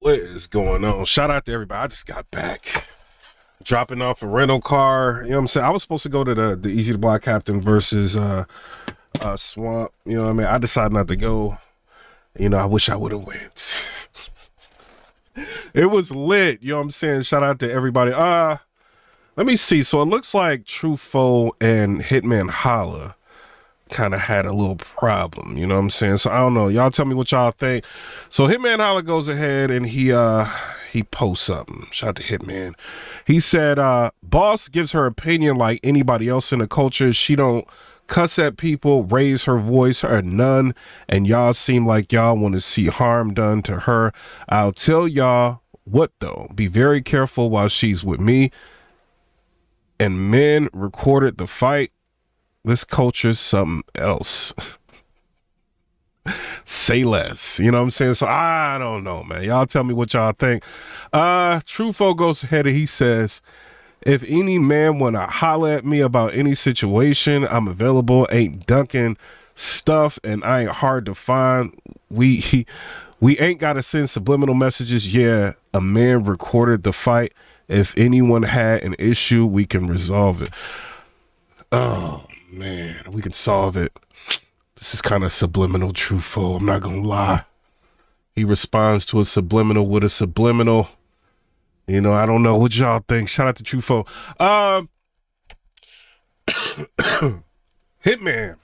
What is going on? Shout out to everybody. I just got back. Dropping off a rental car. You know what I'm saying? I was supposed to go to the Easy to Block Captain versus Swamp. You know what I mean? I decided not to go. You know, I wish I would have went. It was lit. You know what I'm saying? Shout out to everybody. Let me see. So it looks like TruFoe and Hitman Holla kind of had a little problem, you know what I'm saying? So I don't know, y'all tell me what y'all think. So Hitman Holla goes ahead and he posts something. Shout out to Hitman. He said boss gives her opinion like anybody else in the culture. She don't cuss at people, raise her voice or none, and y'all seem like y'all want to see harm done to her. I'll tell y'all what though, be very careful while she's with me. And men recorded the fight. This culture's something else. Say less. You know what I'm saying? So I don't know, man. Y'all tell me what y'all think. TruFoe goes ahead and he says, if any man wanna holler at me about any situation, I'm available. Ain't dunking stuff and I ain't hard to find. We ain't gotta send subliminal messages. Yeah, a man recorded the fight. If anyone had an issue, we can resolve it. Oh man, we can solve it. This is kind of subliminal TruFoe. I'm not gonna lie. He responds to a subliminal with a subliminal. You know, I don't know what y'all think. Shout out to TruFoe. Hitman.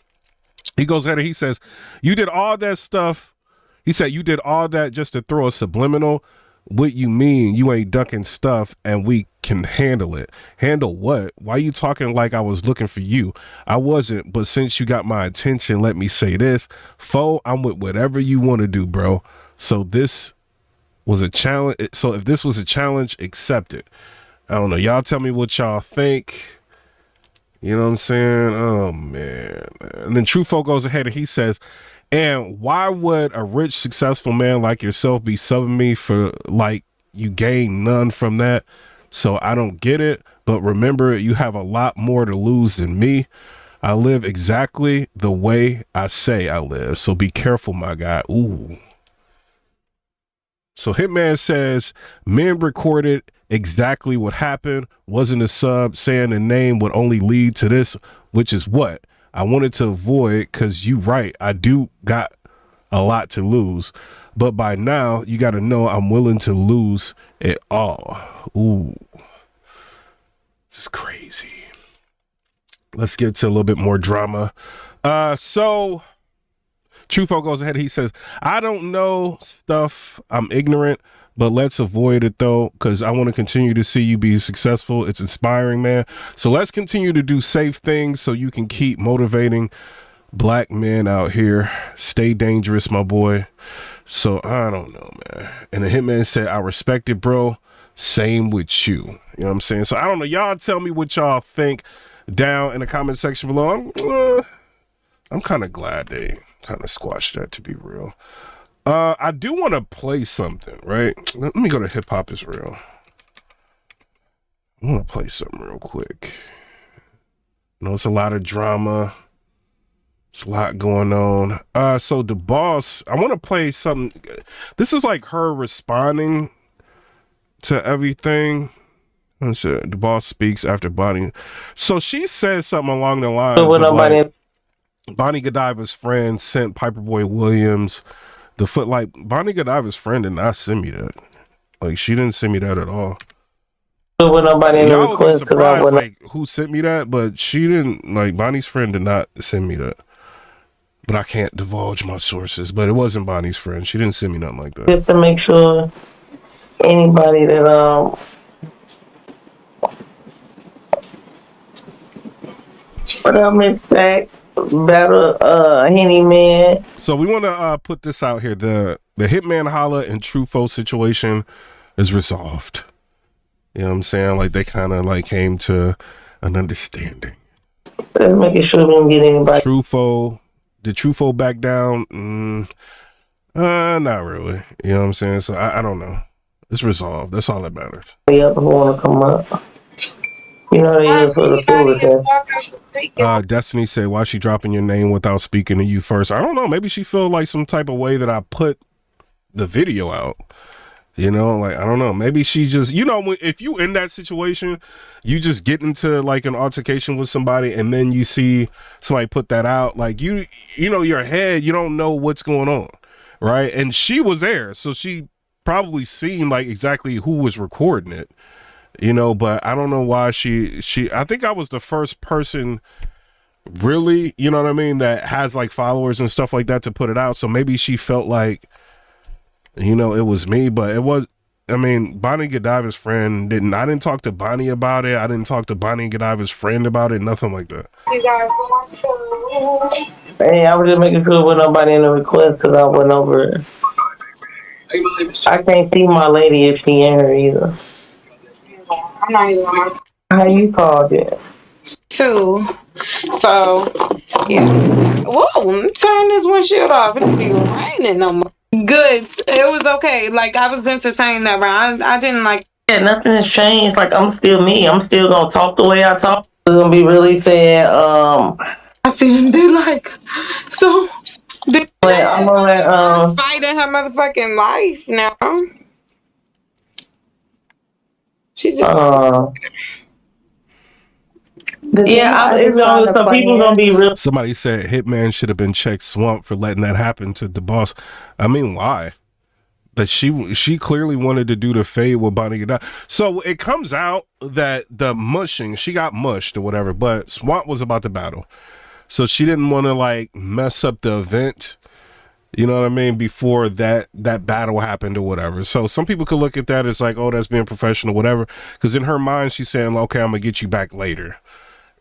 He goes ahead and he says, you did all that stuff. He said, you did all that just to throw a subliminal. What you mean you ain't ducking stuff and we can handle it? Handle what? Why you talking like I was looking for you? I wasn't, but since you got my attention, let me say this. Foe, I'm with whatever you want to do, bro. So this was a challenge. So if this was a challenge, accept it. I don't know. Y'all tell me what y'all think. You know what I'm saying? Oh, man. And then TruFoe goes ahead and he says, and why would a rich, successful man like yourself be subbing me for like you gain none from that? So I don't get it. But remember, you have a lot more to lose than me. I live exactly the way I say I live. So be careful, my guy. Ooh. So Hitman says men recorded exactly what happened. Wasn't a sub. Saying the name would only lead to this, which is what I wanted to avoid, because you right, I do got a lot to lose, but by now you got to know I'm willing to lose it all. Ooh, this is crazy. Let's get to a little bit more drama. So TruFoe goes ahead. He says, I don't know stuff. I'm ignorant, but let's avoid it though, because I want to continue to see you be successful. It's inspiring, man. So let's continue to do safe things so you can keep motivating black men out here. Stay dangerous, my boy. So I don't know, man. And the Hitman said, I respect it, bro. Same with you. You know what I'm saying? So I don't know. Y'all tell me what y'all think down in the comment section below. I'm kind of glad they kind of squashed that, to be real. I do want to play something, right? Let me go to Hip Hop is Real. I want to play something real quick. You know, it's a lot of drama. It's a lot going on. So the boss, I want to play something. This is like her responding to everything. Let's see. The boss speaks after Bonnie. So she says something along the lines of like, Bonnie Godiva's friend sent PIPERBOY Williams the foot. Like, Bonnie Godiva's friend did not send me that. Like, she didn't send me that at all. Y'all would be surprised, like, who sent me that, but she didn't. Like, Bonnie's friend did not send me that. But I can't divulge my sources. But it wasn't Bonnie's friend. She didn't send me nothing like that. Just to make sure anybody that what I missed back. Battle Henny Man. So we want to put this out here. The Hitman Holla and TruFoe situation is resolved. You know what I'm saying? Like they kind of like came to an understanding. Let's make sure we don't get anybody. TruFoe, did TruFoe back down? Not really. You know what I'm saying? So I don't know. It's resolved. That's all that matters. The other want to come up. You know they use for the food. Destiny said, why she dropping your name without speaking to you first? I don't know. Maybe she feel like some type of way that I put the video out. You know, like, I don't know. Maybe she just, you know, if you in that situation, you just get into like an altercation with somebody and then you see somebody put that out, like you know, your head, you don't know what's going on. Right. And she was there. So she probably seen like exactly who was recording it, you know, but I don't know why I think I was the first person really, you know what I mean, that has like followers and stuff like that to put it out. So maybe she felt like, you know, it was me, but it was, I mean, Bonnie Godiva's friend I didn't talk to Bonnie about it. I didn't talk to Bonnie Godiva's friend about it. Nothing like that. You guys want to? Hey, I was just making sure with nobody in the request because I went over it. I can't see my lady if she in her either. I'm not even on my. How you called it? 2. So, yeah. Whoa, turn this windshield off. It ain't even raining no more. Good. It was okay. Like, I was entertained that round. I didn't like. Yeah, nothing has changed. Like, I'm still me. I'm still gonna talk the way I talk. It's gonna be really sad. I see him. They like, so. I'm gonna let fighting her motherfucking life now. She just. Yeah, some people gonna be real. Somebody said Hitman should have been checked Swamp for letting that happen to the boss. I mean, why? That she clearly wanted to do the fade with Bonnie Godiva. So it comes out that the mushing, she got mushed or whatever, but Swamp was about to battle. So she didn't want to like mess up the event, you know what I mean, before that battle happened or whatever. So some people could look at that as like, oh, that's being professional, whatever. Because in her mind, she's saying, okay, I'm gonna get you back later.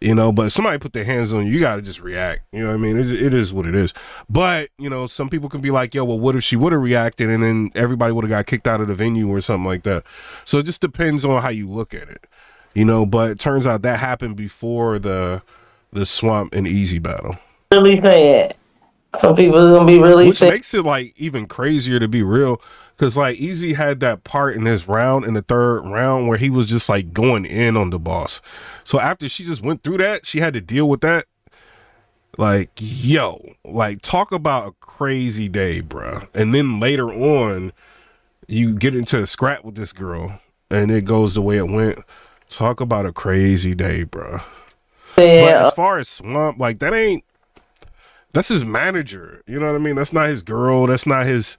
You know, but if somebody put their hands on you, you got to just react. You know what I mean? It is what it is. But, you know, some people can be like, yo, well, what if she would have reacted and then everybody would have got kicked out of the venue or something like that? So it just depends on how you look at it. You know, but it turns out that happened before the Swamp and Easy battle. Really sad. Some people are going to be really Which makes it, like, even crazier to be real. Because, like, Easy had that part in his round, in the third round, where he was just, like, going in on the boss. So after she just went through that, she had to deal with that. Like, yo, like, talk about a crazy day, bruh. And then later on, you get into a scrap with this girl, and it goes the way it went. Talk about a crazy day, bruh. Yeah. But as far as Swamp, like, that's his manager. You know what I mean? That's not his girl. That's not his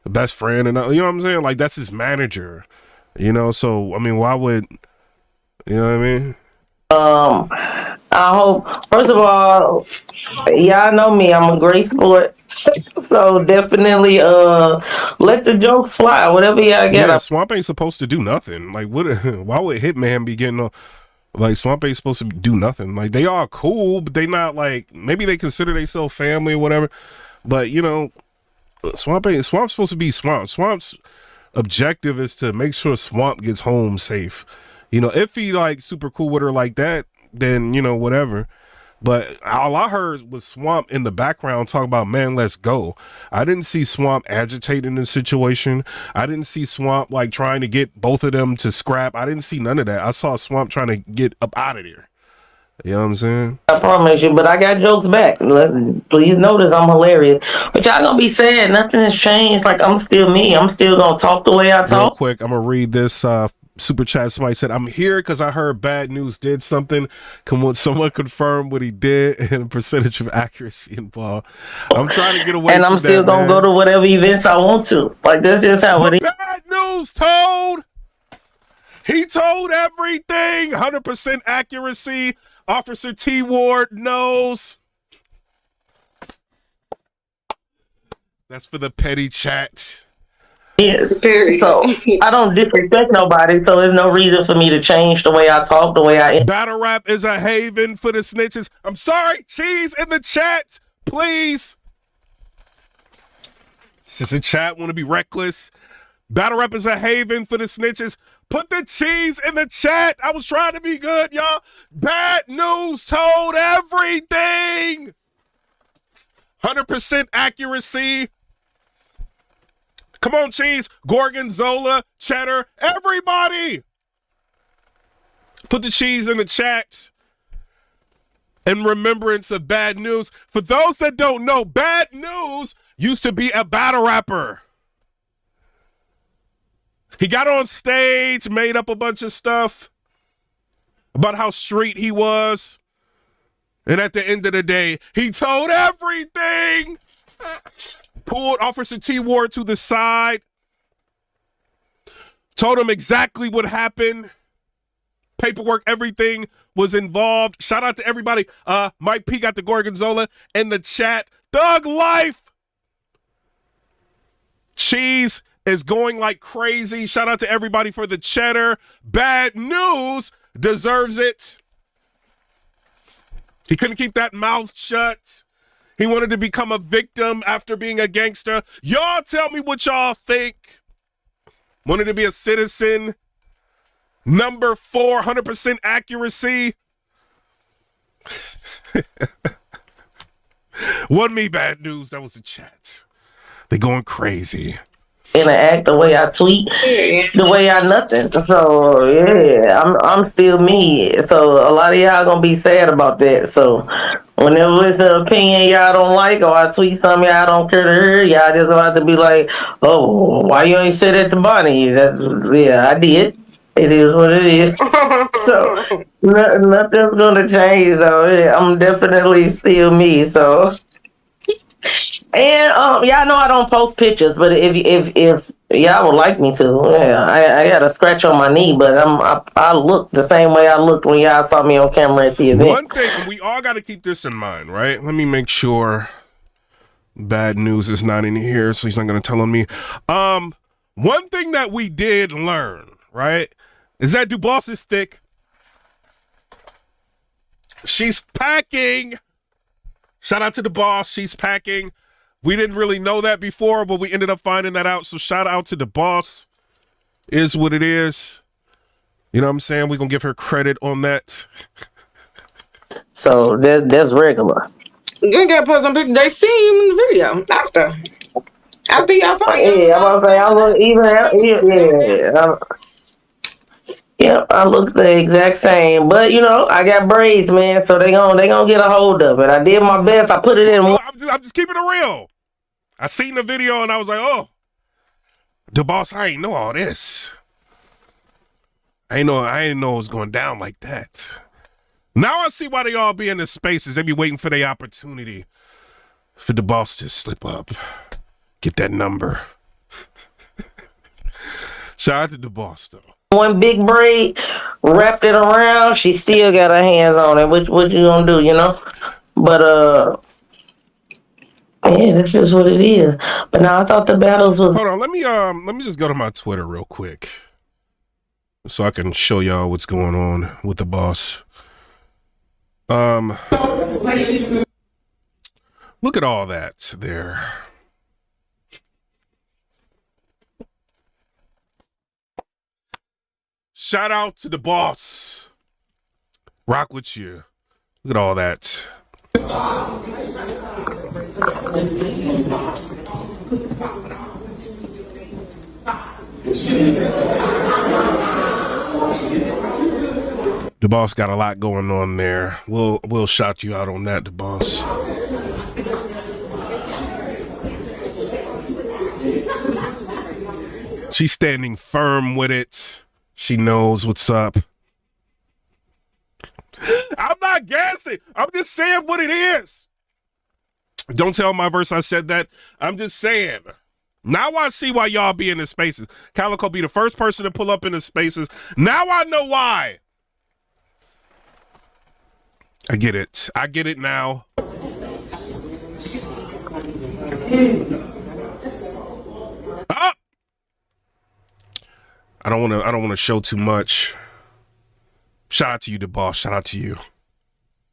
best friend, and you know what I'm saying? Like, that's his manager, you know? So, I mean, why would, you know what I mean? I hope, first of all, y'all know me, I'm a great sport. So definitely let the jokes fly, whatever y'all get. Yeah, Swamp ain't supposed to do nothing. Like, what? Why would Hitman be getting on? Like, Swamp ain't supposed to do nothing. Like, they are cool, but they not like, maybe they consider themselves family or whatever. But, you know, Swamp's supposed to be Swamp. Swamp's objective is to make sure Swamp gets home safe. You know, if he like super cool with her like that, then, you know, whatever. But all I heard was Swamp in the background talking about, man, let's go. I didn't see Swamp agitating the situation. I didn't see Swamp like trying to get both of them to scrap. I didn't see none of that. I saw Swamp trying to get up out of there. You know what I'm saying? I promise you, but I got jokes back. Please notice I'm hilarious. But y'all gonna be sad. Nothing has changed. Like, I'm still me. I'm still gonna talk the way I talk. Real quick, I'm gonna read this super chat. Somebody said, I'm here because I heard Bad News did something. Someone confirm what he did and percentage of accuracy involved. I'm trying to get away and from I'm still that, gonna go to whatever events I want to. Like, that's just how it is. Bad News told. He told everything. 100% accuracy. Officer T. Ward knows. That's for the petty chat. Yes. So I don't disrespect nobody, so there's no reason for me to change the way I talk, the way I am. Battle rap is a haven for the snitches. I'm sorry, cheese in the chat, please. Since the chat want to be reckless. Battle rap is a haven for the snitches. Put the cheese in the chat. I was trying to be good, y'all. Bad News told everything. 100% accuracy. Come on, cheese. Gorgonzola, cheddar, everybody. Put the cheese in the chat. In remembrance of Bad News. For those that don't know, Bad News used to be a battle rapper. He got on stage, made up a bunch of stuff about how street he was. And at the end of the day, he told everything. Pulled Officer T. Ward to the side. Told him exactly what happened. Paperwork, everything was involved. Shout out to everybody. Mike P got the Gorgonzola in the chat. Thug life. Cheese is going like crazy. Shout out to everybody for the cheddar. Bad news deserves it. He couldn't keep that mouth shut. He wanted to become a victim after being a gangster. Y'all tell me what y'all think. Wanted to be a citizen. Number 4, 100% accuracy. Wasn't me, bad news. That was the chat. They going crazy. Interact the way I tweet, the way I nothing. So yeah, I'm still me. So a lot of y'all gonna be sad about that. So whenever it's an opinion y'all don't like, or I tweet something y'all don't care to hear, y'all just about to be like, "Oh, why you ain't say that to Bonnie?" Yeah, I did. It is what it is. So nothing's gonna change though. Yeah, I'm definitely still me. So. And y'all know I don't post pictures, but if y'all would like me to, yeah, I got a scratch on my knee, but I look the same way I looked when y'all saw me on camera at the event. One thing, we all got to keep this in mind, right? Let me make sure bad news is not in here, so he's not going to tell on me. One thing that we did learn, right, is that DuBois is thick. She's packing. Shout out to the boss. She's packing. We didn't really know that before, but we ended up finding that out. So shout out to the boss. Is what it is. You know what I'm saying? We're going to give her credit on that. So that's regular. You gotta put some pictures. They see him in the video after y'all probably. Yeah, I'm about to say, I look even, yeah, I look the exact same, but you know, I got braids, man, so they gonna get a hold of it. I did my best. I put it in. I'm just keeping it real. I seen the video and I was like, oh, the boss, I ain't know all this. I ain't know it was going down like that. Now I see why they all be in the spaces. They be waiting for the opportunity for the boss to slip up, get that number. Shout out to the boss though. One big braid, wrapped it around. She still got her hands on it. What you gonna do, you know? But yeah, that's just what it is. But now I thought the battles was. Hold on, let me just go to my Twitter real quick, so I can show y'all what's going on with the boss. Look at all that there. Shout out to the boss. Rock with you. Look at all that. The boss got a lot going on there. We'll shout you out on that, the boss. She's standing firm with it. She knows what's up. I'm not gassing. I'm just saying what it is. Don't tell my verse I said that. I'm just saying. Now I see why y'all be in the spaces. Calico be the first person to pull up in the spaces. Now I know why. I get it. I get it now. Up. I don't want to show too much. Shout out to you, the boss. Shout out to you.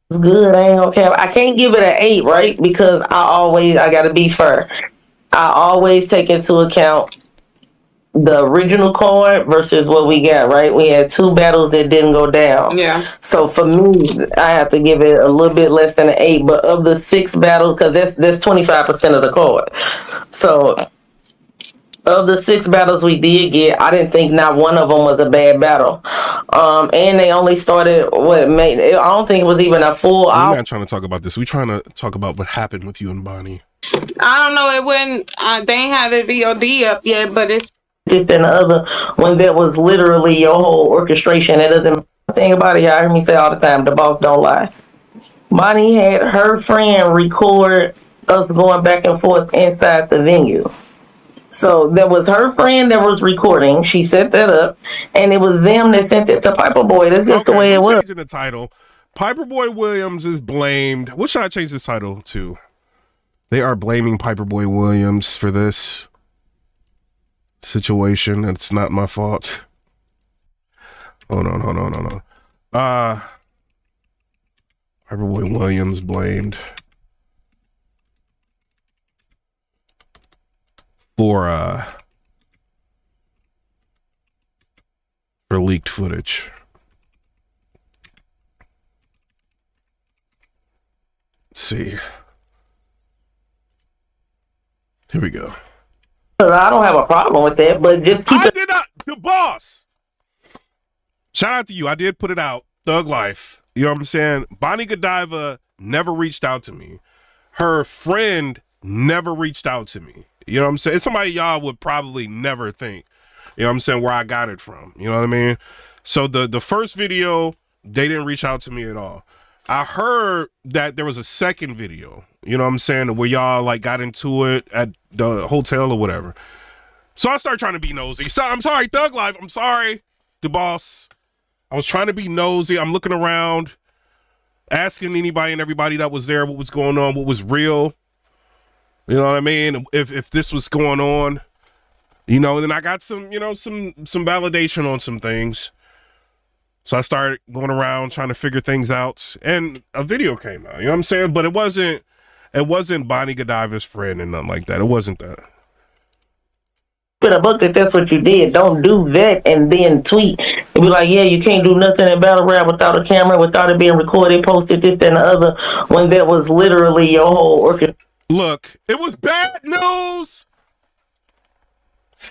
Good. I ain't okay. I can't give it an 8, right? Because I gotta be fair. I always take into account the original card versus what we got, right? We had 2 battles that didn't go down. Yeah. So for me, I have to give it a little bit less than an 8. But of the 6 battles, because that's 25% of the card. So of the 6 battles we did get, I didn't think not one of them was a bad battle. And they only started I don't think it was even a full hour. We're not trying to talk about this. We're trying to talk about what happened with you and Bonnie. I don't know. It wouldn't. They ain't had the VOD up yet, but it's. this and the other, when that was literally your whole orchestration. It doesn't thing about it. Y'all hear me say all the time, the boss don't lie. Bonnie had her friend record us going back and forth inside the venue. So there was her friend that was recording. She set that up, and it was them that sent it to PIPERBOY. That's just the way it was. Changing the title. PIPERBOY Williams is blamed. What should I change this title to? They are blaming PIPERBOY Williams for this situation. It's not my fault. Hold on. PIPERBOY Williams blamed for leaked footage. Let's see. Here we go. I don't have a problem with that, but just keep I did not. The boss. Shout out to you. I did put it out. Thug Life. You know what I'm saying? Bonnie Godiva never reached out to me. Her friend never reached out to me. You know what I'm saying? It's somebody y'all would probably never think. You know what I'm saying? Where I got it from. You know what I mean? So the first video, they didn't reach out to me at all. I heard that there was a second video, you know what I'm saying, where y'all like got into it at the hotel or whatever. So I started trying to be nosy. So I'm sorry, Thug Life. I'm sorry, the boss. I was trying to be nosy. I'm looking around, asking anybody and everybody that was there what was going on, what was real. You know what I mean? If this was going on, you know, and then I got some, you know, some validation on some things. So I started going around trying to figure things out, and a video came out. You know what I'm saying? But it wasn't Bonnie Godiva's friend and nothing like that. It wasn't that. in a book that that's what you did. Don't do that and then tweet and be like, yeah, you can't do nothing in battle rap without a camera, without it being recorded, posted, this, that, and the other, when that was literally your whole orchestra. Look, it was bad news.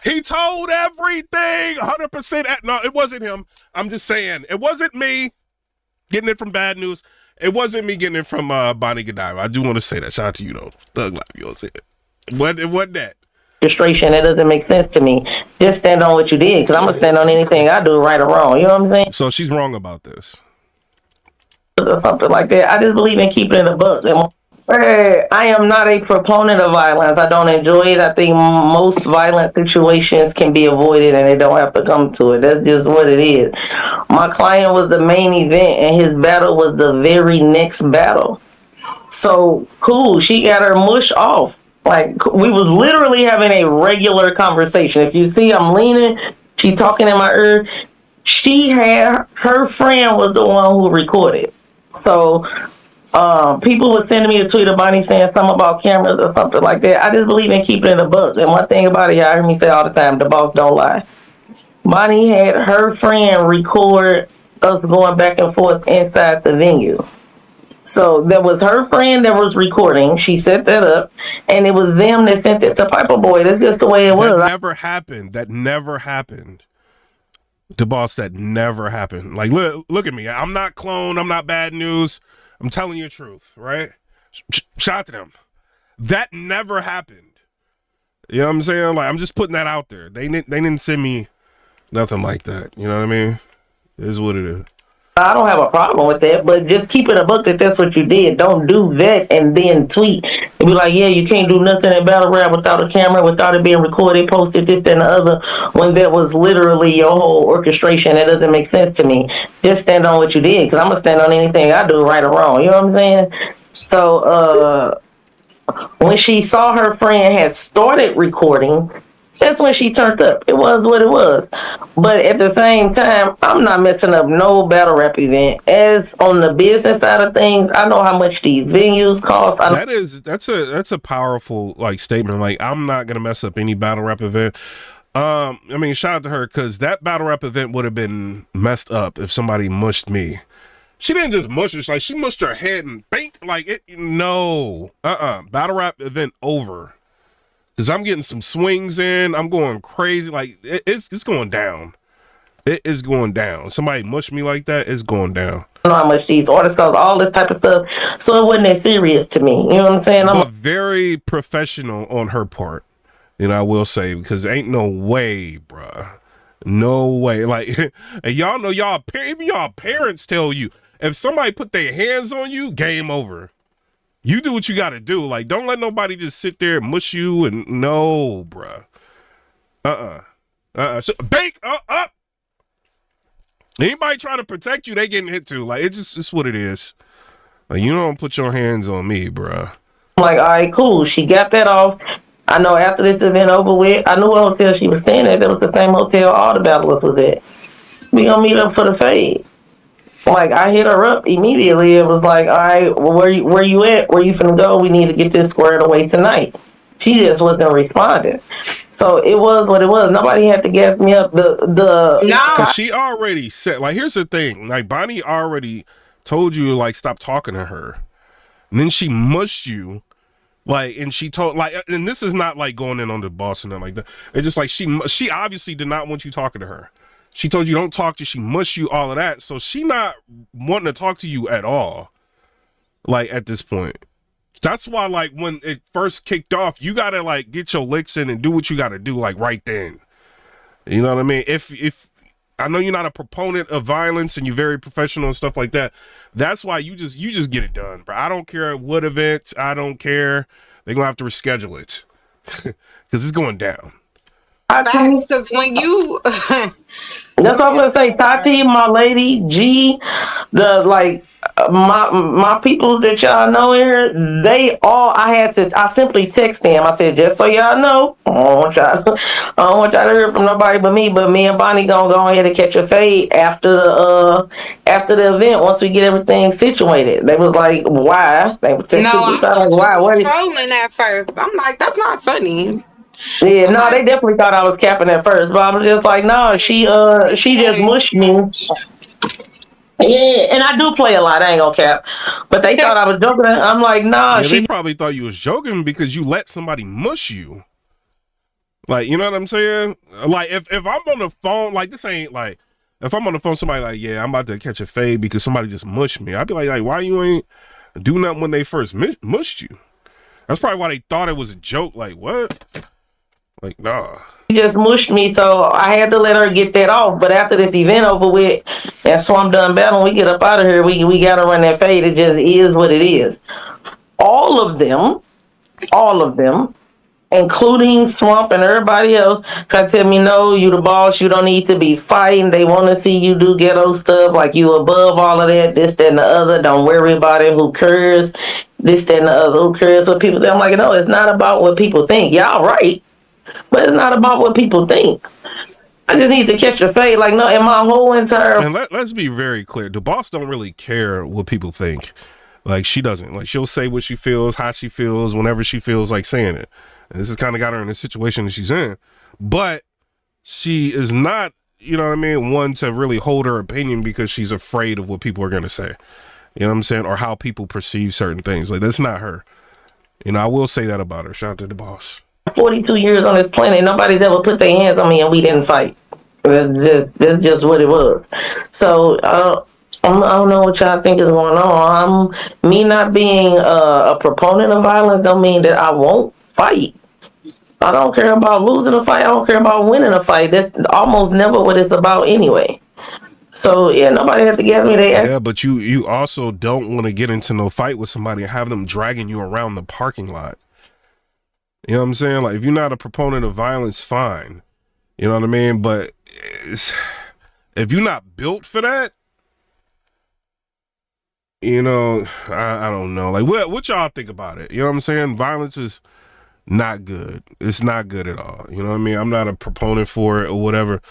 He told everything 100%. No, it wasn't him. I'm just saying, it wasn't me getting it from bad news. It wasn't me getting it from Bonnie Godiva. I do want to say that. Shout out to you, though. Thug Life, you don't say it. It wasn't that. Registration, that doesn't make sense to me. Just stand on what you did, because I'm going to stand on anything I do, right or wrong. You know what I'm saying? So she's wrong about this. Or something like that. I just believe in keeping it a buck. I am not a proponent of violence. I don't enjoy it. I think most violent situations can be avoided and they don't have to come to it. That's just what it is. My client was the main event and his battle was the very next battle. So, cool. She got her mush off. Like, we was literally having a regular conversation. If you see I'm leaning, she talking in my ear. She had, her friend was the one who recorded. So, people were sending me a tweet of Bonnie saying something about cameras or something like that. I just believe in keeping it a buck. And one thing about it, y'all hear me say all the time, the boss don't lie. Bonnie had her friend record us going back and forth inside the venue. So there was her friend that was recording. She set that up, and it was them that sent it to PIPERBOY. That's just the way it was. That never happened. That never happened. The boss, that never happened. Like, look at me. I'm not clone. I'm not bad news. I'm telling you the truth, right? Shout out to them. That never happened. You know what I'm saying? Like, I'm just putting that out there. They didn't send me nothing like that. You know what I mean? It is what it is. I don't have a problem with that, but just keep it a book that that's what you did. Don't do that and then tweet and be like, yeah, you can't do nothing in battle rap without a camera, without it being recorded, posted, this, that, and the other, when that was literally your whole orchestration. That doesn't make sense to me. Just stand on what you did, because I'm going to stand on anything I do, right or wrong. You know what I'm saying? So, when she saw her friend had started recording, that's when she turned up. It was what it was. But at the same time, I'm not messing up no battle rap event. As on the business side of things, I know how much these venues cost. That's a powerful like statement. Like, I'm not gonna mess up any battle rap event. I mean, shout out to her, because that battle rap event would have been messed up if somebody mushed me. She didn't just mush her, like she mushed her head and bink like it. No, battle rap event over. Because I'm getting some swings in. I'm going crazy. Like, it's going down. It is going down. Somebody mush me like that, it's going down. I don't know how much these artists cost, all this type of stuff. So it wasn't that serious to me. You know what I'm saying? But very professional on her part. You know, I will say, because ain't no way, bruh. No way. Like, and y'all know even y'all parents tell you, if somebody put their hands on you, game over. You do what you got to do. Like, don't let nobody just sit there and mush you and no, bruh. So, bake up. Anybody trying to protect you, they getting hit too. Like, it's what it is. Like, you don't put your hands on me, bruh. I'm like, all right, cool. She got that off. I know after this event over with, I knew what hotel she was staying at. That was the same hotel all the battlers was at. We gonna meet up for the fade. Like, I hit her up immediately. It was like, all right, well, where you at? Where you finna go? We need to get this squared away tonight. She just wasn't responding. So it was what it was. Nobody had to gas me up. Because she already said, like, here's the thing. Like, Bonnie already told you, like, stop talking to her. And then she mushed you. Like, and she told, like, and this is not like going in on the boss and nothing like that. It's just like she obviously did not want you talking to her. She told you don't talk to, she mushed you, all of that. So she not wanting to talk to you at all. Like, at this point. That's why, like, when it first kicked off, you gotta, like, get your licks in and do what you gotta do, like, right then. You know what I mean? If I know you're not a proponent of violence and you're very professional and stuff like that. That's why you just get it done, bro. I don't care what event. I don't care. They're going to have to reschedule it because it's going down. Because when you... That's what I'm going to say. Tati, my lady, G, my people that y'all know here, I simply text them. I said, just so y'all know, I don't want y'all to hear from nobody but me and Bonnie gonna go ahead and catch a fade after the event once we get everything situated. They was like, why? They was texting me, why? What trolling at first. I'm like, that's not funny. Yeah, no, they definitely thought I was capping at first, but I was just like, no, she just mushed me. Yeah, and I do play a lot. I ain't gonna cap, but they thought I was joking. I'm like, nah. Yeah, they probably thought you was joking because you let somebody mush you. Like, you know what I'm saying? Like, if I'm on the phone, like, this ain't like, if I'm on the phone, somebody like, yeah, I'm about to catch a fade because somebody just mushed me. I'd be like, why you ain't do nothing when they first mushed you? That's probably why they thought it was a joke. Like, what? Like, nah. She just mushed me, so I had to let her get that off. But after this event over with, and Swamp done battle, we get up out of here. We gotta run that fade. It just is what it is. All of them, including Swamp and everybody else, try to tell me, no, you the boss. You don't need to be fighting. They want to see you do ghetto stuff, like you above all of that, this, that, and the other. Don't worry about it. Who cares? This, that, and the other. Who cares what people say? I'm like, no, it's not about what people think. Y'all right. But it's not about what people think. I just need to catch a fade. Like, no, in my whole entire... And let's be very clear. The boss don't really care what people think. Like, she doesn't. Like, she'll say what she feels, how she feels, whenever she feels like saying it. And this has kind of got her in the situation that she's in. But she is not, you know what I mean, one to really hold her opinion because she's afraid of what people are going to say. You know what I'm saying? Or how people perceive certain things. Like, that's not her. You know, I will say that about her. Shout out to the boss. 42 years on this planet, nobody's ever put their hands on me and we didn't fight. That's just what it was. So I don't know what y'all think is going on. Me not being a proponent of violence don't mean that I won't fight. I don't care about losing a fight. I don't care about winning a fight. That's almost never what it's about anyway. So yeah, nobody has to give me their... Yeah, but you also don't want to get into no fight with somebody and have them dragging you around the parking lot. You know what I'm saying? Like, if you're not a proponent of violence, fine. You know what I mean? But if you're not built for that, you know, I don't know. Like, what y'all think about it? You know what I'm saying? Violence is not good. It's not good at all. You know what I mean? I'm not a proponent for it or whatever.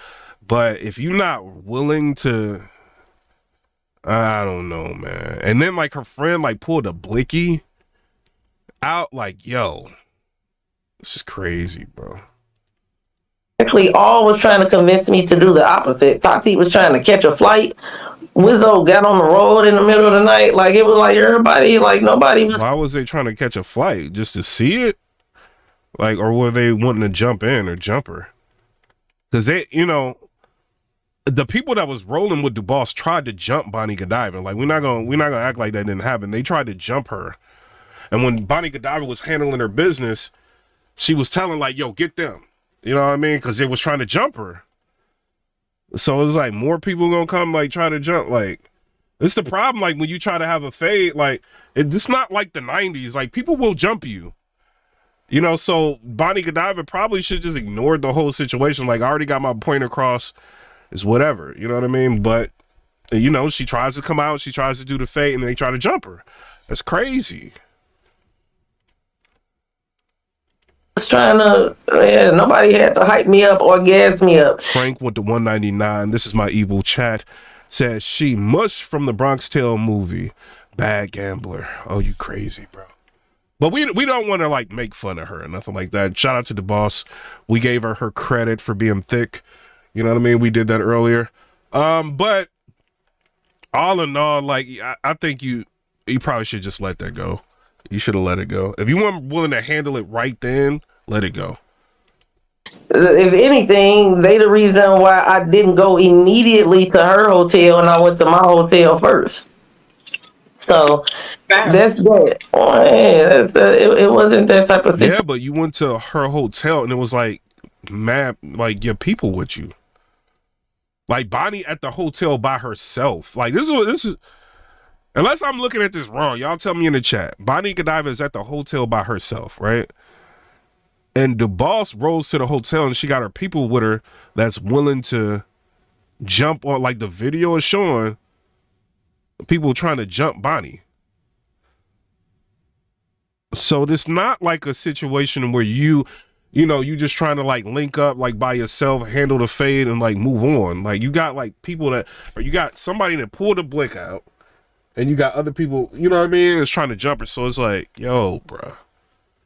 But if you're not willing to, I don't know, man. And then, like, her friend, like, pulled a blicky out, like, yo. This is crazy, bro. Actually, all was trying to convince me to do the opposite. Tati was trying to catch a flight. Wizzo got on the road in the middle of the night. Like, it was like everybody, like, nobody was... Why was they trying to catch a flight? Just to see it? Like, or were they wanting to jump in or jump her? Because they, you know, the people that was rolling with DuBoss tried to jump Bonnie Godiva. Like, we're not gonna act like that didn't happen. They tried to jump her. And when Bonnie Godiva was handling her business... she was telling like, yo, get them. You know what I mean? Because they was trying to jump her. So it's like more people gonna come like try to jump. Like, it's the problem. Like when you try to have a fade, like it's not like the 90s. Like people will jump you. You know, so Bonnie Godiva probably should just ignore the whole situation. Like, I already got my point across. It's whatever. You know what I mean? But, you know, she tries to come out. She tries to do the fade, and they try to jump her. That's crazy. Trying to, nobody had to hype me up or gas me up. Frank went to 199. This is my evil chat. Says she Mush from the Bronx Tale movie. Bad gambler. Oh, you crazy, bro. But we don't want to like make fun of her or nothing like that. Shout out to the boss. We gave her credit for being thick. You know what I mean? We did that earlier. But all in all, like I think you probably should just let that go. You should have let it go. If you weren't willing to handle it right then, let it go. If anything, they the reason why I didn't go immediately to her hotel and I went to my hotel first. So that's that. It wasn't that type of thing. Yeah, but you went to her hotel and it was like mad, like your people with you. Like Bonnie at the hotel by herself. Like this is. Unless I'm looking at this wrong, y'all tell me in the chat. Bonnie Godiva is at the hotel by herself, right? And the boss rolls to the hotel and she got her people with her that's willing to jump on. Like the video is showing people trying to jump Bonnie. So this not like a situation where you just trying to like link up like by yourself, handle the fade and like move on. Like you got like people that, or you got somebody that pulled the blick out and you got other people, you know what I mean? It's trying to jump her. So it's like, yo, bro,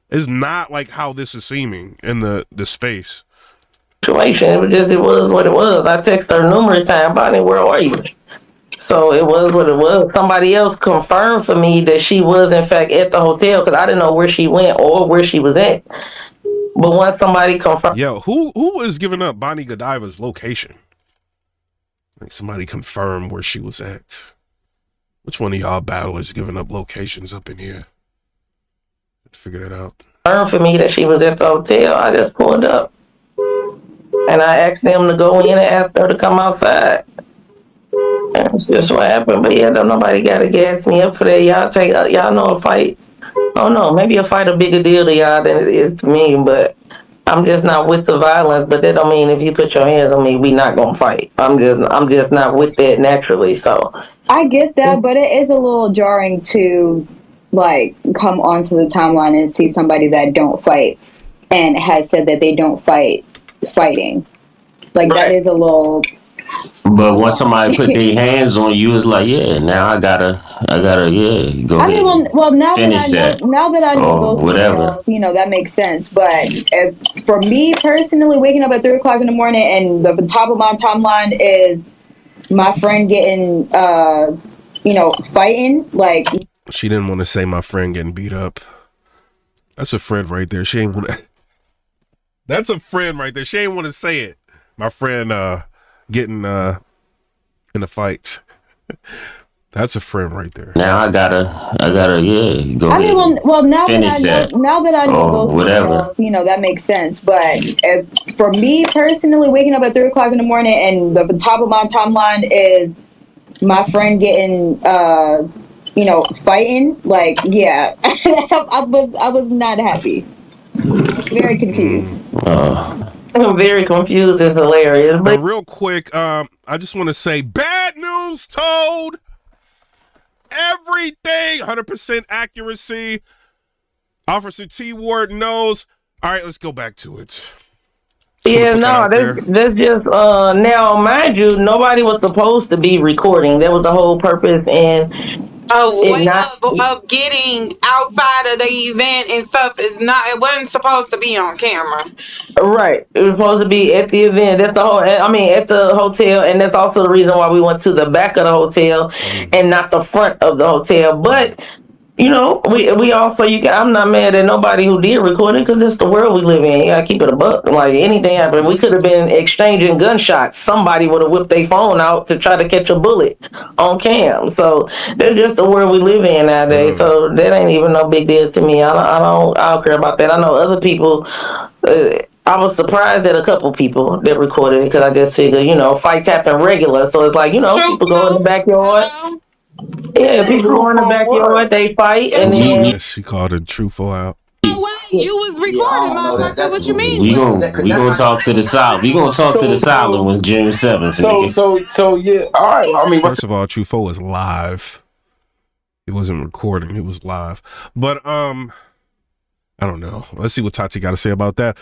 it's not like how this is seeming in the space. Situation. It was what it was. I texted her numerous times, Bonnie, where are you? So it was what it was. Somebody else confirmed for me that she was in fact at the hotel because I didn't know where she went or where she was at. But once somebody confirmed, yo, who is giving up Bonnie Godiva's location? Like somebody confirmed where she was at. Which one of y'all battlers giving up locations up in here? Have to figure that out. Confirmed for me that she was at the hotel. I just pulled up and I asked them to go in and ask her to come outside. That's just what happened. But yeah, don't nobody gotta gas me up for that. Y'all know a fight. Oh no, maybe a fight a bigger deal to y'all than it is to me, but I'm just not with the violence. But that don't mean if you put your hands on me, we not gonna fight. I'm just not with that naturally. So I get that, but it is a little jarring to like come onto the timeline and see somebody that don't fight and has said that they don't fighting. Like right. That is a little. But once somebody put their hands on you, it's like, yeah, now I gotta, yeah, go. I mean, well, now that I know both details, that makes sense. But for me personally, waking up at 3:00 in the morning and the top of my timeline is my friend getting, fighting, like. She didn't want to say my friend getting beat up. That's a friend right there. She ain't want to. That's a friend right there. She ain't want to say it. My friend, getting in a fight. That's a friend right there. Now I gotta yeah, go. I mean, well, now that I know both details, that makes sense. But for me personally, waking up at 3:00 in the morning and the top of my timeline is my friend getting fighting, like, yeah, I was not happy. Very confused. I'm very confused. It's hilarious. But real quick, I just want to say, bad news told. Everything 100% accuracy. Officer T Ward knows. All right, let's go back to it. Yeah, no, that's just now, mind you, nobody was supposed to be recording. That was the whole purpose, and way of getting outside of the event and stuff it wasn't supposed to be on camera. Right, it was supposed to be at the event. That's the whole. I mean, at the hotel, and that's also the reason why we went to the back of the hotel and not the front of the hotel. But we also I'm not mad at nobody who did record it because it's the world we live in. You gotta keep it a buck. Like anything happened, we could have been exchanging gunshots. Somebody would have whipped their phone out to try to catch a bullet on cam. So that's just the world we live in nowadays. So that ain't even no big deal to me. I don't care about that. I know other people. I was surprised at a couple people that recorded it because I just figured, fights happen regular. So it's like, people go in the backyard. Hello? Yeah, people go in the backyard, they fight, and then Yes, she called a TruFoe out. No way. You was Yeah, I recording, don't know that. motherfucker. That's What you voodoo. mean? We Well, gonna we gonna talk to the silent. We gonna talk to the silent one June 7th, nigga. So yeah. All right. I mean, First of all, TruFoe was live. He wasn't recording. He was live. But I don't know. Let's see what Tati got to say about that.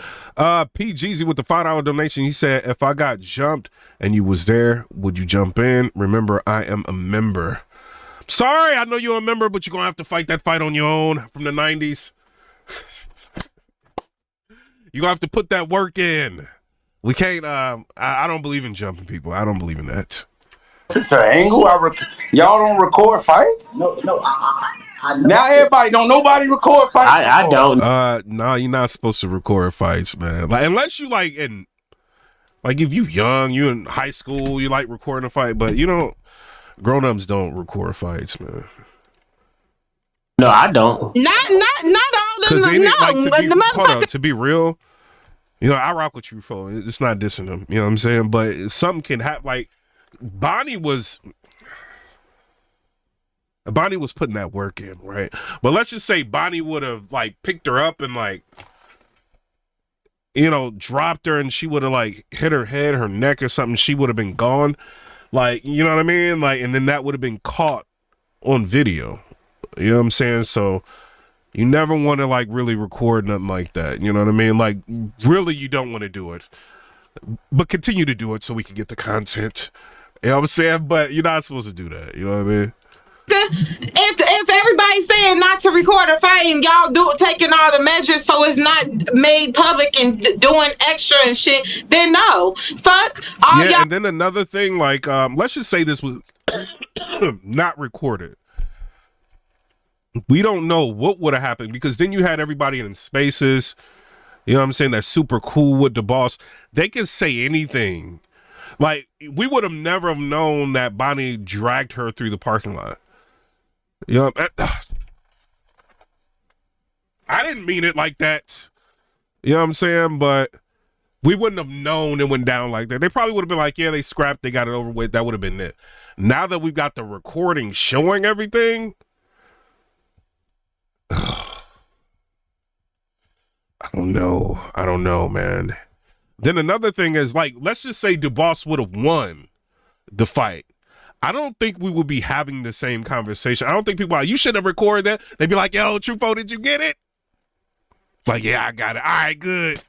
P. Jeezy with the $5 donation. He said, if I got jumped and you was there, would you jump in? Remember, I am a member. Sorry, I know you're a member, but you're going to have to fight that fight on your own from the 90s. You're going to have to put that work in. We can't, I don't believe in jumping people. I don't believe in that. it's an angle. Y'all don't record fights? No. I know. Now everybody don't. Nobody record fights. I don't. No, you're not supposed to record fights, man. Like, unless you like if you young, you in high school, you like recording a fight, but you don't. Grown-ups don't record fights, man. No, I don't. not all of them. No, to be real, I rock with you, for it's not dissing them. You know what I'm saying? But something can happen. Like Bonnie was putting that work in, right? But let's just say Bonnie would have like picked her up and like, dropped her, and she would have like hit her head, her neck, or something. She would have been gone. Like, you know what I mean? Like, and then that would have been caught on video. You know what I'm saying? So you never want to like really record nothing like that. You know what I mean? Like, really, you don't want to do it, but continue to do it so we can get the content. You know what I'm saying? But you're not supposed to do that. You know what I mean? If everybody's saying not to record a fight and y'all taking all the measures so it's not made public and doing extra and shit, then no. Fuck all y'all. And then another thing, like, let's just say this was not recorded. We don't know what would have happened because then you had everybody in spaces. You know what I'm saying? That's super cool with the boss. They can say anything. Like, we would have never have known that Bonnie dragged her through the parking lot. You know, I didn't mean it like that. You know what I'm saying? But we wouldn't have known it went down like that. They probably would have been like, yeah, they scrapped, they got it over with. That would have been it. Now that we've got the recording showing everything, I don't know, man. Then another thing is, like, let's just say DeBoss would have won the fight. I don't think we would be having the same conversation. I don't think people are like, you should have recorded that. They'd be like, yo, TruFoe, did you get it? Like, yeah, I got it. All right, good.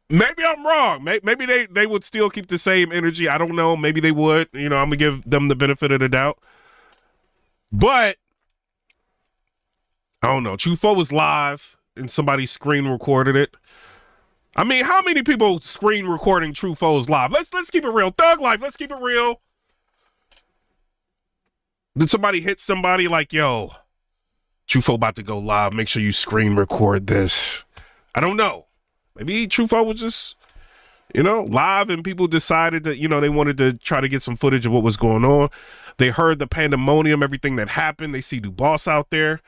Maybe I'm wrong. Maybe they would still keep the same energy. I don't know. Maybe they would. I'm going to give them the benefit of the doubt. But I don't know. TruFoe was live and somebody screen recorded it. I mean, how many people screen recording TruFoe's live? Let's keep it real. Thug Life, let's keep it real. Did somebody hit somebody like, yo, TruFoe about to go live. Make sure you screen record this. I don't know. Maybe TruFoe was just, live and people decided that, they wanted to try to get some footage of what was going on. They heard the pandemonium, everything that happened. They see DuBoss out there.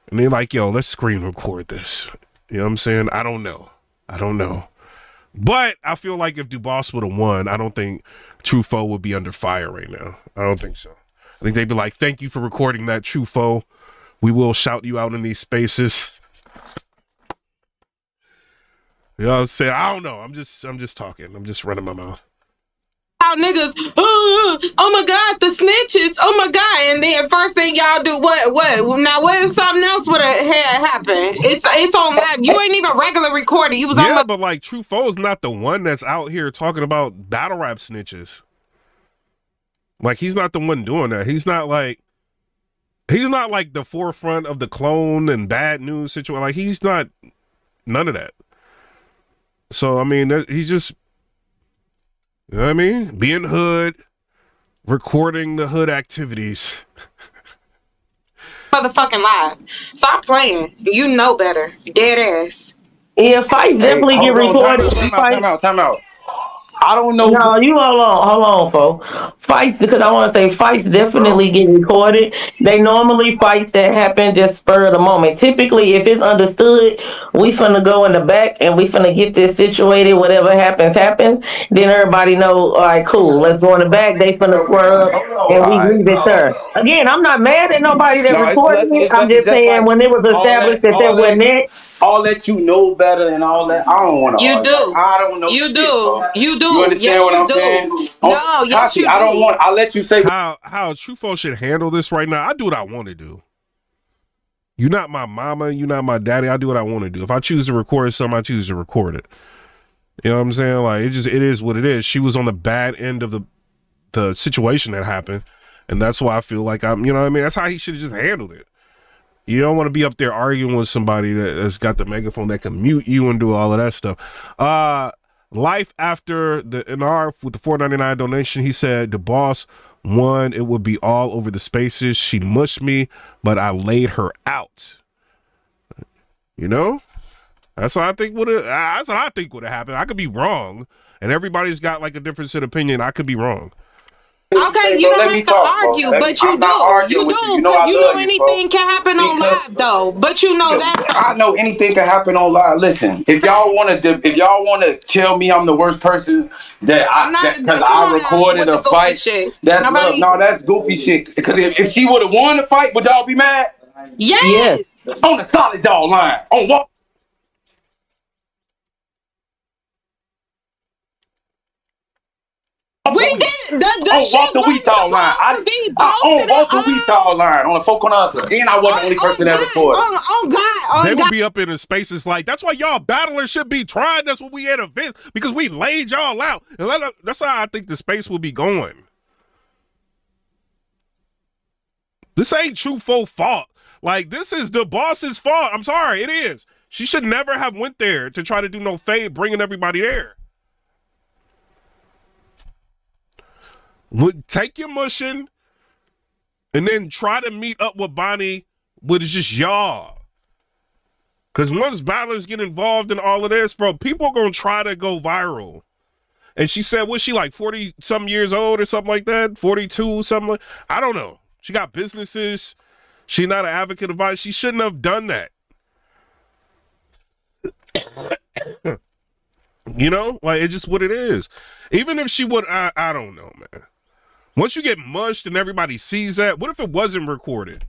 And they're like, yo, let's screen record this. You know what I'm saying? I don't know. But I feel like if DuBoss would have won, I don't think TruFoe would be under fire right now. I don't think so. I think they'd be like, thank you for recording that, TruFoe. We will shout you out in these spaces. You know what I'm saying? I don't know. I'm just talking. I'm just running my mouth. Y'all niggas, oh my God, the snitches, oh my God. And then first thing y'all do, what? Now, what if something else would have happened? It's on live. You ain't even regular recording. You was on but like TruFoe's not the one that's out here talking about battle rap snitches. Like, he's not the one doing that. He's not like the forefront of the clone and bad news situation. Like, he's not none of that. So, I mean, he's just, you know what I mean? Being hood, recording the hood activities. motherfucking live. Stop playing. You know better. Dead ass. Yeah, fights Hey, definitely get hold on, recorded. time out. I don't know who. No, you hold on, folks. Fights, because I want to say fights definitely get recorded. They normally fights that happen just spur of the moment. Typically, if it's understood, we finna go in the back and we finna get this situated. Whatever happens, happens. Then everybody know, all right, cool. Let's go in the back. They finna swerve and we Alright. leave it there. Again, I'm not mad at nobody that No, recorded it. I'm it's just just saying like when it was established that that wasn't it. all that you know better and all that. I don't want to You argue. Like, do. I don't know You shit, do. bro. You You do. understand Yes, what you I'm do. saying? No, yes, Tati, you I don't do. want. I'll let you say. How TruFoe should handle this right now? I do what I want to do. You're not my mama. You're not my daddy. I do what I want to do. If I choose to record something, I choose to record it. You know what I'm saying? Like it is what it is. She was on the bad end of the situation that happened, and that's why I feel like I'm. You know what I mean? That's how he should have just handled it. You don't want to be up there arguing with somebody that's got the megaphone that can mute you and do all of that stuff. Life after the NR with the $4.99 donation, he said the boss won. It would be all over the spaces. She mushed me, but I laid her out. You know, that's what I think would have. That's what I think would have happened. I could be wrong, and everybody's got like a different set of opinion. I could be wrong. Okay, you don't have to argue, but you do. You do, because you know anything can happen on live, though. But you know that, though. I know anything can happen on live. Listen, if y'all want to tell me I'm the worst person because I recorded a fight, that's goofy shit. Because if she would have won the fight, would y'all be mad? Yes. On the solid dog line, on what? We did the Walk the Wheat Dog line. On the Wheat Dog line on the folk on us. And I wasn't the only person that recorded. They would be up in the spaces like that's why y'all battlers should be trying. That's what we had events because we laid y'all out. And that's how I think the space will be going. This ain't TruFoe fault. Like this is the boss's fault. I'm sorry, it is. She should never have went there to try to do no fade, bringing everybody there. Take your mushing and then try to meet up with Bonnie with just y'all. Because once battlers get involved in all of this, bro, people are going to try to go viral. And she said, was she like 40-some years old or something like that? 42, something like I don't know. She got businesses. She's not an advocate of violence. She shouldn't have done that. You know? Like, it's just what it is. Even if she would, I don't know, man. Once you get mushed and everybody sees that, what if it wasn't recorded?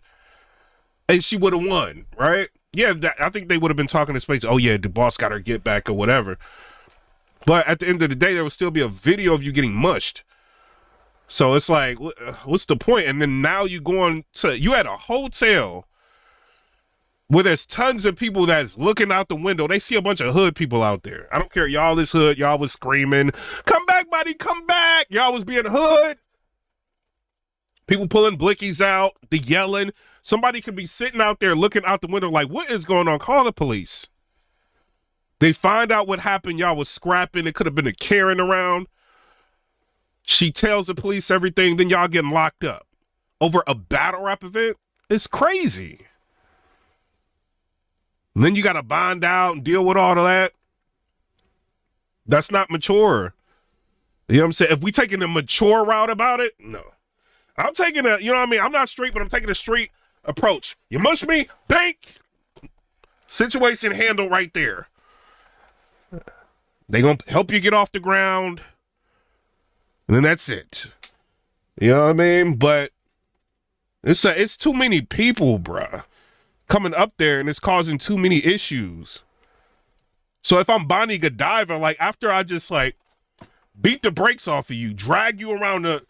And she would have won, right? Yeah, I think they would have been talking to space. Oh, yeah, the boss got her get back or whatever. But at the end of the day, there would still be a video of you getting mushed. So it's like, what's the point? And then now you at a hotel where there's tons of people that's looking out the window. They see a bunch of hood people out there. I don't care. Y'all is hood. Y'all was screaming, come back, buddy, come back. Y'all was being hood. People pulling blickies out, the yelling. Somebody could be sitting out there looking out the window like, what is going on? Call the police. They find out what happened. Y'all was scrapping. It could have been a Karen around. She tells the police everything. Then y'all getting locked up over a battle rap event. It's crazy. And then you got to bond out and deal with all of that. That's not mature. You know what I'm saying? If we taking the mature route about it, no. I'm taking you know what I mean? I'm not straight, but I'm taking a straight approach. You mush me, bank. Situation handled right there. They gonna help you get off the ground. And then that's it. You know what I mean? But it's too many people, bruh, coming up there, and it's causing too many issues. So if I'm Bonnie Godiva, like after I just like beat the brakes off of you, drag you around the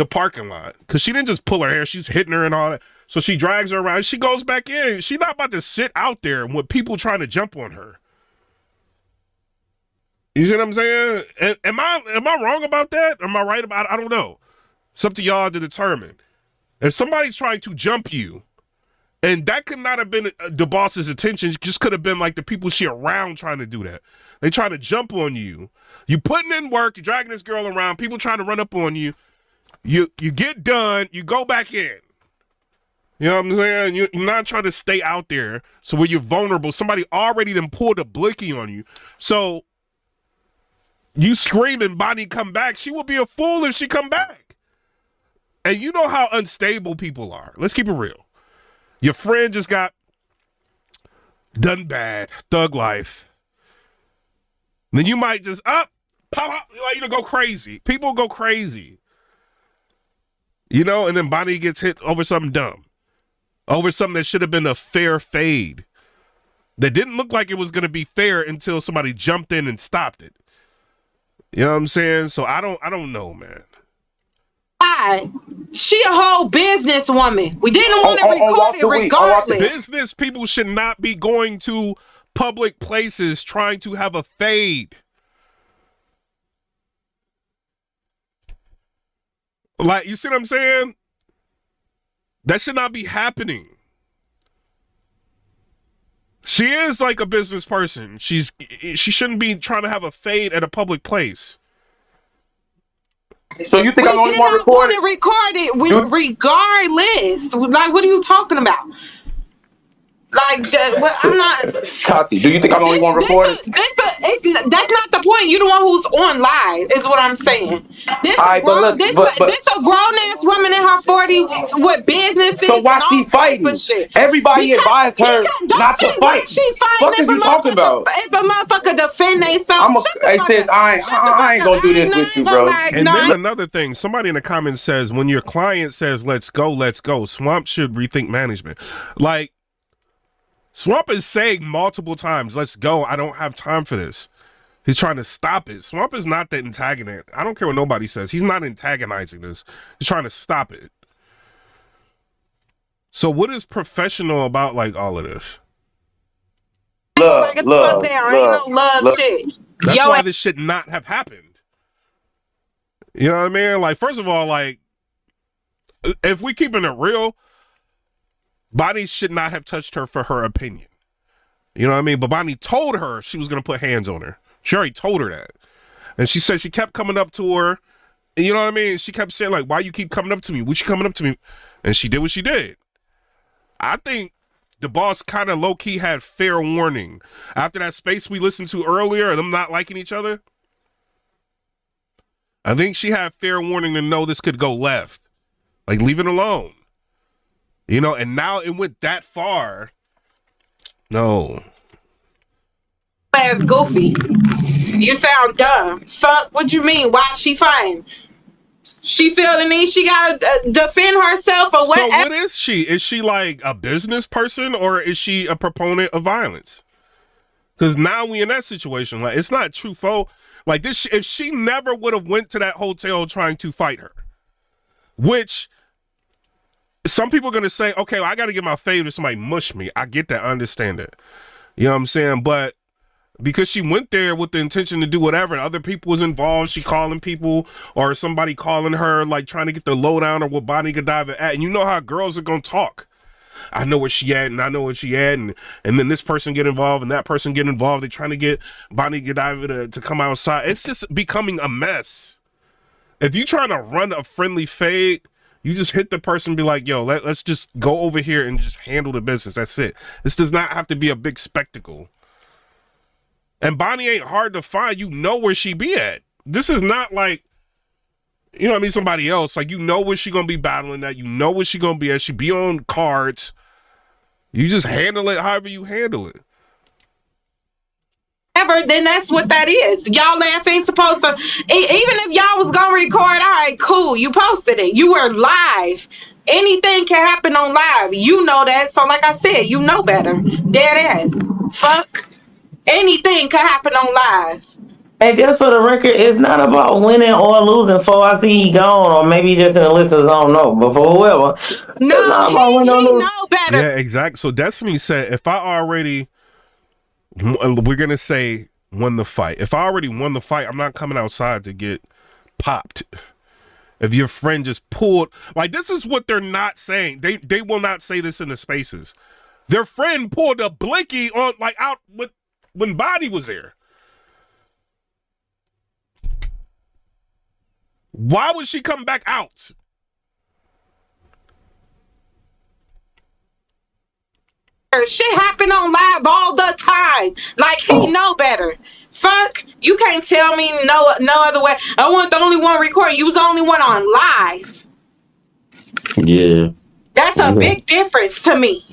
parking lot, because she didn't just pull her hair, she's hitting her and all that. So she drags her around, she goes back in. She's not about to sit out there with people trying to jump on her. You see what I'm saying? Am I wrong about that? Am I right about it? I don't know. It's up to y'all to determine. If somebody's trying to jump you, and that could not have been the boss's intention, just could have been like the people she around trying to do that. They try to jump on you. You putting in work, you're dragging this girl around, people trying to run up on you. You get done, you go back in. You know what I'm saying? You're not trying to stay out there. So when you're vulnerable, somebody already done pulled a blicky on you. So you screaming, Bonnie, come back. She will be a fool if she come back. And you know how unstable people are. Let's keep it real. Your friend just got done bad, thug life. Then you might just pop up, go crazy. People go crazy. You know, and then Bonnie gets hit over something dumb. Over something that should have been a fair fade. That didn't look like it was going to be fair until somebody jumped in and stopped it. You know what I'm saying? So I don't know, man. She a whole businesswoman. We didn't want to record it regardless. Business people should not be going to public places trying to have a fade. Like, you see what I'm saying? That should not be happening. She is like a business person. She shouldn't be trying to have a fade at a public place. So you think I'm the only one recording? We record it regardless. Like, what are you talking about? Like, I'm not. Tati, do you think I'm the only one recording? That's not the point. You're the one who's on live, is what I'm saying. This a grown ass woman in her 40s with businesses. So why she fighting? Everybody advised her not to fight. She fighting. What is you talking about? If a motherfucker defend themselves, I ain't gonna do this with you, bro. And then another thing, somebody in the comments says, when your client says, let's go, Swamp should rethink management. Like, Swamp is saying multiple times, let's go. I don't have time for this. He's trying to stop it. Swamp is not the antagonist. I don't care what nobody says. He's not antagonizing this. He's trying to stop it. So what is professional about like all of this? Love shit. That's why this should not have happened. You know what I mean? Like, first of all, like, if we keeping it real, Bonnie should not have touched her for her opinion. You know what I mean? But Bonnie told her she was going to put hands on her. She already told her that. And she said she kept coming up to her. And you know what I mean? She kept saying, like, why you keep coming up to me? What you coming up to me? And she did what she did. I think the boss kind of low-key had fair warning. After that space we listened to earlier, them not liking each other, I think she had fair warning to know this could go left. Like, leave it alone. You know, and now it went that far. No. As goofy. You sound dumb. Fuck, what you mean? Why she fighting? She feel the need. She gotta defend herself or what? So what is she? Is she like a business person or is she a proponent of violence? Because now we in that situation. Like, it's not TruFoe. Like, this, if she never would have went to that hotel trying to fight her, which some people are going to say, okay, well, I got to get my fave to somebody mush me. I get that. I understand it. You know what I'm saying? But because she went there with the intention to do whatever, and other people was involved, she calling people or somebody calling her, like trying to get the lowdown or what Bonnie Godiva at. And you know how girls are going to talk. I know where she at, and I know where she at, and then this person get involved, and that person get involved. They're trying to get Bonnie Godiva to come outside. It's just becoming a mess. If you trying to run a friendly fade, you just hit the person and be like, yo, let's just go over here and just handle the business. That's it. This does not have to be a big spectacle. And Bonnie ain't hard to find. You know where she be at. This is not like, you know what I mean, somebody else. Like, you know where she going to be battling at. You know where she going to be at. She be on cards. You just handle it however you handle it. Then that's what that is. Y'all ass ain't supposed to. Even if y'all was gonna record, all right, cool. You posted it. You were live. Anything can happen on live. You know that. So, like I said, you know better. Dead ass. Fuck. Anything can happen on live. And just for the record, it's not about winning or losing. For I see he gone, or maybe just in the listeners, I don't know. But for whoever, no, he know better. Yeah, exactly. So Destiny said, if I already, we're gonna say, won the fight. If I already won the fight, I'm not coming outside to get popped. If your friend just pulled, like, this is what they're not saying. They will not say this in the spaces. Their friend pulled a blicky on, like, out with when Bonnie was there. Why would she come back out? Shit happen on live all the time. Like he know better. Fuck, you can't tell me no other way. I wasn't the only one recording. You was the only one on live. Yeah. That's a big difference to me.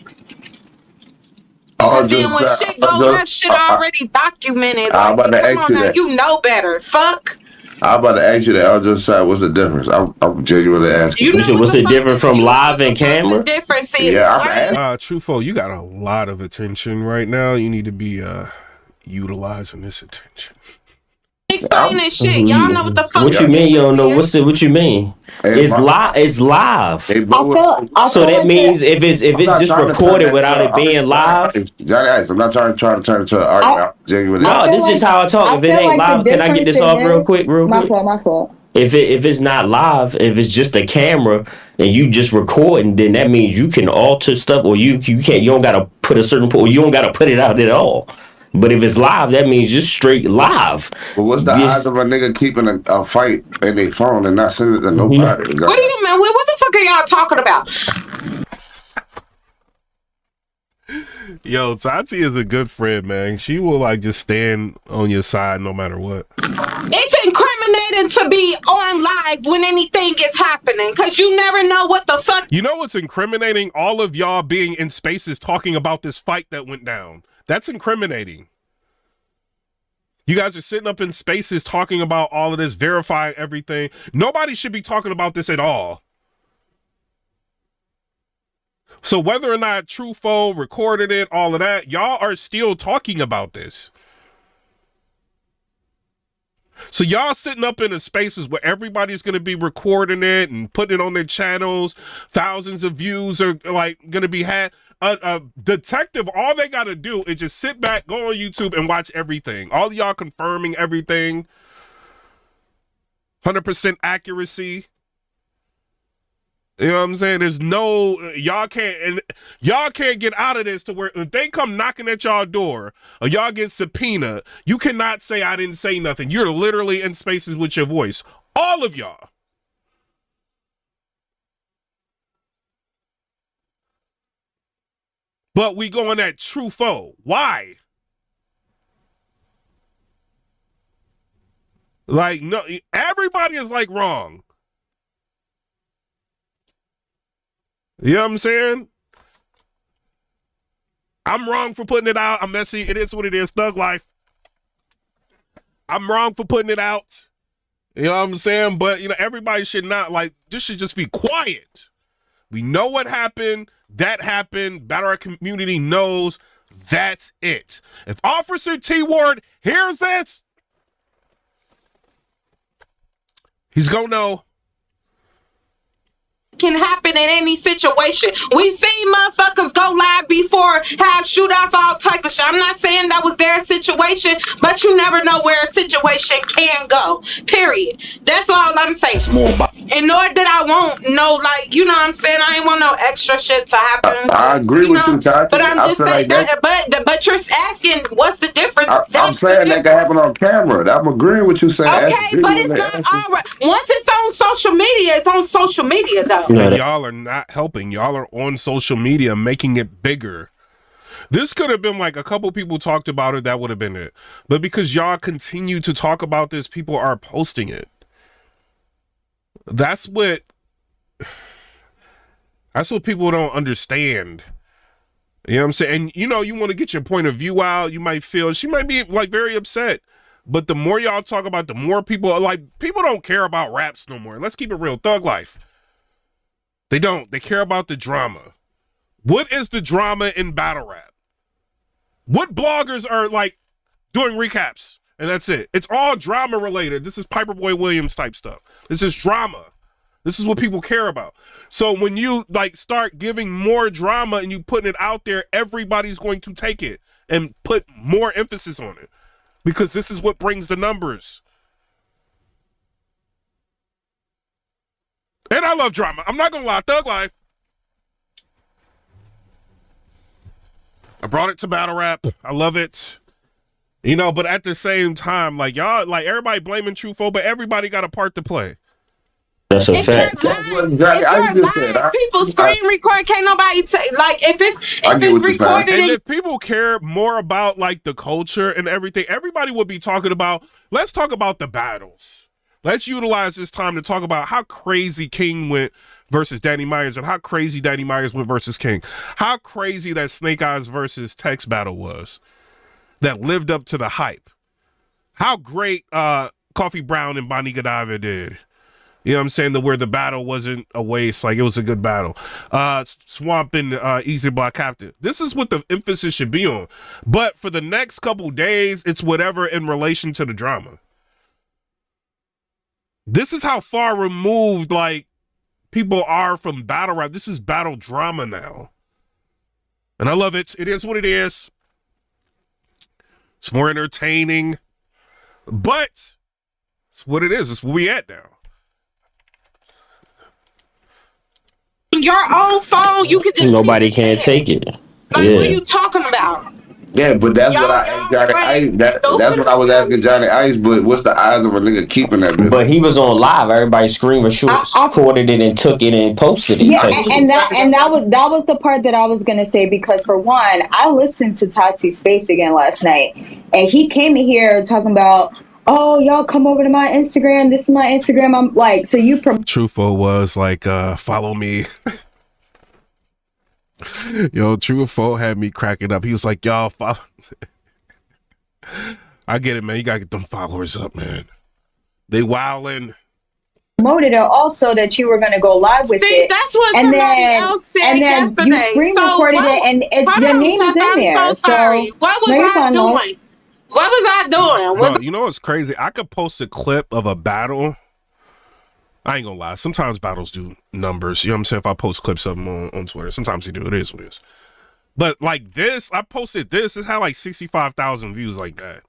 Because then when shit go left, shit already documented. I'm about to ask you that. You know better. Fuck. I'm about to ask you that. I was just saying, what's the difference? I'm genuinely asking. You know what's the difference from live and camera? The difference is, yeah, I'm asking. TruFoe, you got a lot of attention right now. You need to be utilizing this attention. Explaining shit. Y'all know what the fuck. What you mean? You don't know what you mean? It's live. It's live. So that means if it's just recorded without it being live. I'm not trying to turn it to an argument. Genuinely. No, this is how I talk. If it ain't live, can I get this off real quick? My fault. If it's not live, if it's just a camera and you just recording, then that means you can alter stuff, or you don't gotta put a certain, or you don't gotta put it out at all. But if it's live, that means just straight live. But what's the odds of a nigga keeping a fight in their phone and not sending it to nobody? What do you mean? What the fuck are y'all talking about? Yo, Tati is a good friend, man. She will like just stand on your side no matter what. It's incriminating to be on live when anything is happening, because you never know what the fuck. You know what's incriminating? All of y'all being in spaces talking about this fight that went down. That's incriminating. You guys are sitting up in spaces talking about all of this, verifying everything. Nobody should be talking about this at all. So whether or not TruFoe recorded it, all of that, y'all are still talking about this. So y'all sitting up in the spaces where everybody's going to be recording it and putting it on their channels. Thousands of views are like going to be had. A detective, all they got to do is just sit back, go on YouTube and watch everything. All y'all confirming everything. 100% accuracy. You know what I'm saying? There's no, y'all can't get out of this to where if they come knocking at y'all door or y'all get subpoenaed, you cannot say I didn't say nothing. You're literally in spaces with your voice. All of y'all. But we going at TruFoe. Why? Like, no, everybody is like wrong. You know what I'm saying? I'm wrong for putting it out. I'm messy. It is what it is. Thug life. I'm wrong for putting it out. You know what I'm saying? But, you know, everybody should not, like, this should just be quiet. We know what happened. That happened. Battle Rap community knows. That's it. If Officer T Ward hears this, he's gonna know. Can happen in any situation. We've seen motherfuckers go live before, have shootouts, all type of shit. I'm not saying that was their situation, but you never know where a situation can go. Period. That's all I'm saying. And nor did I want no, like, you know what I'm saying? I ain't want no extra shit to happen. I agree with you, Tati. But I'm just saying like that, but you're asking what's the difference? I'm saying that can happen on camera. I'm agreeing with you saying. Okay, but it's not all right. Once it's on social media, it's on social media though. And y'all are not helping. Y'all are on social media making it bigger. This could have been like a couple people talked about it, that would have been it. But because y'all continue to talk about this, people are posting it. That's what people don't understand. You know what I'm saying? And you know, you want to get your point of view out. You might feel, she might be like very upset. But the more y'all talk about, the more people are like, people don't care about raps no more. Let's keep it real. Thug life. They don't. They care about the drama. What is the drama in battle rap? What bloggers are like doing recaps? And that's it. It's all drama related. This is PIPERBOY Williams type stuff. This is drama. This is what people care about. So when you like start giving more drama and you putting it out there, everybody's going to take it and put more emphasis on it because this is what brings the numbers. And I love drama. I'm not going to lie. Thug life. I brought it to battle rap. I love it. You know, but at the same time, like y'all, like everybody blaming TruFoe, but everybody got a part to play. That's a If you're fact. That's what live, exactly if I you're just said. live, people screen record. Can't nobody say like if it's I get what you're saying. recorded. And if people care more about like the culture and everything, everybody would be talking about. Let's talk about the battles. Let's utilize this time to talk about how crazy King went versus Danny Myers and how crazy Danny Myers went versus King. How crazy that Snake Eyes versus Tex battle was that lived up to the hype. How great Coffee Brown and Bonnie Godiva did. You know what I'm saying? Where the battle wasn't a waste. Like, it was a good battle. Swamp and Easy Block Captain. This is what the emphasis should be on. But for the next couple days, it's whatever in relation to the drama. This is how far removed, like, people are from battle rap. This is battle drama now. And I love it. It is what it is. It's more entertaining. But it's what it is. It's where we at now. Your own phone, you could just Nobody can take it. Like, what are you talking about? Yeah, but that's what I asked Johnny Ice. That's what I was asking Johnny Ice. But what's the odds of a nigga keeping that bitch? But he was on live. Everybody screen recorded it and took it and posted it. Yeah, and that was the part that I was gonna say, because for one, I listened to Tati's Space again last night, and he came in here talking about, oh, y'all come over to my Instagram. This is my Instagram. I'm like, so you TruFoe was like, follow me. Yo, TruFoe had me cracking up. He was like, y'all follow. I get it, man. You gotta get them followers up, man. They wildin'. Promoted it also that you were going to go live with it. That's what somebody else said yesterday. You screen recorded it, and your name is in there. I'm so sorry. What was I doing? What was I doing? Bro, you know what's crazy? I could post a clip of a battle. I ain't gonna lie. Sometimes battles do numbers. You know what I'm saying? If I post clips of them on Twitter, sometimes they do. It is what it is. But like this, I posted this. It had like 65,000 views like that.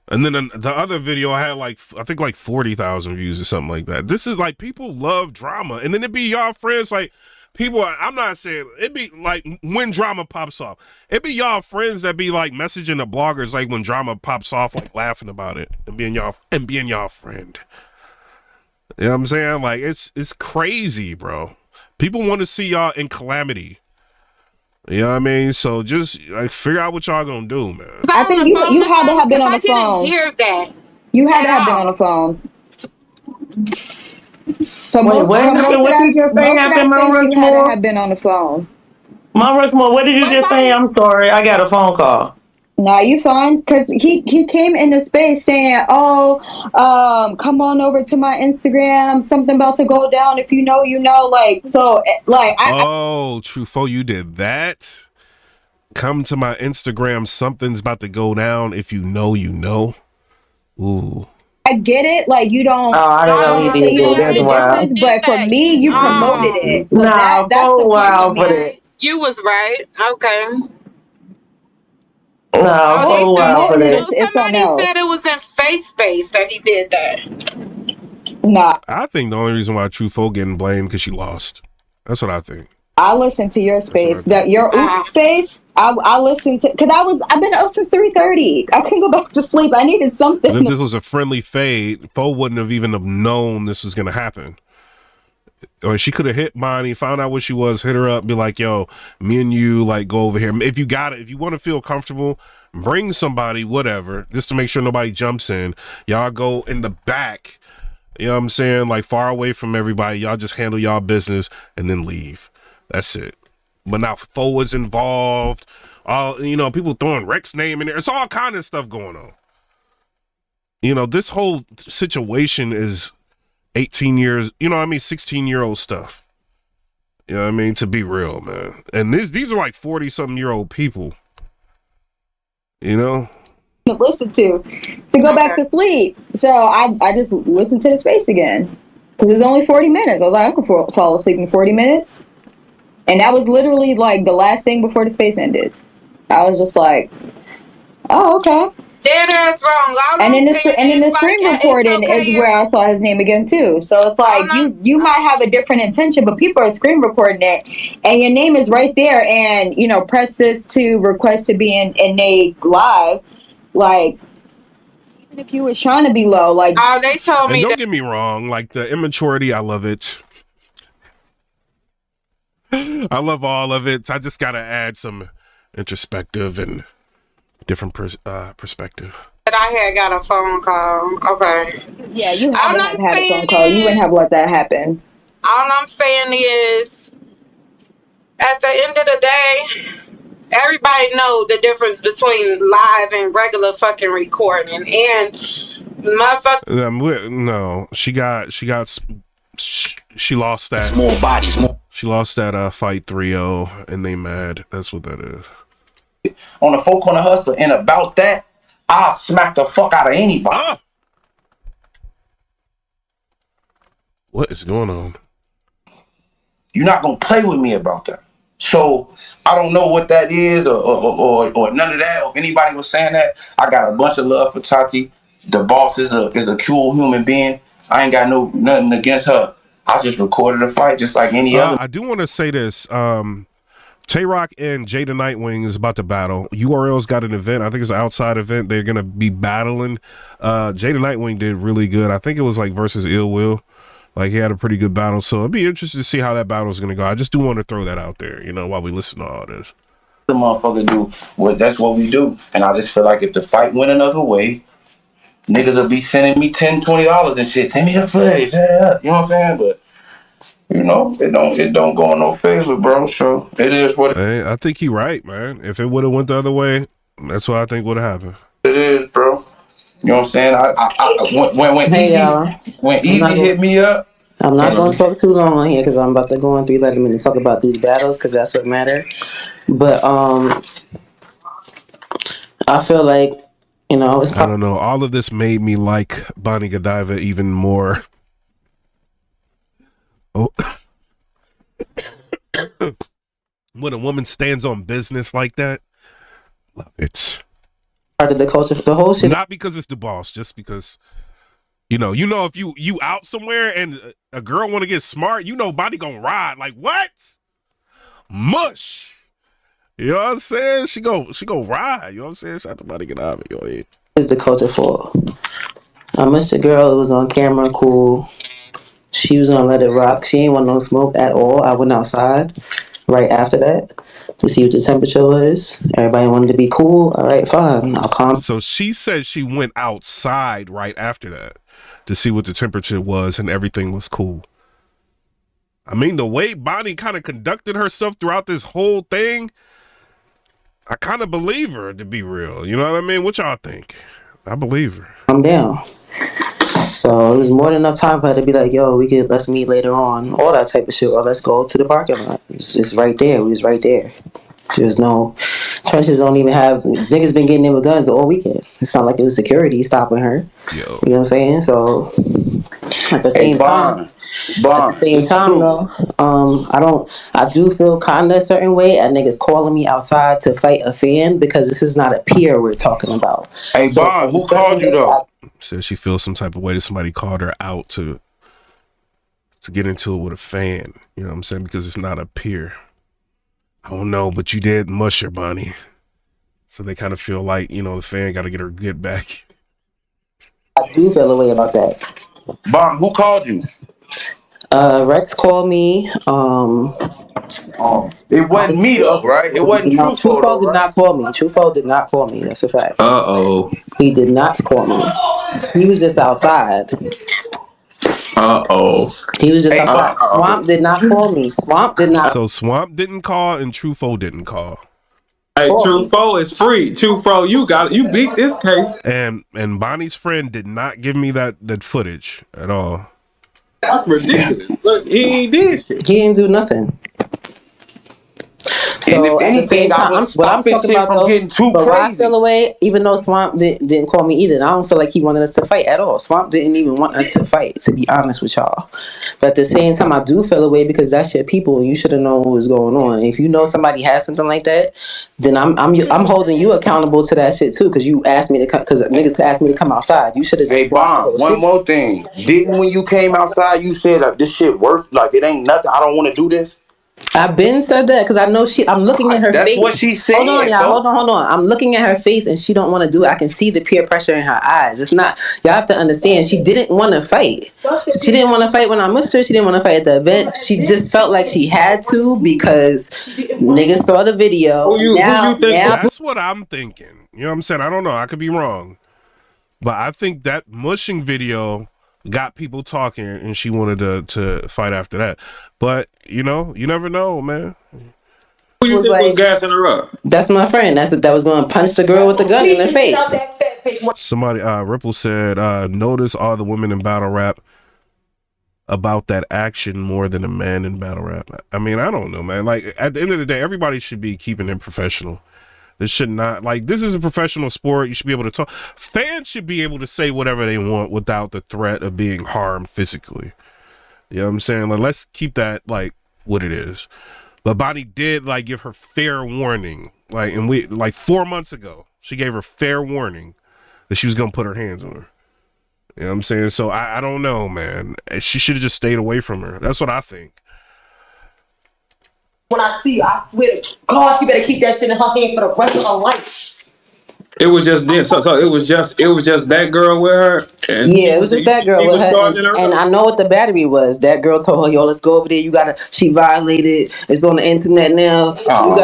And then the other video I had like, I think like 40,000 views or something like that. This is like, people love drama. And then it be y'all friends, like people, I'm not saying, it be like when drama pops off. It be y'all friends that be like messaging the bloggers like when drama pops off, like laughing about it and being y'all friend. You know what I'm saying? Like it's crazy, bro. People want to see y'all in calamity. You know what I mean? So just like figure out what y'all gonna do, man. I think you had to have been on the phone. I didn't hear that. You had to have been on the phone. So wait, what did you just say happened, Mama you had to have been on the phone. Mama Rushmore, what did you just say? I'm sorry, I got a phone call. No, you fine? Because he came into space saying, oh, come on over to my Instagram. Something about to go down. If you know, you know. Like, so, like. TruFoe, you did that? Come to my Instagram. Something's about to go down. If you know, you know. Ooh. I get it. Like, you don't. Oh, I don't know he did do that's wild. But for me, you promoted it. So nah, that's the wild for that. You was right. Okay. No, for that. Somebody said it was in Face Space that he did that. Nah. I think the only reason why TruFoe getting blamed because she lost. That's what I think. I listened to your space, your space. I listened to because I've been up since 3:30. I couldn't go back to sleep. I needed something. If this was a friendly fade, Foe wouldn't have even have known this was gonna happen. Or she could have hit Bonnie, found out what she was, hit her up, be like, "Yo, me and you like go over here." If you got it, if you want to feel comfortable, bring somebody, whatever, just to make sure nobody jumps in. Y'all go in the back. You know what I'm saying? Like far away from everybody. Y'all just handle y'all business and then leave. That's it. But now Foe was involved. All people throwing Rex's name in there. It's all kind of stuff going on. You know, this whole situation is 18 years, 16-year-old stuff. You know what I mean? To be real, man. And these are like 40-something-year-old people. You know? To listen to go back to sleep. So I just listened to the space again. Because it was only 40 minutes. I was like, I could fall asleep in 40 minutes. And that was literally like the last thing before the space ended. I was just like, oh, okay. Dead ass wrong. And in the screen recording is where I saw his name again too. So it's like you might have a different intention, but people are screen recording it, and your name is right there. And press this to request to be in Nate live. Like If you was trying to be low, like they told And me don't that. get me wrong, like the immaturity, I love it. I love all of it. I just gotta add some introspective and different perspective. That I had got a phone call. Okay. yeah, you All haven't I'm had a phone saying call. You wouldn't have is, let that happen. all I'm saying is, at the end of the day, everybody know the difference between live and regular fucking recording. And motherfucker, No, she lost that. Small bodies, more. She lost that fight 3-0, and they mad. That's what that is. On the folk on the hustler, and about that, I'll smack the fuck out of anybody. Ah! What is going on? You're not gonna play with me about that. So I don't know what that is, or none of that. Or if anybody was saying that, I got a bunch of love for Tati. The boss is a cool human being. I ain't got nothing against her. I just recorded a fight just like any other. I do want to say this. Tay-Rock and Jada Nightwing is about to battle. URL's got an event. I think it's an outside event. They're going to be battling. Jada Nightwing did really good. I think it was like versus Ill Will. Like he had a pretty good battle. So it'd be interesting to see how that battle is going to go. I just do want to throw that out there, while we listen to all this. The motherfucker do. That's what we do. And I just feel like if the fight went another way, niggas will be sending me $10, $20 and shit. Send me the footage. Yeah. You know what I'm saying? But it don't go in no favor, bro. So it is what Hey, I think you're right, man. If it would have went the other way, that's what I think would have happened. it is, bro. You know what I'm saying? When Easy hit me up. I'm not going to talk too long on here because I'm about to go on 3 minutes to talk about these battles because that's what matters. But I feel like, I don't know. All of this made me like Bonnie Godiva even more. Oh. When a woman stands on business like that, love it. Part of the culture, the whole shit. Not because it's the boss, just because if you out somewhere and a girl want to get smart, Bonnie gonna ride. Like what? Mush. You know what I'm saying? She go ride. You know what I'm saying? Shout out to Bonnie Godiva. Go ahead. Is the culture for? I missed a girl. It was on camera. Cool. She was gonna let it rock. She ain't want no smoke at all. I went outside right after that to see what the temperature was. Everybody wanted to be cool. All right, fine. I'll calm. So she said she went outside right after that to see what the temperature was and everything was cool. I mean, the way Bonnie kind of conducted herself throughout this whole thing, I kind of believe her, to be real. You know what I mean? What y'all think? I believe her. I'm down. So it was more than enough time for her to be like, yo, let's meet later on, all that type of shit, or let's go to the parking lot. It's right there. We was right there. There's no, trenches don't even have, niggas been getting in with guns all weekend. It's not like it was security stopping her. Yo. You know what I'm saying? So at the same time, though, I do feel kind of a certain way at niggas calling me outside to fight a fan because this is not a peer we're talking about. Hey, so, Bond, who called you though? Says she feels some type of way that somebody called her out to get into it with a fan. You know what I'm saying? Because it's not a peer. I don't know, but you did mush her, Bonnie. So they kind of feel like, the fan got to get her get back. I do feel a way about that. Bond, who called you? Rex called me. It wasn't me though, right? It wasn't TruFoe. TruFoe did not call me. TruFoe did not call me. That's a fact. Uh-oh. He did not call me. He was just outside. Uh-oh. He was just outside. Swamp did not call me. Swamp did not. So Swamp didn't call and TruFoe didn't call. Hey, TruFoe is free. TruFoe, you beat this case. And Bonnie's friend did not give me that footage at all. That's ridiculous. Look, he did shit. He didn't do nothing. So if anything, I was stopping shit from getting too crazy. I feel away, even though Swamp didn't call me either. And I don't feel like he wanted us to fight at all. Swamp didn't even want us to fight, to be honest with y'all. But at the same time, I do feel away because that's your people, and you should have known what was going on. And if you know somebody has something like that, then I'm holding you accountable to that shit too. Because you asked me to come, because niggas asked me to come outside. You should have. Hey, Bomb. One more thing. Didn't when you came outside, you said this shit worth it ain't nothing. I don't want to do this. I've been said that because I know I'm looking at her face. That's what she said. Hold on, y'all. Hold on. I'm looking at her face and she don't want to do it. I can see the peer pressure in her eyes. It's not. Y'all have to understand. She didn't want to fight. She didn't want to fight when I mushed her. She didn't want to fight at the event. She just felt like she had to because niggas saw the video. Who you think? That's what I'm thinking. You know what I'm saying? I don't know. I could be wrong. But I think that mushing video got people talking and she wanted to fight after that. But, you know, you never know, man. Who you think was gassing her up? That's my friend. That was going to punch the girl with the gun in the face. Somebody, Ripple said, notice all the women in battle rap about that action more than a man in battle rap. I mean, I don't know, man. Like, at the end of the day, everybody should be keeping it professional. This should not, like, this is a professional sport. You should be able to talk. Fans should be able to say whatever they want without the threat of being harmed physically. You know what I'm saying? Like, let's keep that, like, what it is. But Bonnie did, like, give her fair warning. Like, and we, like, 4 months ago, she gave her fair warning that she was going to put her hands on her. You know what I'm saying? So, I don't know, man. She should have just stayed away from her. That's what I think. When I see her, I swear to God, she better keep that shit in her hand for the rest of her life. It was just this. So it was just that girl with her. And yeah, it was just that girl with her. And I know what the battery was. That girl told her, "Yo, let's go over there. She violated. It's on the internet now. Oh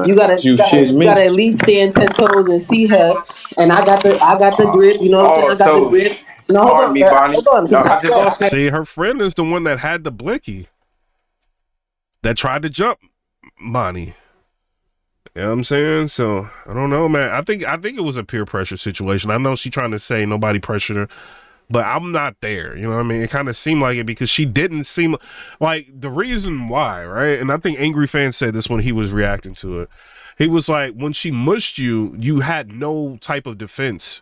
you gotta at least stand 10 toes and see her." And I got the grip. You know, I got the grip. No, hold on, hold on. See, her friend is the one that had the blicky that tried to jump Bonnie. You know what I'm saying? So I don't know, man. I think it was a peer pressure situation. I know she's trying to say nobody pressured her, but I'm not there. You know what I mean? It kind of seemed like it because she didn't seem like the reason why, right? And I think Angry Fan said this when he was reacting to it. He was like, when she mushed you, you had no type of defense.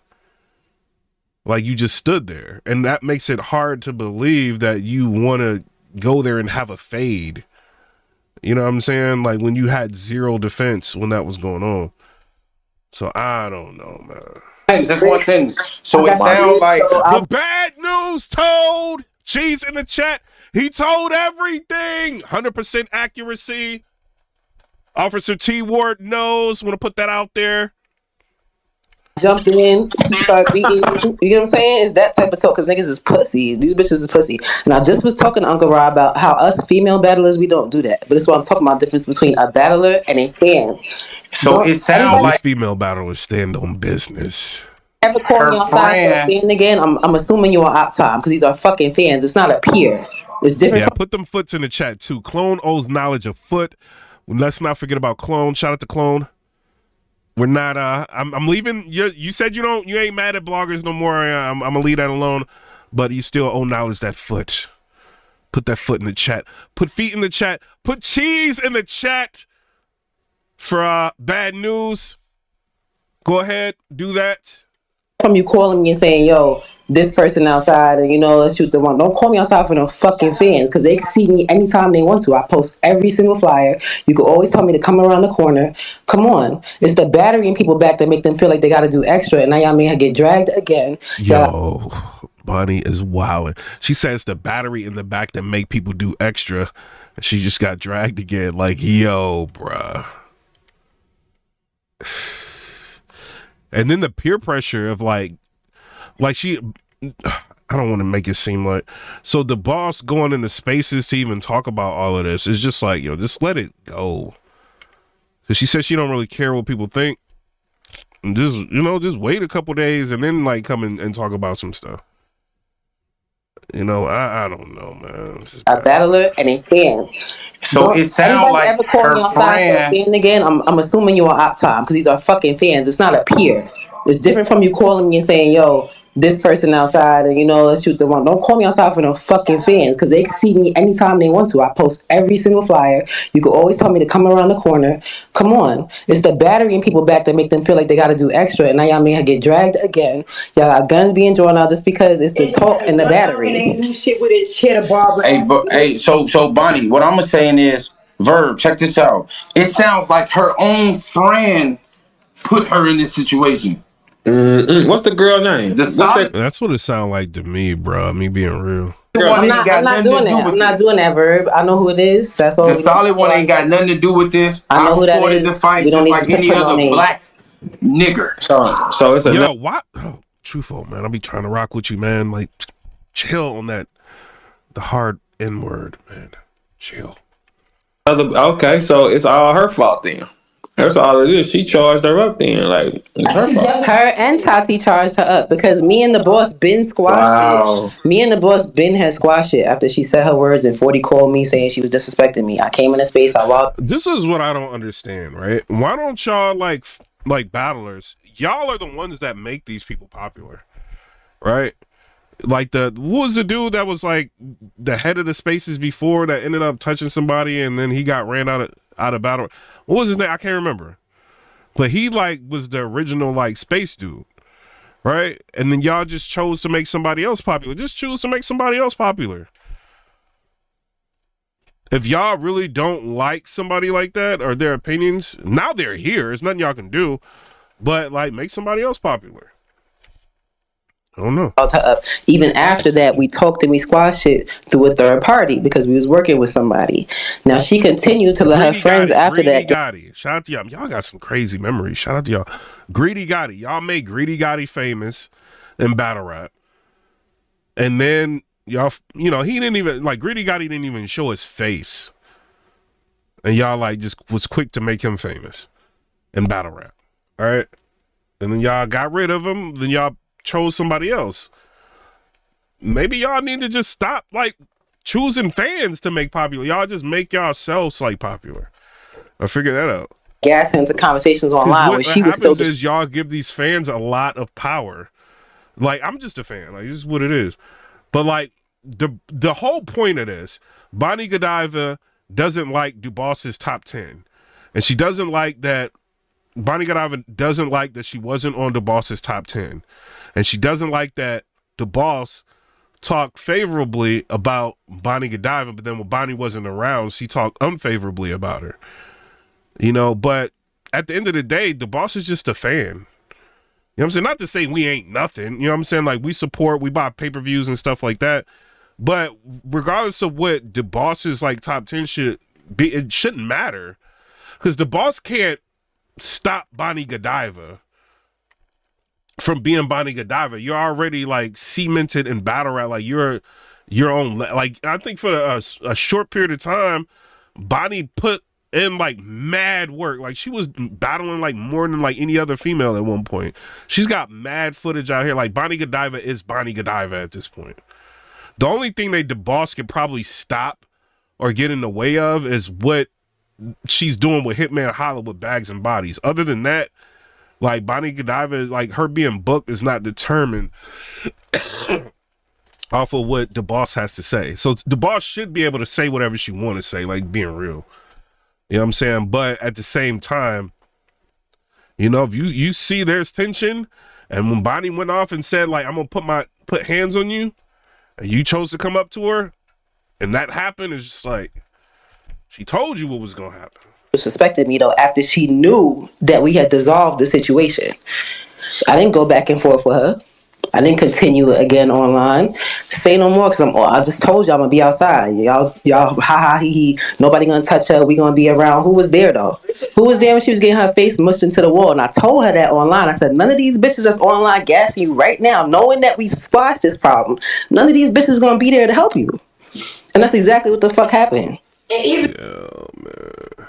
Like, you just stood there. And that makes it hard to believe that you want to go there and have a fade. You know what I'm saying? Like, when you had zero defense when that was going on. So, I don't know, man. That's one thing. So, it sounds like... The bad news told. Cheese in the chat. He told everything. 100% accuracy. Officer T. Ward knows. Want to put that out there. Jump in, start beating you. You know what I'm saying? It's that type of talk because niggas is pussy. These bitches is pussy. And I just was talking to Uncle Rob about how us female battlers, we don't do that. But that's what I'm talking about, the difference between a battler and a fan. So it sounds like these female battlers stand on business. Ever call me outside for a fan again? I'm assuming you're on op time because these are fucking fans. It's not a peer. It's different. Yeah, put them foots in the chat too. Clone owes knowledge of foot. Let's not forget about Clone. Shout out to Clone. We're not. I'm leaving. You said you ain't mad at bloggers no more. I'm gonna leave that alone. But you still owe knowledge that foot. Put that foot in the chat. Put feet in the chat. Put cheese in the chat for bad news. Go ahead, do that. From you calling me and saying, "Yo, this person outside," and let's shoot the one. Don't call me outside for no fucking fans because they can see me anytime they want to. I post every single flyer. You can always tell me to come around the corner. Come on, it's the battery in people back that make them feel like they got to do extra, and now y'all may get dragged again. Yo, Bonnie is wilding. She says the battery in the back that make people do extra. And she just got dragged again. Like, yo, bruh. And then the peer pressure of like she, I don't want to make it seem like, so the boss going into spaces to even talk about all of this is just like, yo, just let it go. Cause she said she don't really care what people think. And just wait a couple days and then like come in and talk about some stuff. I don't know, man. A battler and a fan. So it sounds like ever call me outside for a fan again? I'm assuming you're on op time because these are fucking fans. It's not a peer. It's different from you calling me and saying, "Yo, this person outside," and let's shoot the one. Don't call me outside for no fucking fans because they can see me anytime they want to. I post every single flyer. You can always tell me to come around the corner. Come on, it's the battery in people back that make them feel like they got to do extra, and now y'all may get dragged again. Y'all got guns being drawn out just because it's the talk and the battery. They do shit with it, cheddar barber. Hey, so Bonnie, what I'm saying is, Verb, check this out. It sounds like her own friend put her in this situation. What's the girl name? That's what it sounds like to me, bro. Me being real. I'm not doing that. I'm not doing that, Verb. I know who it is. That's all. The solid one ain't got nothing to do with this. I know who that is. The fight We don't just need like to any put no other names. black nigger. So it's a what? Oh, TruFoe, man. I'll be trying to rock with you, man. Like, chill on that. The hard N word, man. Chill. Okay, so it's all her fault then. That's all it is. She charged her up then. Like, it's her fault. Her and Tati charged her up because me and the boss Ben squashed it. Me and the boss Ben had squashed it after she said her words and 40 called me saying she was disrespecting me. I came in the space, I walked. This is what I don't understand, right? Why don't y'all like battlers? Y'all are the ones that make these people popular, right? Like what was the dude that was like the head of the spaces before that ended up touching somebody and then he got ran out of battle? What was his name? I can't remember. But he like was the original like space dude, right? And then y'all just chose to make somebody else popular. Just choose to make somebody else popular. If y'all really don't like somebody like that or their opinions, now they're here. There's nothing y'all can do, but like make somebody else popular. I don't know. Even after that, we talked and we squashed it through a third party because we was working with somebody. Now she continued to let her friends after that. Gotti. Shout out to y'all. Y'all got some crazy memories. Shout out to y'all. Greedy Gotti. Y'all made Greedy Gotti famous in battle rap. And then y'all, he didn't even, like, Greedy Gotti didn't even show his face. And y'all, like, just was quick to make him famous in battle rap. All right? And then y'all got rid of him. Then y'all chose somebody else. Maybe y'all need to just stop like choosing fans to make popular. Y'all just make yourselves like popular. I'll figure that out. Gas into conversations online what happens is y'all give these fans a lot of power. Like, I'm just a fan. Like, this is what it is. But like the whole point of this, Bonnie Godiva doesn't like DuBoss's top 10. And she doesn't like that Bonnie Godiva doesn't like that she wasn't on DuBoss's top 10. And she doesn't like that DuBoss talked favorably about Bonnie Godiva, but then when Bonnie wasn't around, she talked unfavorably about her. But at the end of the day, DuBoss is just a fan. You know what I'm saying? Not to say we ain't nothing. You know what I'm saying? Like, we support, we buy pay-per-views and stuff like that. But regardless of what DuBoss's like top 10 should be, it shouldn't matter. Because DuBoss can't stop Bonnie Godiva from being Bonnie Godiva. You're already like cemented in battle rap. Like, you're your own. Like, I think for a short period of time, Bonnie put in like mad work. Like, she was battling like more than like any other female at one point. She's got mad footage out here. Like, Bonnie Godiva is Bonnie Godiva at this point. The only thing that DuBoss can probably stop or get in the way of is what she's doing with Hitman Holla with Bags and Bodies. Other than that, like, Bonnie Godiva, like, her being booked is not determined off of what DuBoss has to say. So DuBoss should be able to say whatever she want to say, like, being real. You know what I'm saying? But at the same time, if you see there's tension, and when Bonnie went off and said, like, I'm gonna put hands on you, and you chose to come up to her, and that happened, it's just like, she told you what was gonna happen. Suspected me though after she knew that we had dissolved the situation. I didn't go back and forth with her. I didn't continue again online. Say no more because I just told y'all I'm gonna be outside. Y'all ha ha he he. Nobody gonna touch her. We gonna be around. Who was there though? Who was there when she was getting her face mushed into the wall? And I told her that online. I said, none of these bitches that's online gassing you right now, knowing that we squashed this problem, none of these bitches gonna be there to help you. And that's exactly what the fuck happened. Yeah, man.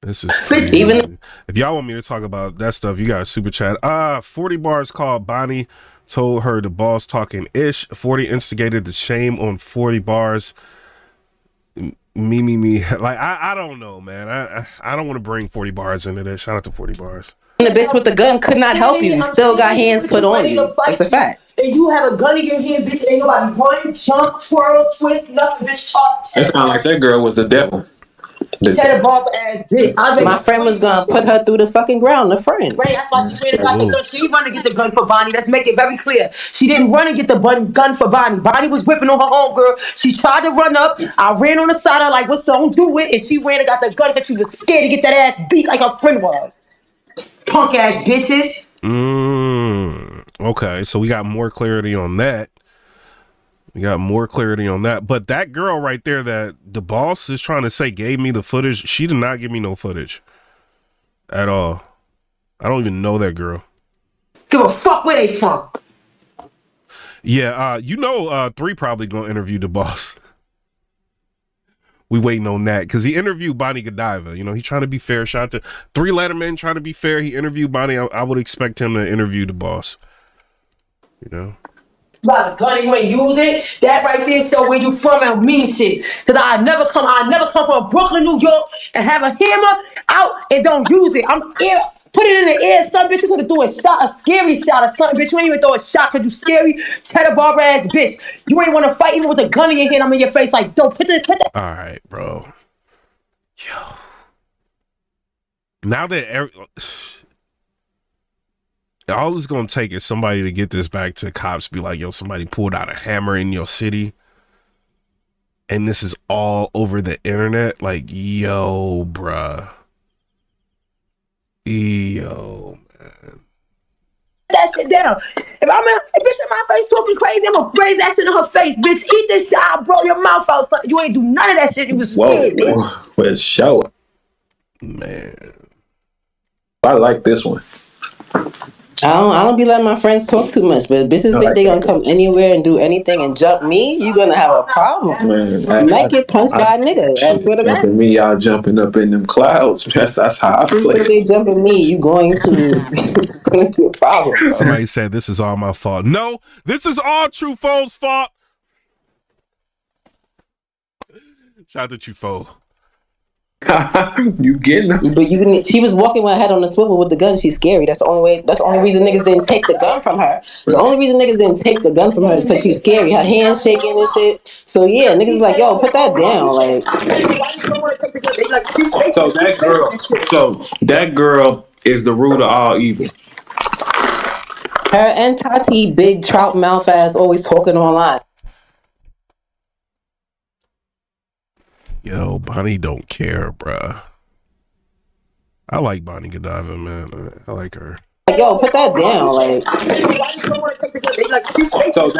This is crazy. If y'all want me to talk about that stuff, you got a super chat. 40 bars called Bonnie told her the boss talking ish. 40 instigated the shame on 40 bars. Me. Like, I don't know, man. I don't want to bring 40 bars into this. Shout out to 40 bars. The bitch with the gun could not help you. You still got hands put on you. That's a fact. And you have a gun in your hand, bitch. Ain't nobody run, jump, twirl, twist, nothing, bitch. Talk. It sounded like that girl was the devil. Shut a bump ass bitch. My friend was gonna put her through the fucking ground. The friend. Right, that's why she ran and got the gun. She didn't run to get the gun for Bonnie. Let's make it very clear. She didn't run and get the gun for Bonnie. Bonnie was whipping on her homegirl. She tried to run up. I ran on the side. I like, what's don't do it? And she ran and got the gun because she was scared to get that ass beat like her friend was. Punk ass bitches. Okay, so we got more clarity on that. We got more clarity on that. But that girl right there that the boss is trying to say gave me the footage, she did not give me no footage at all. I don't even know that girl. Give a fuck where they from. Yeah, 3 probably gonna interview the boss. We waiting on that because he interviewed Bonnie Godiva. You know, he's trying to be fair. Shout out to 3 Letterman trying to be fair. He interviewed Bonnie. I would expect him to interview the boss. You know. About a gun, you ain't use it. That right there show where you from and mean shit. Cause I never come from Brooklyn, New York, and have a hammer out and don't use it. Put it in the air, son, bitch. You could have threw a scary shot or something, bitch. You ain't even throw a shot cause you scary, Cheddar Barbara ass bitch. You ain't want to fight even with a gun in your hand. I'm in your face like, dope. Put that. All right, bro. Yo. Now that all it's gonna take is somebody to get this back to the cops, be like, yo, somebody pulled out a hammer in your city, and this is all over the internet. Like, yo, bruh. Yo, man. That shit down. If I'm a bitch in my face talking crazy, I'm gonna raise that shit in her face, bitch. Eat this shit, I'll blow your mouth out, son. You ain't do none of that shit. You was scared, bitch. Well, show. Man. I like this one. I don't be letting my friends talk too much, but bitches think they gonna come anywhere and do anything and jump me, you gonna have a problem. Man, you might get punched by a nigga. That's what it is. Me, y'all jumping up in them clouds. That's how I feel. If they jumping me, you going to it's gonna be a problem. Bro. Somebody said this is all my fault. No, this is all TruFoe's fault. Shout out to TruFoe. You getting them? But she was walking with her head on the swivel with the gun. She's scary. That's the only reason niggas didn't take the gun from her. The only reason niggas didn't take the gun from her is because she was scary. Her hands shaking and shit. So yeah, niggas like, yo, put that down. Like, so that girl is the root of all evil. Her and Tati, big trout mouth ass, always talking online. Yo, Bonnie don't care, bruh. I like Bonnie Godiva, man. I like her. Yo, put that down. Like, so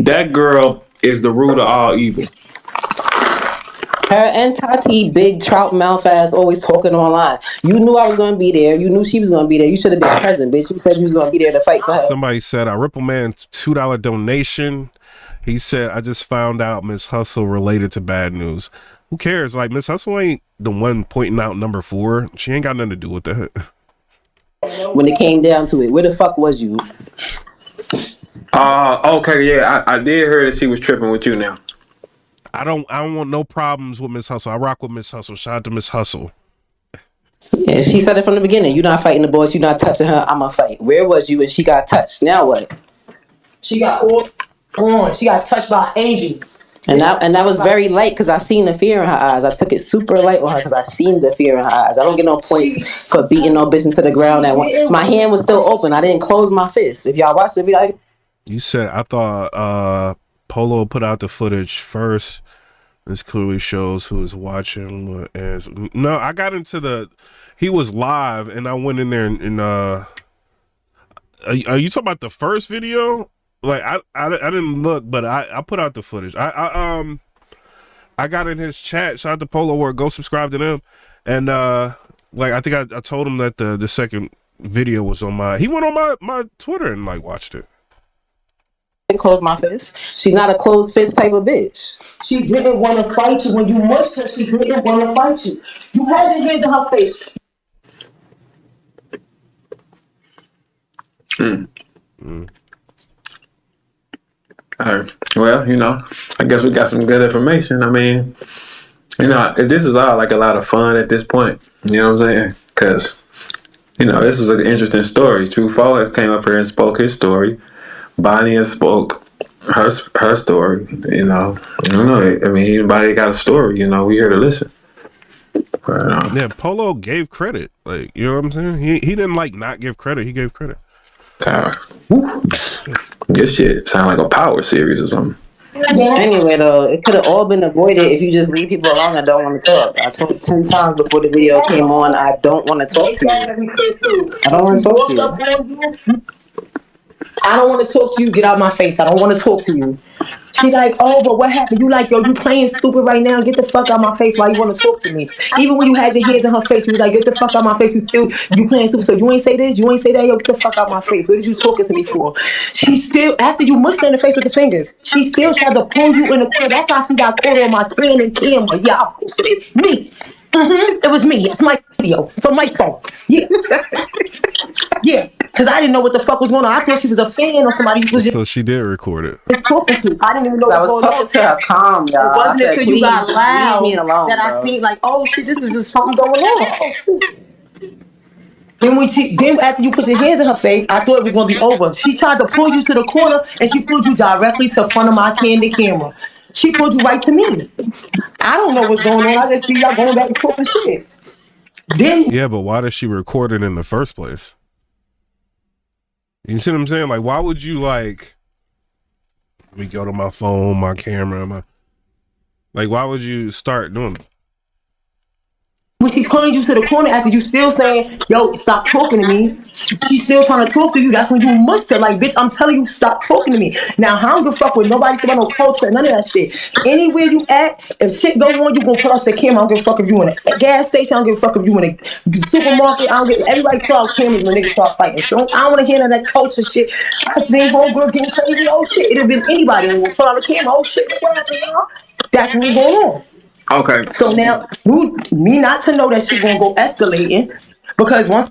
that girl is the root of all evil. Her and Tati, big trout mouth ass, always talking online. You knew I was gonna be there. You knew she was gonna be there. You should have been present, bitch. You said you was gonna be there to fight for her. Somebody said, I Ripple Man's $2 donation. He said, I just found out Miss Hustle related to bad news. Who cares? Like, Miss Hustle ain't the one pointing out number 4. She ain't got nothing to do with that. When it came down to it, where the fuck was you? Okay, yeah, I did hear that she was tripping with you now. I don't want no problems with Miss Hustle. I rock with Miss Hustle. Shout out to Miss Hustle. Yeah, she said it from the beginning. You're not fighting the boss. You're not touching her. I'ma fight. Where was you? And she got touched. Now what? She got all on. She got touched by an angel. And that was very light because I seen the fear in her eyes. I took it super light on her because I seen the fear in her eyes. I don't get no points for beating no bitch into the ground. My hand was still open. I didn't close my fist. If y'all watched the video, you said I thought Polo put out the footage first. This clearly shows who is watching. No, I got into he was live and I went in there and are you talking about the first video? Like I didn't look, but I put out the footage. I got in his chat. Shout out to Polo World. Go subscribe to them. And like I think I told him that the second video was on he went on my Twitter and like watched it. I didn't close my fist. She's not a closed fist type of bitch. She didn't want to fight you when you mushed her. She didn't want to fight you. You had your hands in her face. Well, I guess we got some good information. I mean, this is all like a lot of fun at this point. You know what I'm saying? Because, this is an interesting story. TruFoe has came up here and spoke his story. Bonnie has spoke her story. I don't know. I mean, anybody got a story? We here to listen. But, yeah, Polo gave credit. Like, you know what I'm saying? He didn't like not give credit. He gave credit. This shit sound like a power series or something. Anyway, though, it could have all been avoided if you just leave people alone that don't want to talk. I told 10 times before the video came on, I don't want to talk to you. I don't want to talk to you. I don't want to talk to you. Get out my face. I don't want to talk to you. She like, oh, but what happened? You like, yo, you playing stupid right now. Get the fuck out my face. Why you want to talk to me? Even when you had your hands in her face, you was like, get the fuck out my face. You playing stupid. So you ain't say this. You ain't say that. Yo, get the fuck out my face. What did you talking to me for? She still, after you mushed her in the face with the fingers, she still tried to pull you in the corner. That's how she got caught on my camera. Yeah, I posted it. Me. It was me. It's my video. It's on my phone. Yeah. Yeah. Because I didn't know what the fuck was going on. I thought she was a fan or somebody who was So she did record it. talking to. I didn't even know what was going on. I was talking to her calm, y'all. It wasn't until you got loud leave me alone, that bro. I seen like, oh shit, this is just something going on. Oh shit. Then after you put your hands in her face, I thought it was gonna be over. She tried to pull you to the corner and she pulled you directly to front of my candid camera. She pulled you right to me. I don't know what's going on. I just see y'all going back and forth and shit. Then yeah, but why did she record it in the first place? You see what I'm saying? Like, why would you like? Let me go to my phone, my camera, like, why would you start doing it? when she pulling you to the corner after you still saying, yo, stop talking to me, she's still trying to talk to you. That's when you mushed her. Like, bitch, I'm telling you, stop talking to me. Now, I don't give a fuck with nobody saying no culture, none of that shit. Anywhere you at, if shit go on, you gonna pull out the camera. I don't give a fuck if you in a gas station. I don't give a fuck if you in a supermarket. I don't give. Everybody saw cameras when niggas start fighting. So I don't want to hear none of that culture shit. I seen homegirl getting crazy. Oh shit, it have been anybody who will pull out a camera. Oh shit, what happened, y'all? That's what's going on. Okay. So now, me not to know that shit gonna go escalating because once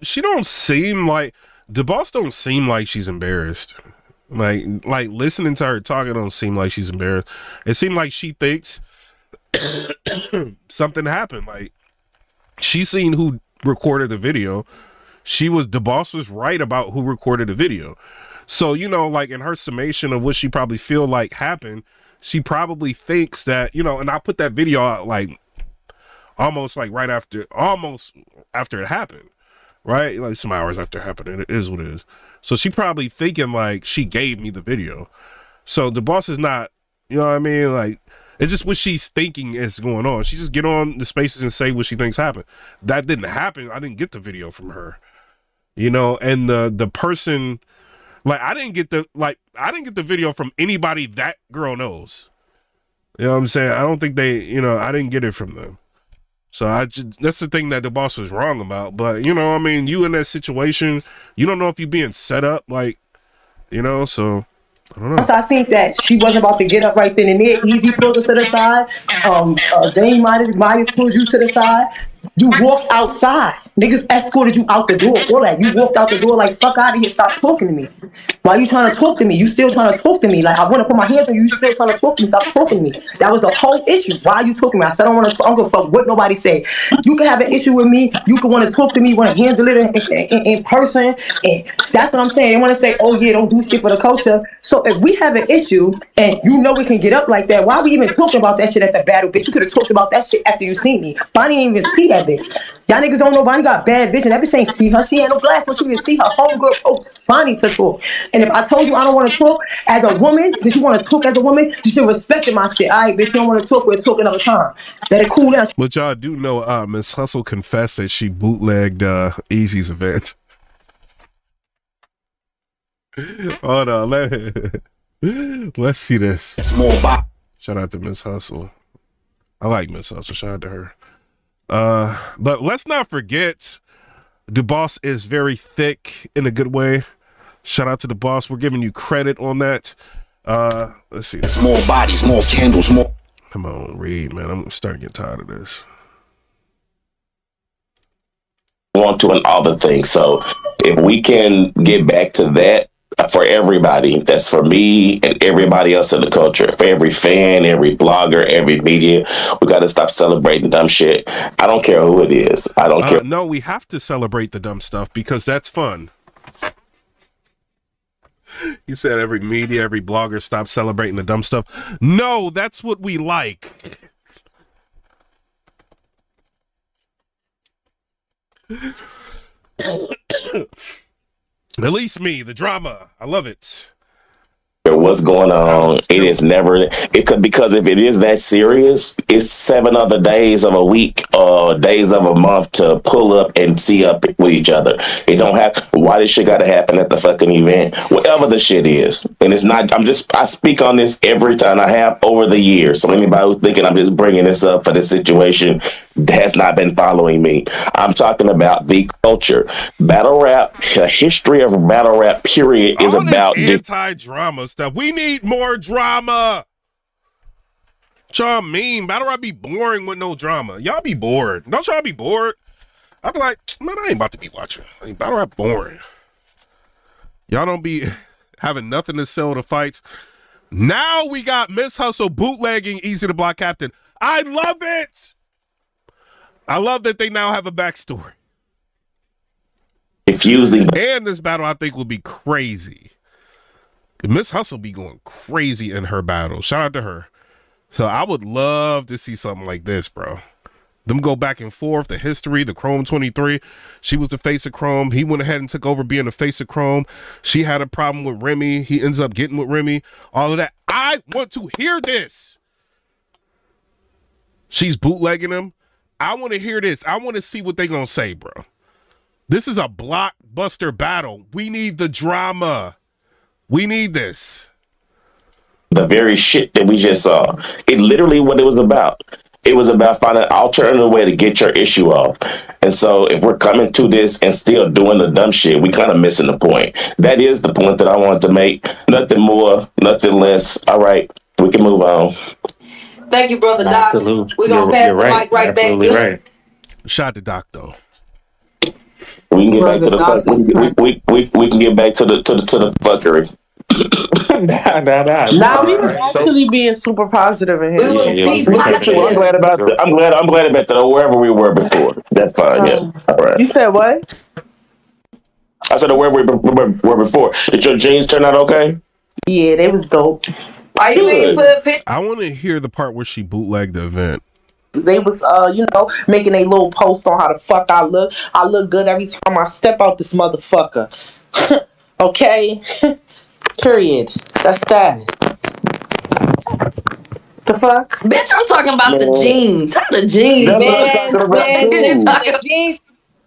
she don't seem like the boss don't seem like she's embarrassed. Like listening to her talking don't seem like she's embarrassed. It seemed like she thinks something happened. Like she seen who recorded the video. The boss was right about who recorded the video. So, like in her summation of what she probably feel like happened, she probably thinks that, and I put that video out like almost after it happened, right? Like some hours after it happened. It is what it is. So she probably thinking like she gave me the video. So the boss is not, you know what I mean? Like it's just what she's thinking is going on. She just get on the spaces and say what she thinks happened. That didn't happen. I didn't get the video from her, and the person, like I didn't get the video from anybody that girl knows. You know what I'm saying? I don't think they, I didn't get it from them. So that's the thing that the boss was wrong about. But, you in that situation, you don't know if you're being set up, so I don't know. So I think that she wasn't about to get up right then and there. Easy pulled her to the side. Dane Myers pulled you to the side. You walked outside. Niggas escorted you out the door. All that. You walked out the door like, fuck out of here. Stop talking to me. Why you trying to talk to me? You still trying to talk to me. Like, I want to put my hands on you. You still trying to talk to me. Stop talking to me. That was the whole issue. Why are you talking to me? I said, I don't give a fuck what nobody say. You can have an issue with me. You can want to talk to me, want to handle it in person. And that's what I'm saying. They want to say, oh, yeah, don't do shit for the culture. So if we have an issue and we can get up like that, why are we even talking about that shit at the battle, bitch? You could have talked about that shit after you seen me. Bonnie didn't even see that bitch. Y'all niggas don't know Bonnie got bad vision. That bitch ain't see her. She had no glass, so she didn't see her. Homegirl post Bonnie to talk. And if I told you I don't want to talk as a woman, because you want to talk as a woman, you should respect my shit. All right, bitch, you don't want to talk, we'll talk another time. Better cool down. But y'all do know Miss Hustle confessed that she bootlegged Easy's event. Hold on, let's see this. Shout out to Miss Hustle. I like Miss Hustle. Shout out to her. But let's not forget, the boss is very thick in a good way. Shout out to the boss. We're giving you credit on that. Let's see. It's more bodies, more candles, more. Come on, read, man. I'm starting to get tired of this. On to another thing. So if we can get back to that for everybody, that's for me and everybody else in the culture, for every fan, every blogger, every media, we got to stop celebrating dumb shit. I don't care who it is. I don't care. No, we have to celebrate the dumb stuff because that's fun. You said every media, every blogger stop celebrating the dumb stuff. No, that's what we like. At least me, the drama. I love it. What's going on? It is never because if it is that serious, it's 7 other days of a week days of a month to pull up and see up with each other. It don't have why this shit got to happen at the fucking event, whatever the shit is. And it's not. I speak on this every time I have over the years. So anybody who's thinking I'm just bringing this up for this situation has not been following me. I'm talking about the culture, battle rap. The history of battle rap period is about anti-drama stuff. We need more drama. Y'all mean battle rap be boring with no drama. Y'all be bored. Don't y'all be bored? I be like, man, I ain't about to be watching. Battle rap boring. Y'all don't be having nothing to sell to fights. Now we got Miss Hustle bootlegging Easy to Block Captain. I love it. I love that they now have a backstory. And this battle, I think, will be crazy. Miss Hustle be going crazy in her battle. Shout out to her. So I would love to see something like this, bro. Them go back and forth, the history, the Chrome 23. She was the face of Chrome. He went ahead and took over being the face of Chrome. She had a problem with Remy. He ends up getting with Remy. All of that. I want to hear this. She's bootlegging him. I want to hear this. I want to see what they going to say, bro. This is a blockbuster battle. We need the drama. We need this. The very shit that we just saw. It literally what it was about. It was about finding an alternative way to get your issue off. And so if we're coming to this and still doing the dumb shit, we kind of missing the point. That is the point that I wanted to make. Nothing more, nothing less. All right, we can move on. Thank you, Brother Doc. We're going to pass the mic right back to right. Shout to Doc, though. We can get back to the we can get back to the fuckery. Nah, we were actually being super positive in here. I'm glad about that. I'm glad about that. Wherever we were before, that's fine. Yeah, all right. You said what? I said wherever we were before. Did your jeans turn out okay? Yeah, they was dope. Why you ain't put a picture? I want to hear the part where she bootlegged the event. They was, making a little post on how the fuck I look. I look good every time I step out this motherfucker. Okay? Period. That's bad. The fuck? Bitch, I'm talking about the jeans. How the jeans?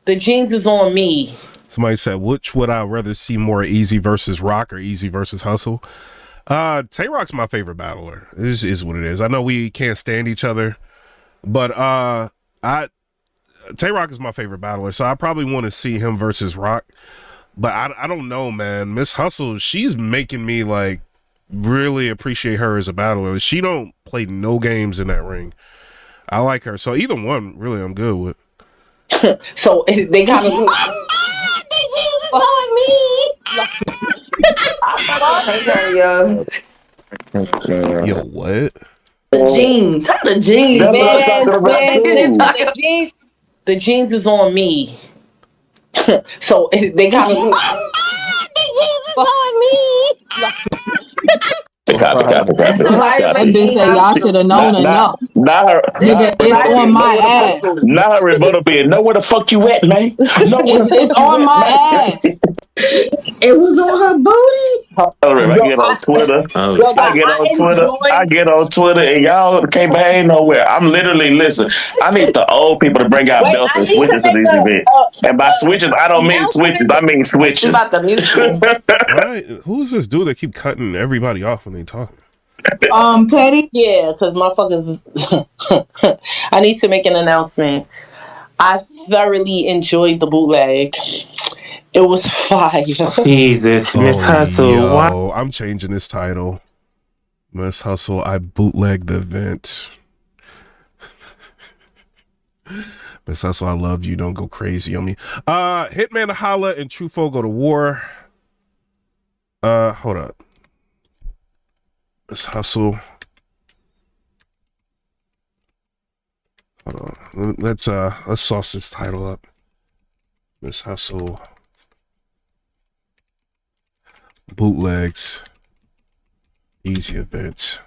The jeans is on me. Somebody said, which would I rather see more, Easy versus Rock or Easy versus Hustle? Tay-Rock's my favorite battler. This is what it is. I know we can't stand each other, but Tay-Rock is my favorite battler, so I probably want to see him versus Rock. But I don't know, man. Miss Hustle, she's making me like really appreciate her as a battler. She don't play no games in that ring. I like her. So either one, really, I'm good with. So they got to Yo, what? The jeans. How the jeans? The jeans is on me. So they got to y'all should have known enough. Nigga, it's on my ass. Now her rebuttal being, know where the fuck you at, man? It's on my ass. It was on her booty. I get on Twitter. I get on Twitter and y'all can't behave nowhere. I'm literally, listen, I need the old people to bring out belts and switches to these events. And by switches, I don't mean switches, I mean switches. About the mutual. Right? Who's this dude that keep cutting everybody off when they talk? Teddy? Yeah, because motherfuckers. I need to make an announcement. I thoroughly enjoyed the bootleg. It was fire. Jesus, Miss Hustle. Yo, I'm changing this title. Miss Hustle, I bootlegged the event. Miss Hustle, I love you. Don't go crazy on me. Hitman Holla and TruFoe go to war. Hold up. Miss Hustle. Hold on. Let's sauce this title up. Miss Hustle. Bootlegs. Easy events.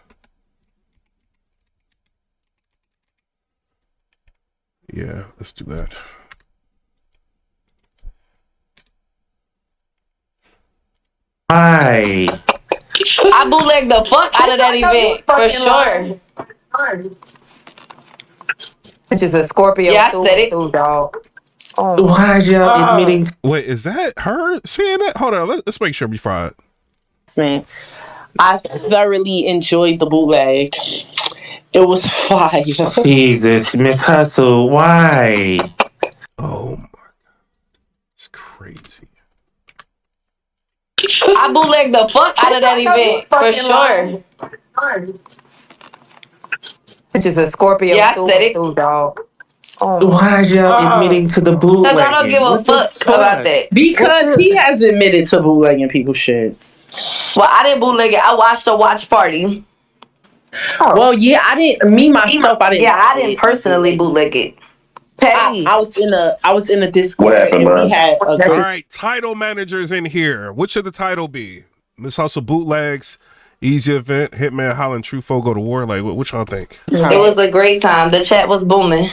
Yeah, let's do that. Why? I bootlegged the fuck out of that event for sure. Which is a Scorpio. Yeah, I said it. Dog. Why is y'all admitting? Wait, is that her saying that? Hold on, let's make sure before I... Man, I thoroughly enjoyed the bootleg. It was fire. Jesus, Miss Hustle, why? Oh my god, it's crazy. I bootlegged the fuck out of that event for sure. Which is a Scorpio. Yeah, I said it. Dog. Why is y'all admitting to the bootleg? Because I don't give a fuck about that. Because he has admitted to bootlegging people's shit. Well, I didn't bootleg it. I watched a watch party. Well, yeah, I didn't. Me myself, I didn't. Yeah, I didn't personally bootleg it. I was in a Discord. What happened, and we had All right, title managers in here. What should the title be? Miss Hustle bootlegs, easy event, Hitman Holla and TruFoe go to war. Like, what y'all think? It was a great time. The chat was booming.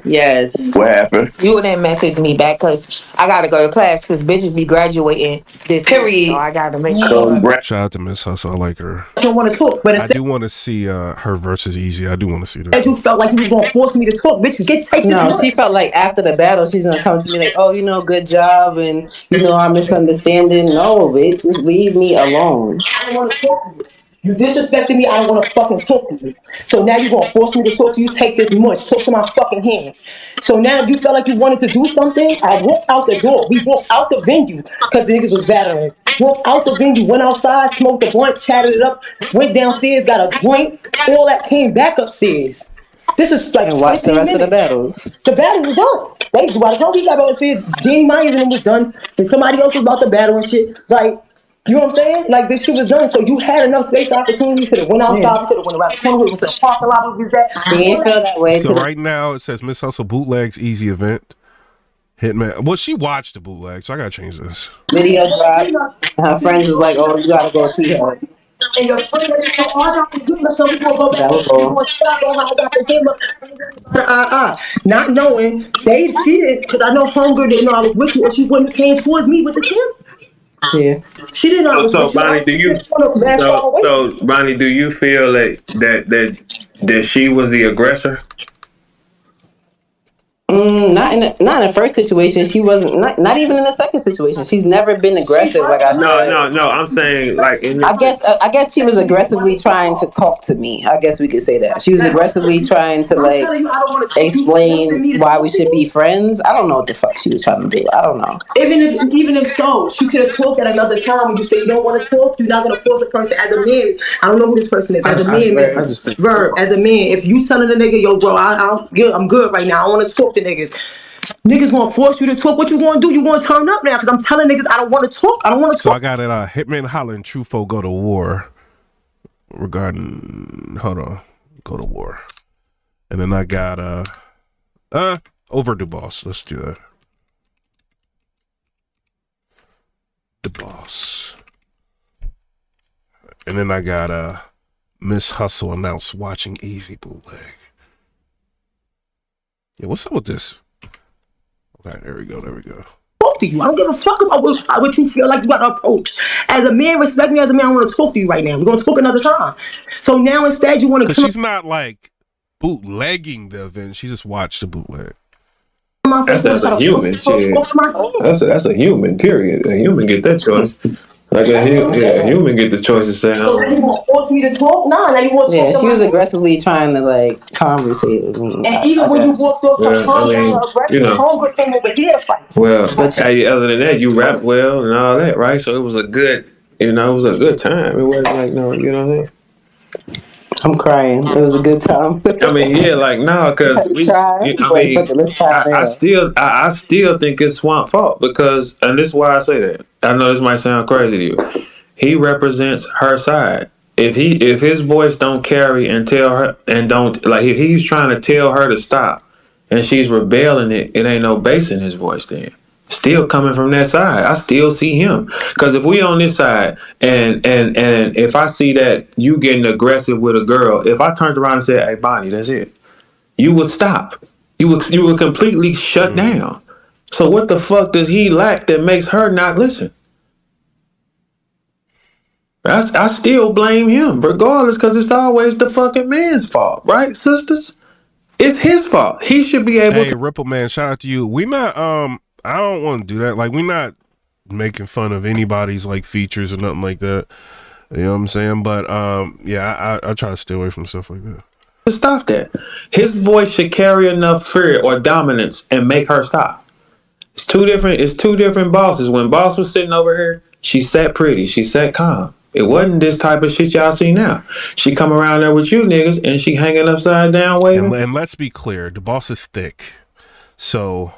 Yes. What happened? You didn't message me back because I gotta go to class because bitches be graduating this period. So I gotta make sure. Shout out to Miss Hustle. I like her. I don't want to talk, but I do want to see her versus Easy. I do want to see that. As you felt like you was gonna force me to talk, bitch. Take this. No, she felt like after the battle, she's gonna come to me like, "Oh, good job," and our misunderstanding. No, bitch, just leave me alone. I don't want to talk to you. You disrespected me. I don't want to fucking talk to you. So now you're gonna force me to talk to you. Take this much. Talk to my fucking hand. So now you felt like you wanted to do something. I walked out the door. We walked out the venue because the niggas was battling. Walked out the venue. Went outside. Smoked a blunt. Chatted it up. Went downstairs. Got a drink. All that came back upstairs. This is like and watch the rest of the battles. The battle was done. Wait, by the time we got upstairs, Danny Myers and it was done, and somebody else was about to battle and shit. Like. You know what I'm saying? Like, this shit was done, so you had enough space opportunity. You could have went outside, you could have went around the corner, it was a parking lot, it was that. He didn't feel that way. So right now, it says Miss Hustle bootlegs, easy event, Hitman. Well, she watched the bootleg, so I gotta change this. Video dropped, and her friends was like, oh, you gotta go see her. And your friend was like, oh, I got the humor, so we gonna go back. That was all. Not knowing, she didn't, because I know Hunger didn't know I was with you, or she wouldn't have came towards me with the camera. Yeah, she didn't know. So Bonnie, do you feel that she was the aggressor? Not in the first situation. She wasn't. Not even in the second situation. She's never been aggressive. Like I said. No. I'm saying like. I guess she was aggressively trying to talk to me. I guess we could say that she was aggressively trying to like explain why we should be friends. I don't know what the fuck she was trying to do. I don't know. Even if so, she could have talked at another time. When you say you don't want to talk, you're not gonna force a person as a man. I don't know who this person is. As a man, Verb. As a man, if you telling a nigga, yo, bro, I'm good right now. I want to talk to niggas gonna force you to talk. What you gonna do? You gonna turn up now? Because I'm telling niggas I don't want to talk. I don't want to talk. So I got it. Hitman Holla and TruFoe go to war. Regarding, hold on, go to war, and then I got over the boss. Let's do that. The boss, and then I got Miss Hustle announced watching Easy bootleg. Yeah, what's up with this? Okay, there we go. Talk to you. I don't give a fuck about what you feel like you got to approach. As a man, respect me as a man. I want to talk to you right now. We're going to talk another time. So now instead you want to... Because she's not like bootlegging the event. She just watched the bootleg. That's a human shit. That's a human, period. A human get that choice. Like a human get the choice to say, so now you want to force me to talk? Nah, now you want to talk. Yeah, she was aggressively trying to like conversate with me. And even when you walked up to Hunger came over here to fight. Well, other than that, you rap well and all that, right? So it was a good, it was a good time. It wasn't like no, you know what I mean? I'm crying. It was a good time. I mean, yeah, like no, because I still think it's Swamp fault because, and this is why I say that. I know this might sound crazy to you. He represents her side. If his voice don't carry and tell her and don't like, if he's trying to tell her to stop and she's rebelling, it ain't no bass in his voice then. Still coming from that side, I still see him. Because if we on this side, and if I see that you getting aggressive with a girl, if I turned around and said, "Hey, Bonnie, that's it," you would stop. You would completely shut down. So what the fuck does he lack that makes her not listen? I still blame him, regardless, because it's always the fucking man's fault, right, sisters? It's his fault. He should be able to. Ripple Man, shout out to you. We not I don't want to do that. Like, we not making fun of anybody's like features or nothing like that. You know what I'm saying? But yeah, I try to stay away from stuff like that. Stop that. His voice should carry enough fear or dominance and make her stop. It's two different bosses. When Boss was sitting over here, she sat pretty. She sat calm. It wasn't this type of shit y'all see now. She come around there with you niggas and she hanging upside down waving. And let's be clear, the boss is thick, so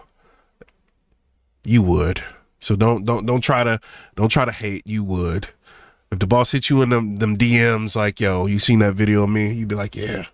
you would. So don't try to hate. You would. If the boss hit you in them DMs like, yo, you seen that video of me? You'd be like, yeah.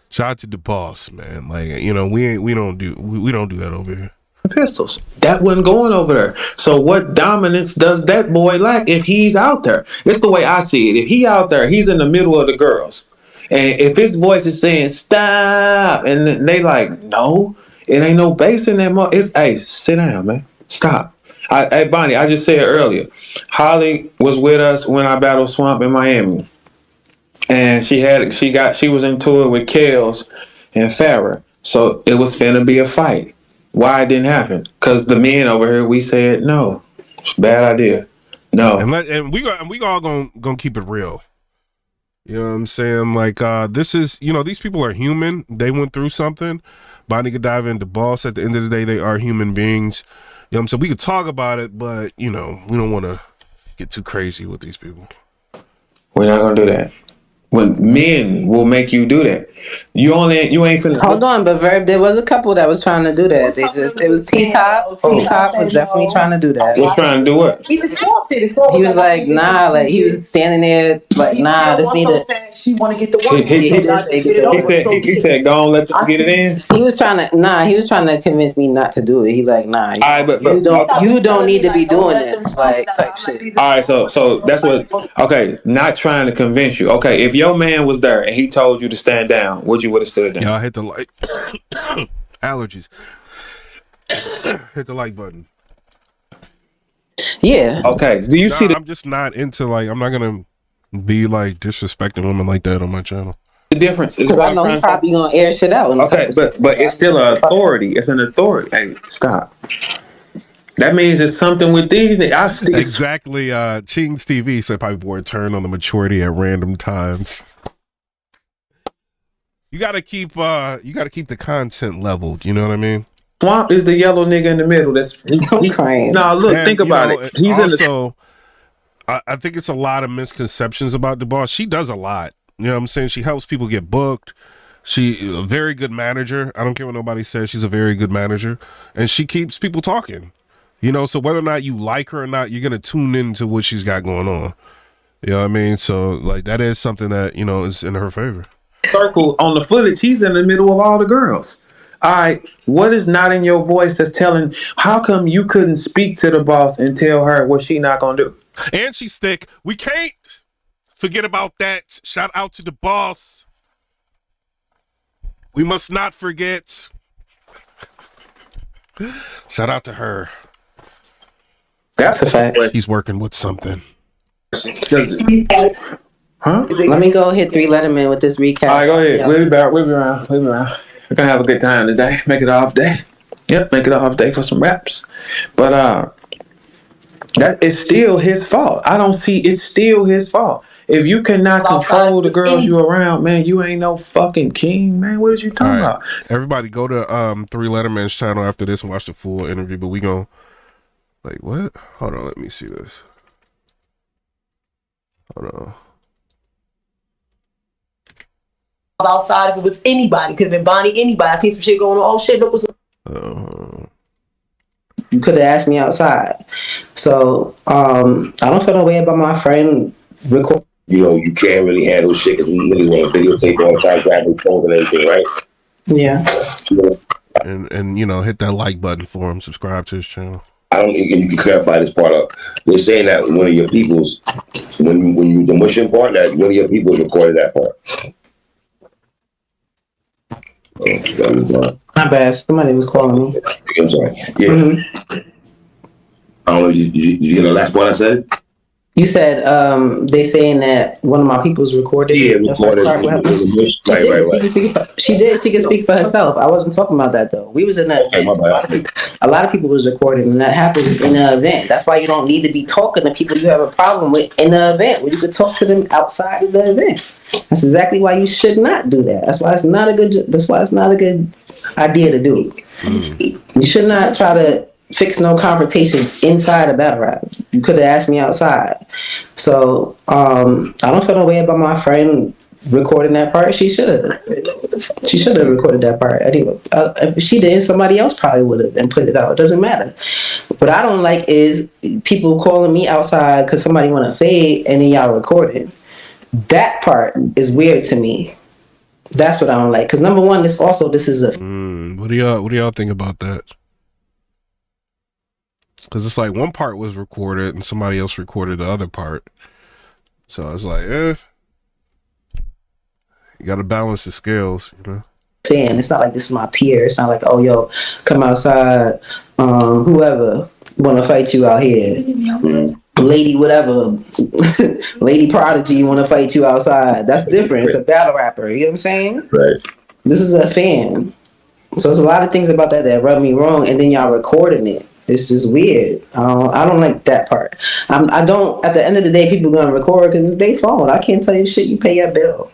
Shout out to the boss, man. Like, you know, we don't do that over here. Pistols. That wasn't going over there. So what dominance does that boy lack if he's out there? It's the way I see it. If he out there, he's in the middle of the girls. And if his voice is saying stop, and they like, no, it ain't no bass in that it's hey, sit down, man. Stop. Hey Bonnie, I just said earlier, Holly was with us when I battled Swamp in Miami. And she was into it with Kels and Farrah. So it was finna be a fight. Why it didn't happen? Because the men over here, we said no. It's a bad idea. No. And we all gonna keep it real. You know what I'm saying? Like this is, you know, these people are human. They went through something. Bonnie could dive into Boss. At the end of the day, they are human beings. You know what I'm saying? We could talk about it, but you know, we don't want to get too crazy with these people. We're not gonna do that. When men will make you do that, you ain't finna. Hold on, but Verb, there was a couple that was trying to do that. It was T-Top. T-Top was definitely trying to do that. Was trying to do what? He was like, nah, like he was standing there, like, nah, this need to. She want to get the work. He said, go on, let them get it in. He was trying to convince me not to do it. He like, nah, you don't need to be doing this, like type shit. All right, so that's what. Okay, not trying to convince you. Okay, if your man was there and he told you to stand down, would you would have stood down? Y'all hit the like allergies. Hit the like button. Yeah. Okay. Do you see? I'm just not into like. I'm not gonna be like disrespecting women like that on my channel. The difference is because I know he's probably gonna air shit out. Okay, but it's still an authority. It's an authority. Hey, stop. That means it's something with these. Exactly. Ching's TV said PIPERBOY turn on the maturity at random times. You gotta keep the content leveled. You know what I mean? Swamp is the yellow nigga in the middle. He's crying. No, look, and, think about it. He's also. I think it's a lot of misconceptions about the boss. She does a lot. You know what I'm saying? She helps people get booked. She's a very good manager. I don't care what nobody says. She's a very good manager, and she keeps people talking. You know, so whether or not you like her or not, you're gonna tune into what she's got going on. You know what I mean? So like that is something that, you know, is in her favor. Circle on the footage, he's in the middle of all the girls. All right, what is not in your voice that's telling? How come you couldn't speak to the boss and tell her what she not gonna do? And she's thick. We can't forget about that. Shout out to the boss. We must not forget. Shout out to her. That's a fact. He's working with something. Huh? Let me go hit 3 Letterman with this recap. All right, go ahead. We'll be back. We'll be around. We're gonna have a good time today. Make it an off day. Yep, make it an off day for some raps. But that is still his fault. I don't see it's still his fault. If you cannot control the girls you around, man, you ain't no fucking king, man. What is you talking about? Everybody go to 3 Letterman's channel after this and watch the full interview. But we gonna like what? Hold on, let me see this. Hold on. Outside, if it was anybody, could have been Bonnie, anybody. I think some shit going on. Oh shit, look what's. You could have asked me outside. So I don't feel no way about my friend record. You know, you can't really handle shit because niggas want to videotape all the time, grab their phones and everything, right? Yeah. And you know, hit that like button for him. Subscribe to his channel. I don't think you can clarify this part up. They're saying that one of your people's, when you the mushing part, that one of your people's recorded that part. My bad. Somebody was calling me. I'm sorry. Yeah. Mm-hmm. I don't know. Did you get the last part I said? You said they saying that one of my people's recorded. Yeah, recorded. She did. She can speak for herself. I wasn't talking about that though. We was in that. Okay, a lot of people was recording, and that happens in an event. That's why you don't need to be talking to people you have a problem with in the event. Where you could talk to them outside of the event. That's exactly why you should not do that. That's why it's not a good. That's why it's not a good idea to do. You should not try to fix no confrontation inside a battle rap. You could have asked me outside. So I don't feel no way about my friend recording that part. She should have. She should have recorded that part. Anyway, if she did, somebody else probably would have and put it out. It doesn't matter. What I don't like is people calling me outside because somebody want to fade and then y'all recording. That part is weird to me. That's what I don't like. Because number one, this is a. What do y'all think about that? Because it's like one part was recorded and somebody else recorded the other part. So it's like, you got to balance the scales, you know? Fan. It's not like this is my peer. It's not like, oh, yo, come outside. Whoever want to fight you out here. Lady whatever. Lady Prodigy want to fight you outside. That's different. It's a battle rapper. You know what I'm saying? Right. This is a fan. So there's a lot of things about that rub me wrong. And then y'all recording it. It's just weird. I don't like that part. I don't. At the end of the day, people gonna record because it's their phone. I can't tell you shit. You pay your bill,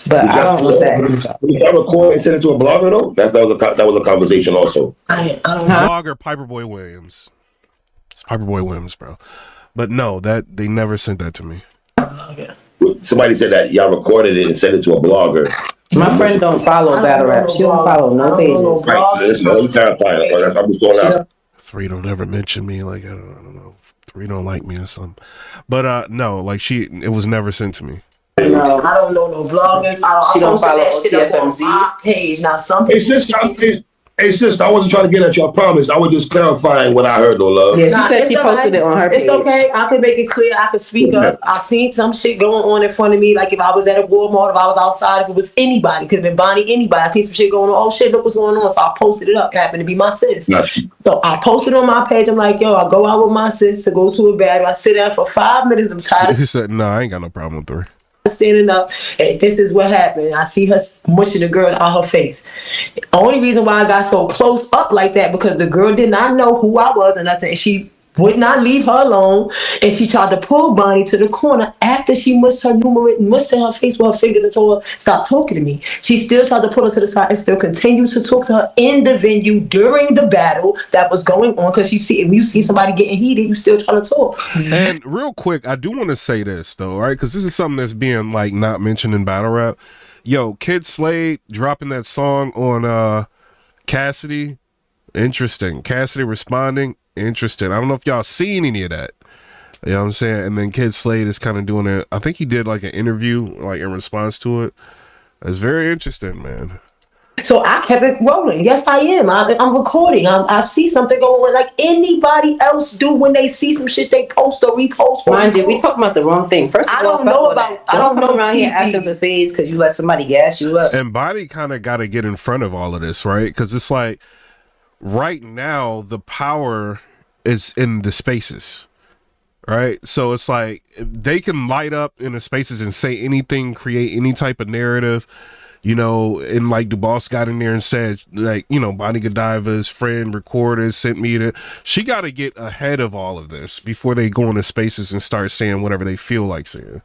but I don't want that. Did I record and send it to a blogger though? That was a conversation also. I don't know. Blogger PIPERBOY Williams. It's PIPERBOY Williams, bro. But no, that they never sent that to me. Somebody said that y'all recorded it and sent it to a blogger. My friend don't follow battle rap. She don't follow no pages. Right. Listen, I'm just going out. 3 don't ever mention me, like I don't know, 3 don't like me or something. But no, like it was never sent to me. No, I don't know no bloggers. She don't follow OTFMZ page. Now some people. Hey sister, I wasn't trying to get at you. I promise. I was just clarifying what I heard, no love. Yeah, she said she posted it on her page. It's okay. I can make it clear. I can speak up. I seen some shit going on in front of me. Like if I was at a Walmart, if I was outside, if it was anybody, could have been Bonnie, anybody. I seen some shit going on. Oh shit, look what's going on. So I posted it up. It happened to be my sis. So I posted on my page. I'm like, yo, I go out with my sis to go to a battle. I sit down for 5 minutes. I'm tired. He said, no, I ain't got no problem with 3. Standing up, and this is what happened. I see her mushing the girl out her face. Only reason why I got so close up like that because the girl did not know who I was or nothing. She would not leave her alone, and she tried to pull Bonnie to the corner after she mushed her face with her fingers and told her stop talking to me. She still tried to pull her to the side and still continues to talk to her in the venue during the battle that was going on. Because if you see somebody getting heated, you still try to talk. And real quick, I do want to say this though, right? Because this is something that's being like not mentioned in battle rap. Yo, Kid Slade dropping that song on Cassidy. Interesting. Cassidy responding. Interesting. I don't know if y'all seen any of that. You know what I'm saying? And then Kid Slade is kind of doing it. I think he did like an interview, like in response to it. It's very interesting, man. So I kept it rolling. Yes, I am. I'm recording. I see something going on like anybody else do when they see some shit they post or repost. Mind you, we talking about the wrong thing. First of all, I don't know about. I don't know around here asking for fades because you let somebody gas you up. And Body kind of got to get in front of all of this, right? Because it's like right now the power is in the spaces, right? So it's like they can light up in the spaces and say anything, create any type of narrative. You know, and like DuBois got in there and said, like, you know, Bonnie Godiva's friend recorded, sent me to. She got to get ahead of all of this before they go into spaces and start saying whatever they feel like saying.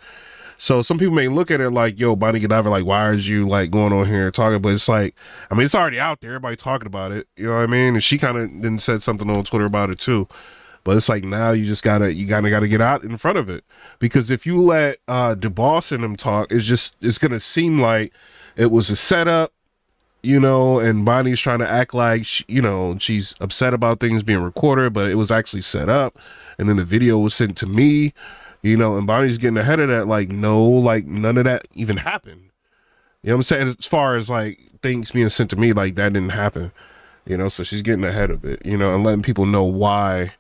So some people may look at it like, yo, Bonnie Godiva, like, why are you like going on here and talking? But it's like, I mean, it's already out there. Everybody talking about it. You know what I mean? And she kind of then said something on Twitter about it too. But it's like now you gotta get out in front of it, because if you let DuBois and them talk, it's gonna seem like it was a setup, you know, and Bonnie's trying to act like, she's upset about things being recorded, but it was actually set up. And then the video was sent to me, you know, and Bonnie's getting ahead of that. Like, no, like none of that even happened. You know what I'm saying? As far as like things being sent to me, like that didn't happen, you know, so she's getting ahead of it, you know, and letting people know why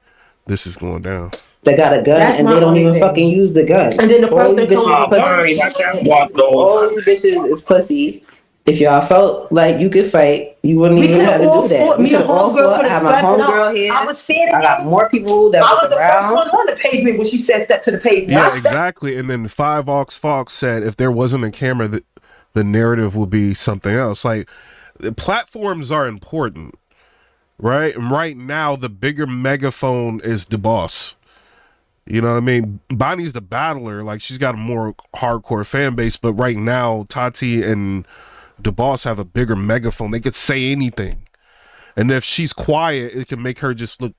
this is going down. They got a gun and they don't even fucking use the gun. And then the person all you bitches is pussy. If y'all felt like you could fight, you wouldn't even have to do that. We could all fought. I have my homegirl here. I was standing I got more people that was around. I was the first one on the pavement when she said step to the pavement. Yeah, exactly. And then 5 Fox said if there wasn't a camera, the narrative would be something else. Like, the platforms are important, right? And right now, the bigger megaphone is the boss. You know what I mean? Bonnie's the battler. Like, she's got a more hardcore fan base. But right now, Tati and the boss have a bigger megaphone. They could say anything. And if she's quiet, it can make her just look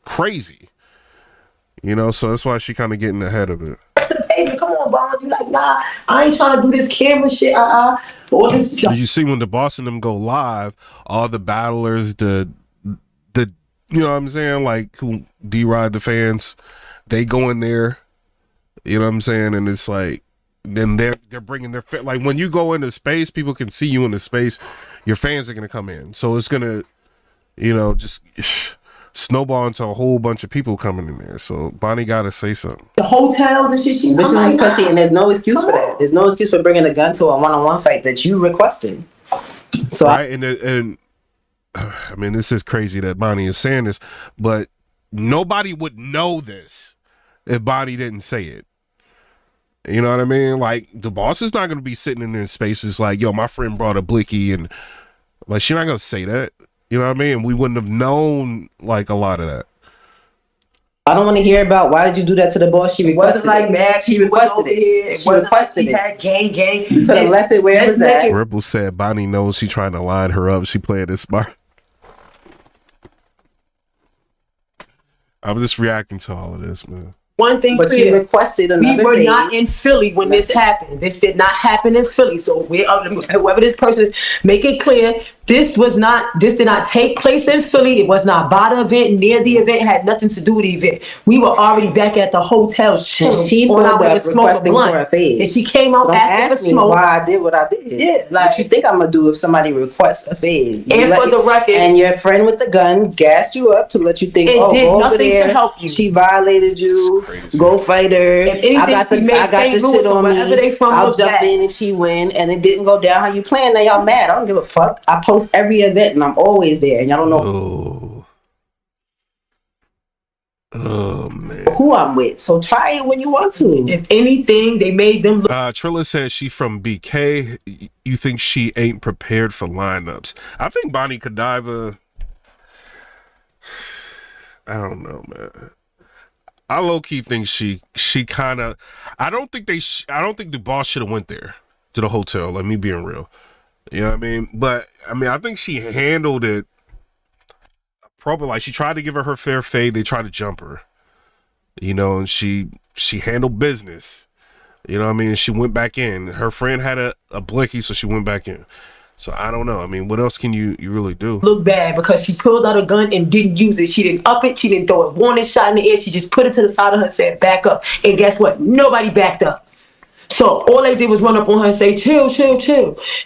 crazy. You know, so that's why she kind of getting ahead of it. Come on, Bonds. You like, nah, I ain't trying to do this camera shit. All this. Did you see when the boss and them go live, all the battlers, the you know what I'm saying, like, who deride the fans, they go in there, you know what I'm saying, and it's like, then they're bringing their like, when you go into space, people can see you in the space, your fans are gonna come in, so it's gonna, you know, just snowball into a whole bunch of people coming in there. So Bonnie gotta say something. The hotels and shit. This is pussy, and there's no excuse for that. There's no excuse for bringing a gun to a one-on-one fight that you requested. So right, and I mean, this is crazy that Bonnie is saying this, but nobody would know this if Bonnie didn't say it. You know what I mean? Like, the boss is not going to be sitting in their spaces like, yo, my friend brought a blicky, and like, she's not going to say that. You know what I mean? We wouldn't have known, like, a lot of that. I don't want to hear about why did you do that to the boss. She requested like mad. She requested it. She requested it. Had gang. You could have left it where it was at. Ripple said Bonnie knows she's trying to line her up. She playing it smart. I'm just reacting to all of this, man. One thing clear, you requested another we were not in Philly when this happened. This did not happen in Philly. So whoever this person is, make it clear, this did not take place in Philly. It was not by the event, near the event, had nothing to do with the event. We were already back at the hotel chilling on our way to smoke a blunt. And she came out asking for smoke. Why I did what I did. Yeah, like, what you think I'm gonna do if somebody requests a fade? And for the record, and your friend with the gun gassed you up to let you think, oh, go over there, to help you. She violated you. Go fight her. I got this shit on me. I'll jump in if she win, and it didn't go down how you planned. Now y'all mad. I don't give a fuck. I post every event, and I'm always there, and y'all don't know man, who I'm with. So try it when you want to. If anything, they made them look. Trilla says she from BK. You think she ain't prepared for lineups? I think Bonnie Godiva. I don't know, man. I low-key think she kind of. I don't think the boss should have went there to the hotel. Like, me being real, you know what I mean. But I mean, I think she handled it proper. Like, she tried to give her fair fade. They tried to jump her, you know, and she handled business. You know what I mean. She went back in. Her friend had a blicky, so she went back in. So I don't know. I mean, what else can you really do? Look bad because she pulled out a gun and didn't use it. She didn't up it. She didn't throw a warning shot in the air. She just put it to the side of her and said, back up. And guess what? Nobody backed up. So all they did was run up on her and say, chill.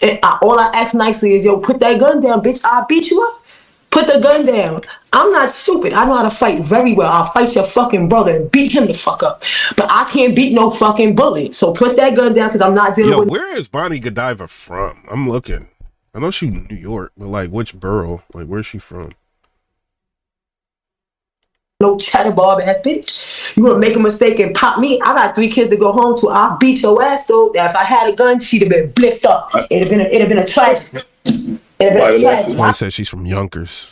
And all I asked nicely is, yo, put that gun down, bitch. I'll beat you up. Put the gun down. I'm not stupid. I know how to fight very well. I'll fight your fucking brother and beat him the fuck up. But I can't beat no fucking bullet. So put that gun down because I'm not dealing with... Where is Bonnie Godiva from? I'm looking. I know she's New York, but like, which borough? Like, where's she from? No chatterbob ass bitch. You gonna make a mistake and pop me? I got 3 kids to go home to. I'll beat your ass though. Now, if I had a gun, she'd have been blipped up. It'd have been a tragedy. I said she's from Yonkers.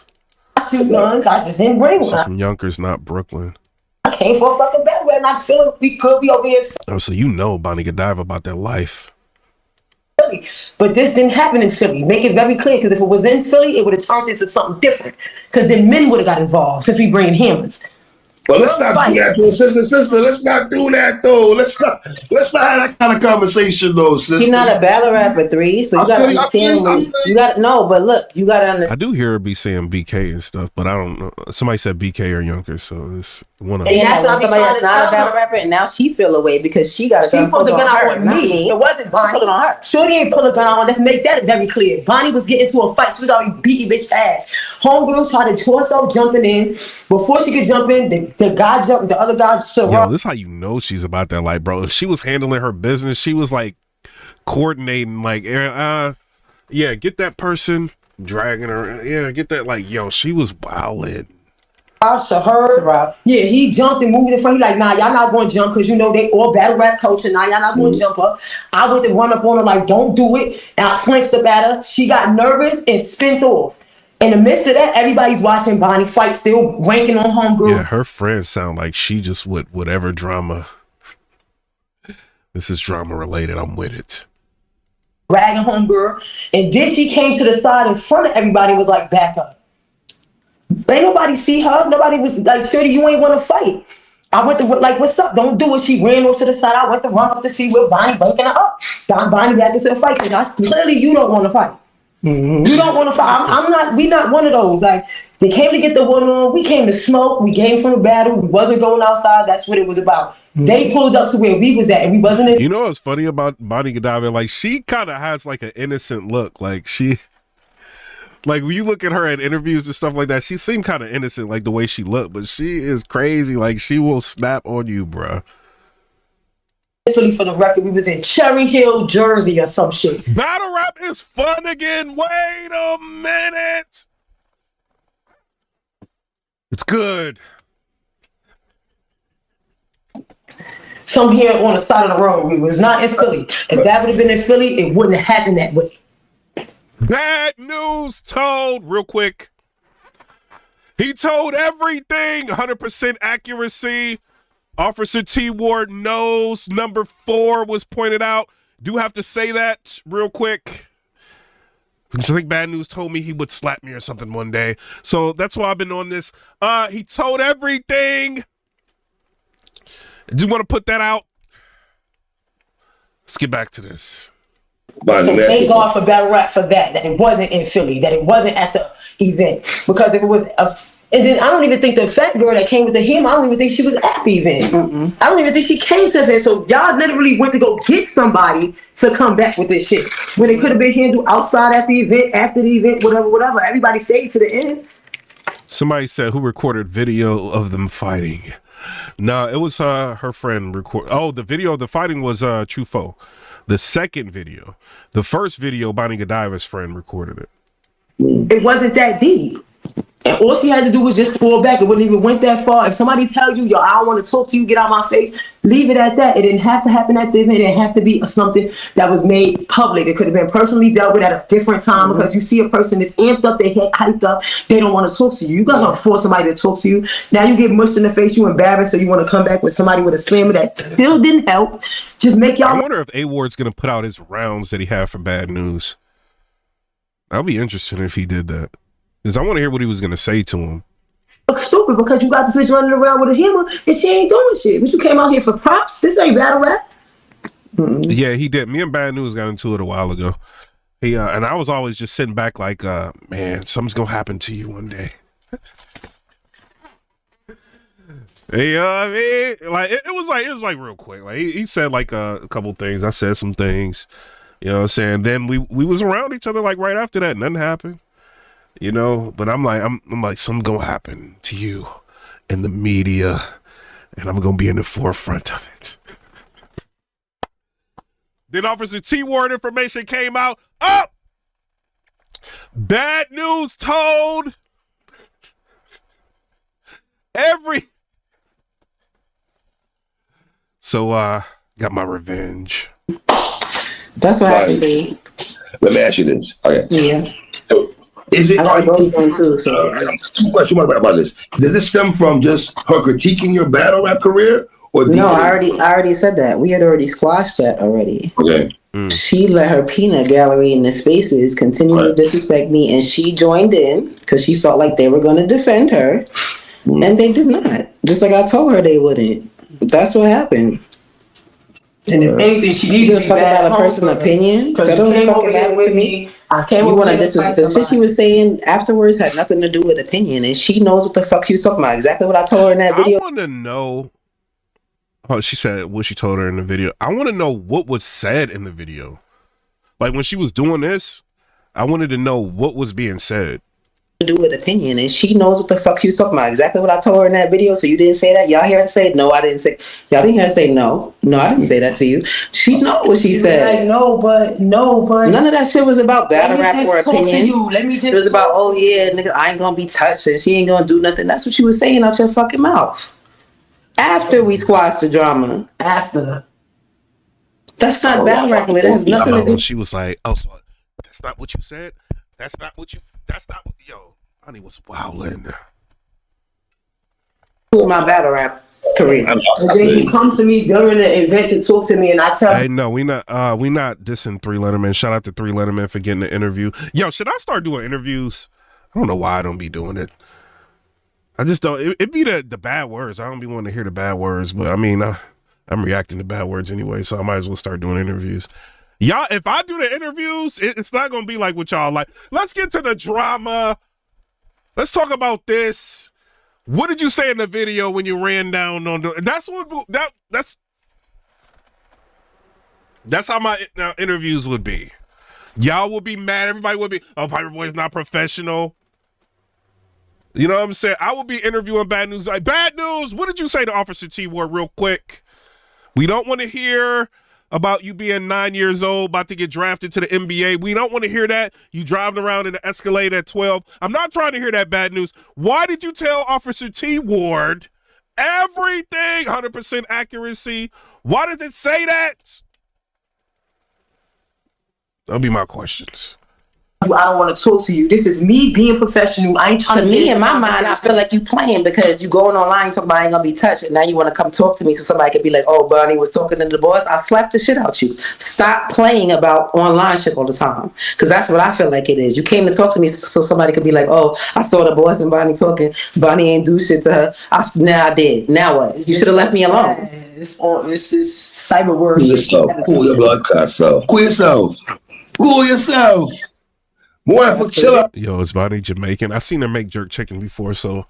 I shoot guns. I just didn't bring one. She's from Yonkers, not Brooklyn. I came for a fucking battle and I feel we could be over here. Oh, so you know Bonnie Godiva about that life. But this didn't happen in Philly. Make it very clear, because if it was in Philly, it would have turned into something different. Because then men would have got involved, since we bringing hammers. But let's not do that, though, sister. Let's not do that, though. Let's not have that kind of conversation, though, sister. She's not a battle rapper, 3. So you gotta understand. You got no, but look, you gotta understand. I do hear her be saying BK and stuff, but I don't know. Somebody said BK or Yonkers, so it's one of them. And that's what somebody that's not a battle rapper, and now she feel away because she got a gun. She pulled the gun out on me. It wasn't Bonnie. She pulled it on her. Shorty ain't pull a gun on. Let's make that very clear. Bonnie was getting into a fight. She was already beating bitch ass. Homegirl tried to torso jumping in. Before she could jump in, the guy jumped. The other guy Yo, this is how you know she's about that life, bro. If she was handling her business, she was like coordinating, like, Yeah, get that person dragging her. Yeah, get that like, yo, she was wildin'. Her, yeah, he jumped and moved in front. He like, nah, y'all not going to jump because you know they all battle rap culture. Nah, y'all not going to jump up. I went to run up on her like, don't do it. And I flinched up at her. She got nervous and spent off. In the midst of that, everybody's watching Bonnie fight, still ranking on homegirl. Yeah, her friends sound like she just with whatever drama. This is drama related. I'm with it. Dragging homegirl. And then she came to the side in front of everybody and was like, back up. Ain't nobody see her. Nobody was like, Shirley, you ain't want to fight. I went to like, what's up? Don't do it. She ran off to the side. I went to run up to see where Bonnie breaking her up. Bonnie back into the fight because clearly you don't want to fight. Mm-hmm. You don't want to fight. I'm not. We not one of those. Like they came to get the one on. We came to smoke. We came from the battle. We wasn't going outside. That's what it was about. Mm-hmm. They pulled up to where we was at, and we wasn't. You know what's funny about Bonnie Godiva? Like she kind of has like an innocent look. Like she. Like when you look at her at interviews and stuff like that, she seemed kind of innocent, like the way she looked, but she is crazy. Like she will snap on you, bruh. Philly, for the record, we was in Cherry Hill, Jersey, or some shit. Battle rap is fun again. Wait a minute. It's good. Some here on the side of the road. We was not in Philly. If that would have been in Philly, it wouldn't have happened that way. Bad news told, real quick. He told everything, 100% accuracy. Officer T. Ward knows. Number 4 was pointed out. Do have to say that real quick. Because I think Bad News told me he would slap me or something one day. So that's why I've been on this. He told everything. I do want to put that out. Let's get back to this. So thank God for battle rap for that it wasn't in Philly, that it wasn't at the event. Because if it was, and then I don't even think the fat girl that came with the him, I don't even think she was at the event. Mm-mm. I don't even think she came to the event. So y'all literally went to go get somebody to come back with this shit. When it could have been handled outside at the event, after the event, whatever. Everybody stayed to the end. Somebody said, who recorded video of them fighting? No, it was her friend record. Oh, the video of the fighting was TruFoe. The second video. The first video, Bonnie Godiva's friend recorded it. It wasn't that deep. And all she had to do was just pull back. It wouldn't even went that far. If somebody tells you, yo, I don't want to talk to you, get out my face, leave it at that. It didn't have to happen at the event. It didn't have to be something that was made public. It could have been personally dealt with at a different time because you see a person that's amped up, they head hyped up, they don't want to talk to you. You gotta force somebody to talk to you. Now you get mushed in the face, you embarrassed, so you want to come back with somebody with a slammer that still didn't help. Just make y'all. I wonder if A Ward's gonna put out his rounds that he had for Bad News. I'll be interested if he did that. Because I want to hear what he was going to say to him. Stupid because you got this bitch running around with a hammer and she ain't doing shit. But you came out here for props. This ain't battle rap. Mm-hmm. Yeah, he did. Me and Bad News got into it a while ago. He and I was always just sitting back like, man, something's going to happen to you one day. You know what I mean? Like it was like real quick. Like he said like a couple things. I said some things. You know what I'm saying? Then we was around each other like right after that. Nothing happened. You know, but I'm like, something gonna happen to you in the media, and I'm gonna be in the forefront of it. Then Officer T. Ward information came out. Up! Bad News told every. So, got my revenge. That's what happened. Let me ask you this. Okay. Yeah. So, is it? I got too, so. I got 2 questions about this. Does this stem from just her critiquing your battle rap career, or no? I already said that. We had already squashed that already. Okay. She let her peanut gallery in the spaces continue to disrespect me, and she joined in because she felt like they were going to defend her, and they did not. Just like I told her they wouldn't. That's what happened. And if anything, she needs to fuck about a person's opinion. That don't fucking matter to me. I can't. You want to disrespect the shit she was saying afterwards had nothing to do with opinion, and she knows what the fuck she was talking about. Exactly what I told her in that video. I want to know. Oh, she said what she told her in the video. I want to know what was said in the video. Like when she was doing this, I wanted to know what was being said. do with opinion, and she knows what the fuck she was talking about. Exactly what I told her in that video. So you didn't say that? Y'all hear her say no? I didn't say. Y'all didn't hear her say no. No, I didn't say that to you. She know what she said. Like, no, but none of that shit was about battle rap or opinion. Let me just. It was about nigga, I ain't gonna be touched and she ain't gonna do nothing. That's what you was saying out your fucking mouth. After we squashed the drama. After. That's not battle rap. That has nothing to do. She was like, "Oh, so that's not what you said. That's not what yo." Honey was wilding. My battle rap career. And then he comes to me during the event to talk to me, and I tell him, "Hey, no, we not dissing 3 Letterman. Shout out to 3 Letterman for getting the interview. Yo, should I start doing interviews? I don't know why I don't be doing it. I just don't. It be the bad words. I don't be wanting to hear the bad words, but I mean, I'm reacting to bad words anyway, so I might as well start doing interviews. Y'all, if I do the interviews, it's not gonna be like what y'all like. Let's get to the drama. Let's talk about this. What did you say in the video when you ran down on the? That's how my interviews would be. Y'all will be mad. Everybody would be. Oh, PIPERBOY's not professional. You know what I'm saying? I will be interviewing bad news. Like, bad news. What did you say to Officer T Ward real quick? We don't want to hear about you being 9 years old, about to get drafted to the NBA. We don't want to hear that. You driving around in the Escalade at 12. I'm not trying to hear that bad news. Why did you tell Officer T Ward everything 100% accuracy? Why does it say that? That'll be my questions. I don't want to talk to you. This is me being professional. I ain't trying to me, in my mind, I feel like you playing because you going online talking about I ain't gonna be touched, and now you want to come talk to me so somebody could be like, "Oh, Bonnie was talking to the boss." I slapped the shit out you. Stop playing about online shit all the time, because that's what I feel like it is. You came to talk to me so somebody could be like, "Oh, I saw the boss and Bonnie talking. Bonnie ain't do shit to her." I did. Now what? You should have left me alone. It's cyber work. Cool yourself. Cool your blood clot self. Cool yourself. Cool yourself. Yo, is Bonnie Jamaican? I seen her make jerk chicken before, so I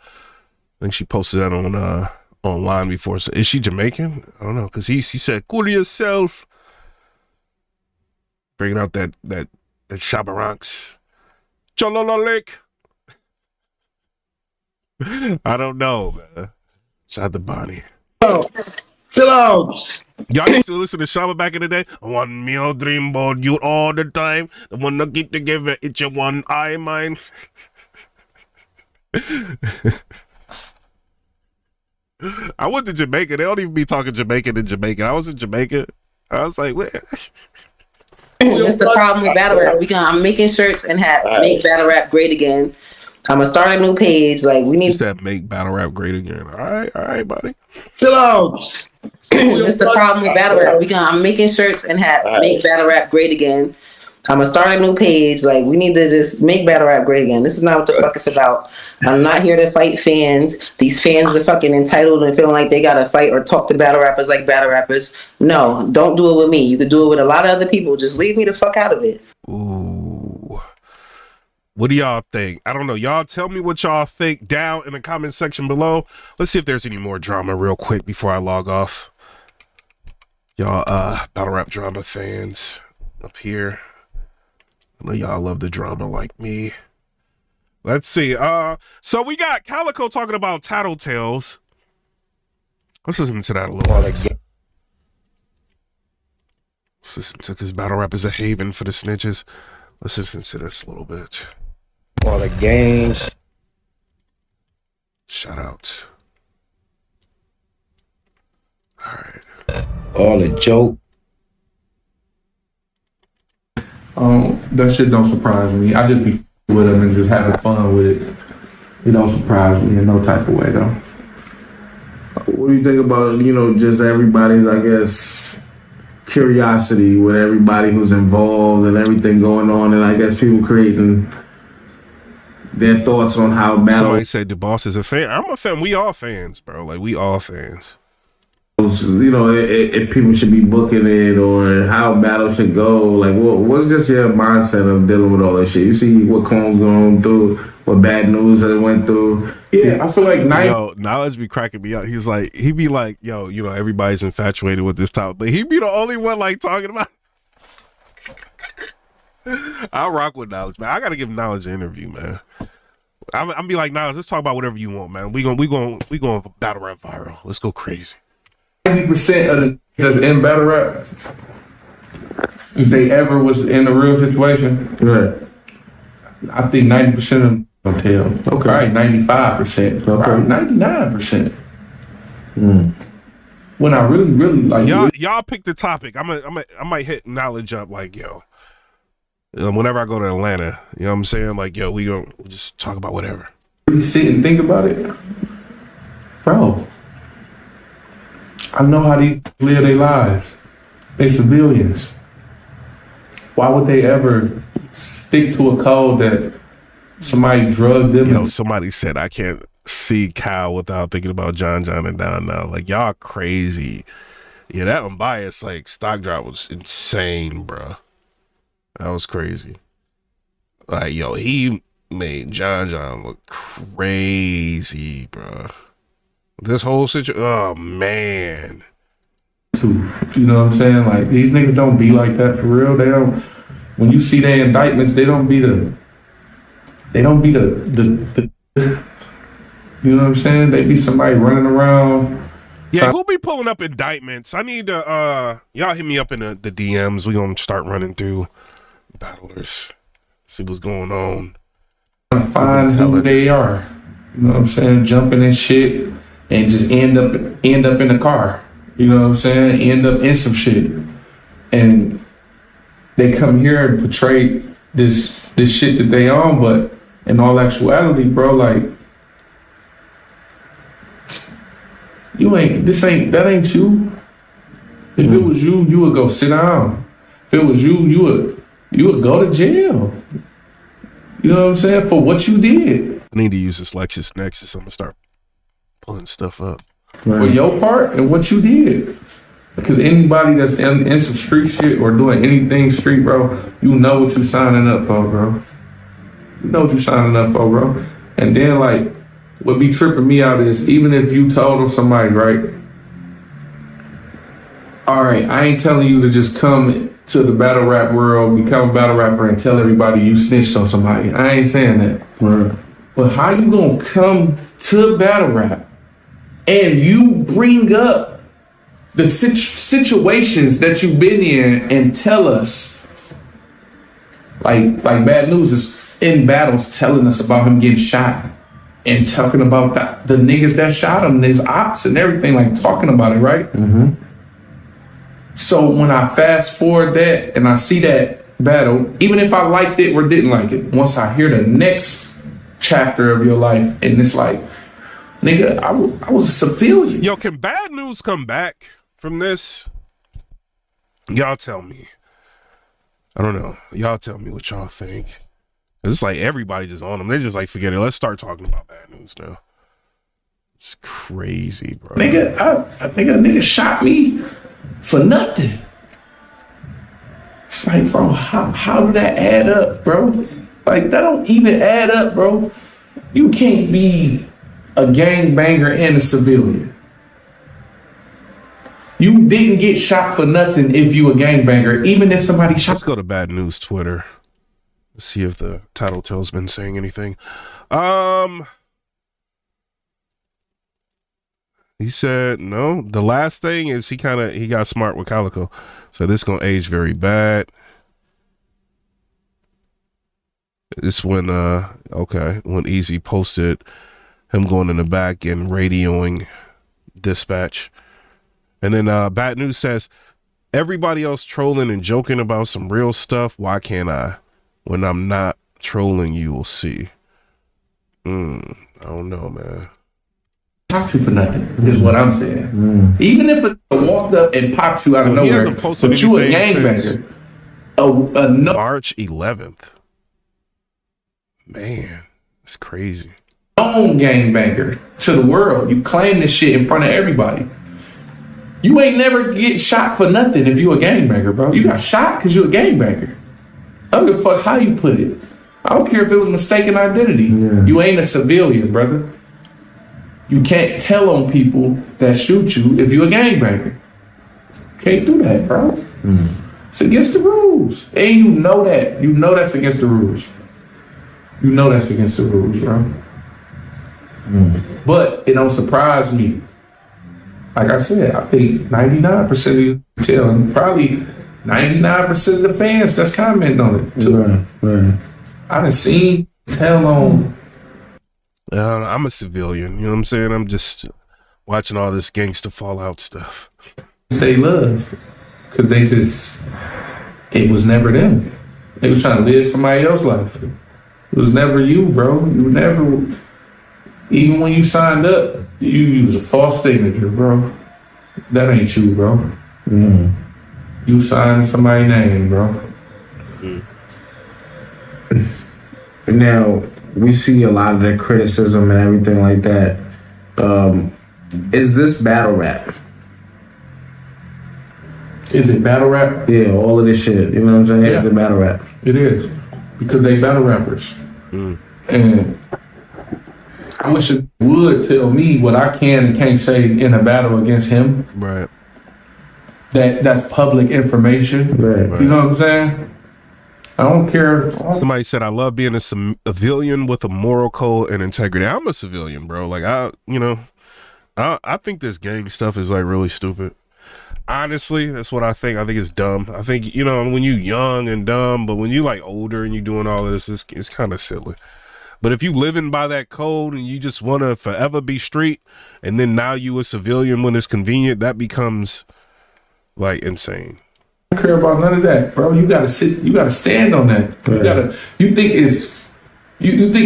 think she posted that on online before. So is she Jamaican? I don't know, because he said cool yourself, bringing out that shabaranks. Chololo Lake. I don't know, man. Shout out to Bonnie. Chill out. Y'all used to listen to Shabba back in the day. One meal dream about you all the time. The one that keep together, it's your one eye mine. I went to Jamaica. They don't even be talking Jamaican in Jamaica. I was in Jamaica. I was like, where? That's the problem with battle rap. I'm making shirts and hats. Make battle rap great again. I'm gonna start a new page. Like we need to make battle rap great again. All right, buddy. Chill out. That's the problem with battle rap. I'm making shirts and hats. Make battle rap great again. I'm gonna start a new page. Like we need to just make battle rap great again. This is not what the fuck it's about. I'm not here to fight fans. These fans are fucking entitled and feeling like they gotta fight or talk to battle rappers like battle rappers. No, don't do it with me. You could do it with a lot of other people. Just leave me the fuck out of it. Ooh. What do y'all think? I don't know. Y'all tell me what y'all think down in the comment section below. Let's see if there's any more drama real quick before I log off. Y'all battle rap drama fans up here. I know y'all love the drama like me. Let's see. So we got Calico talking about tattletales. Let's listen to that a little bit. Let's listen to this. Battle rap is a haven for the snitches. Let's listen to this a little bit. All the games. Shout out. All right. All the joke. That shit don't surprise me. I just be with them and just having fun with it. It don't surprise me in no type of way though. What do you think about, just everybody's, I guess, curiosity with everybody who's involved and everything going on, and I guess people creating their thoughts on how battle. Somebody said the boss is a fan. I'm a fan. We all fans, bro. Like we all fans. If people should be booking it or how battle should go. Like, what's just your mindset of dealing with all that shit? You see what Clone's going through, what bad news that it went through. Yeah, I feel like Knowledge be cracking me up. He be like, yo, everybody's infatuated with this topic, but he be the only one like talking about. I'll rock with Knowledge, man. I gotta give Knowledge an interview, man. I'm be like, nah, let's talk about whatever you want, man. We going battle rap viral. Let's go crazy. 90% of the that's in battle rap, if they ever was in a real situation, right? I think 90% of them don't tell. Okay, right, 95%, okay, 99%. When I really like y'all pick the topic. I might hit knowledge up like yo. Whenever I go to Atlanta, you know what I'm saying? Like yo, we'll just talk about whatever. Really sit and think about it, bro. I know how they live their lives. They civilians. Why would they ever stick to a code that somebody drugged them? You know, somebody said I can't see Kyle without thinking about John and Don now. Like y'all crazy. Yeah, that unbiased like stock drop was insane, bro. That was crazy. Like yo, he made John look crazy, bro. This whole situation, oh man. You know what I'm saying? Like these niggas don't be like that for real. They don't. When you see their indictments, they don't be the. You know what I'm saying? They be somebody running around. Yeah, who be pulling up indictments? I need to y'all hit me up in the DMs. We gonna start running through battlers. See what's going on. Find who they are. You know what I'm saying? Jumping and shit. And just end up in the car. You know what I'm saying? End up in some shit. And they come here and portray this shit that they own, but in all actuality, bro, like that ain't you. If it was you, you would go sit down. If it was you, you would go to jail. You know what I'm saying? For what you did. I need to use this LexisNexis. I'm gonna start pulling stuff up for your part and what you did, because anybody that's in some street shit or doing anything street, bro, you know what you signing up for, bro. You know what you signing up for, bro. And then like what be tripping me out is even if you told somebody, right, all right, I ain't telling you to just come to the battle rap world, become a battle rapper and tell everybody you snitched on somebody. I ain't saying that, right. But how you gonna come to battle rap and you bring up the situations that you've been in and tell us, like Bad News is in battles telling us about him getting shot and talking about the niggas that shot him, his ops and everything, like talking about it, right? Mm-hmm. So when I fast forward that and I see that battle, even if I liked it or didn't like it, once I hear the next chapter of your life and it's like, nigga, I was a civilian. Yo, can Bad News come back from this? Y'all tell me. I don't know. Y'all tell me what y'all think. It's like everybody just on them. They're just like, forget it. Let's start talking about Bad News now. It's crazy, bro. Nigga, I think a nigga shot me for nothing. It's like, bro, how did that add up, bro? Like, that don't even add up, bro. You can't be a gangbanger and a civilian. You didn't get shot for nothing if you a gangbanger, even if somebody shot. Let's go to Bad News Twitter. Let's see if the Tattletale's been saying anything. He said no. The last thing is he got smart with Calico. So this gonna age very bad. It's when when Easy posted him going in the back and radioing Dispatch. And then Bad News says, everybody else trolling and joking about some real stuff. Why can't I? When I'm not trolling, you will see. I don't know, man. Popped you for nothing is what I'm saying. Even if it walked up and popped you out of nowhere, but you a gangbanger. March 11th. Man, it's crazy. Known gangbanger to the world. You claim this shit in front of everybody. You ain't never get shot for nothing if you a gangbanger, bro. You got shot because you a gangbanger. I don't give a fuck how you put it. I don't care if it was mistaken identity. Yeah. You ain't a civilian, brother. You can't tell on people that shoot you if you a gangbanger. Can't do that, bro. It's against the rules. And you know that. You know that's against the rules. You know that's against the rules, bro. But it don't surprise me. Like I said, I think 99% of you tell, and probably 99% of the fans that's commenting on it too. Right. I done seen tell on. I'm a civilian, you know what I'm saying? I'm just watching all this gangster Fallout stuff. They love, because it was never them. They was trying to live somebody else's life. It was never you, bro. You never, even when you signed up, you used a false signature, bro. That ain't you, bro. You signed somebody's name, bro. Now, we see a lot of the criticism and everything like that. Is this battle rap? Is it battle rap? Yeah, all of this shit. You know what I'm saying? Yeah. Is it battle rap? It is. Because they battle rappers. And I wish it would tell me what I can and can't say in a battle against him. Right. That's public information. Right. You know what I'm saying? I don't care. Somebody said, I love being a civilian with a moral code and integrity. I'm a civilian, bro. Like, I think this gang stuff is like really stupid. Honestly, that's what I think. I think it's dumb. I think, when you young and dumb, but when you like older and you doing all of this, it's kind of silly. But if you living by that code and you just want to forever be street, and then now you a civilian when it's convenient, that becomes like insane. I don't care about none of that, bro. You gotta stand on that. Right. You think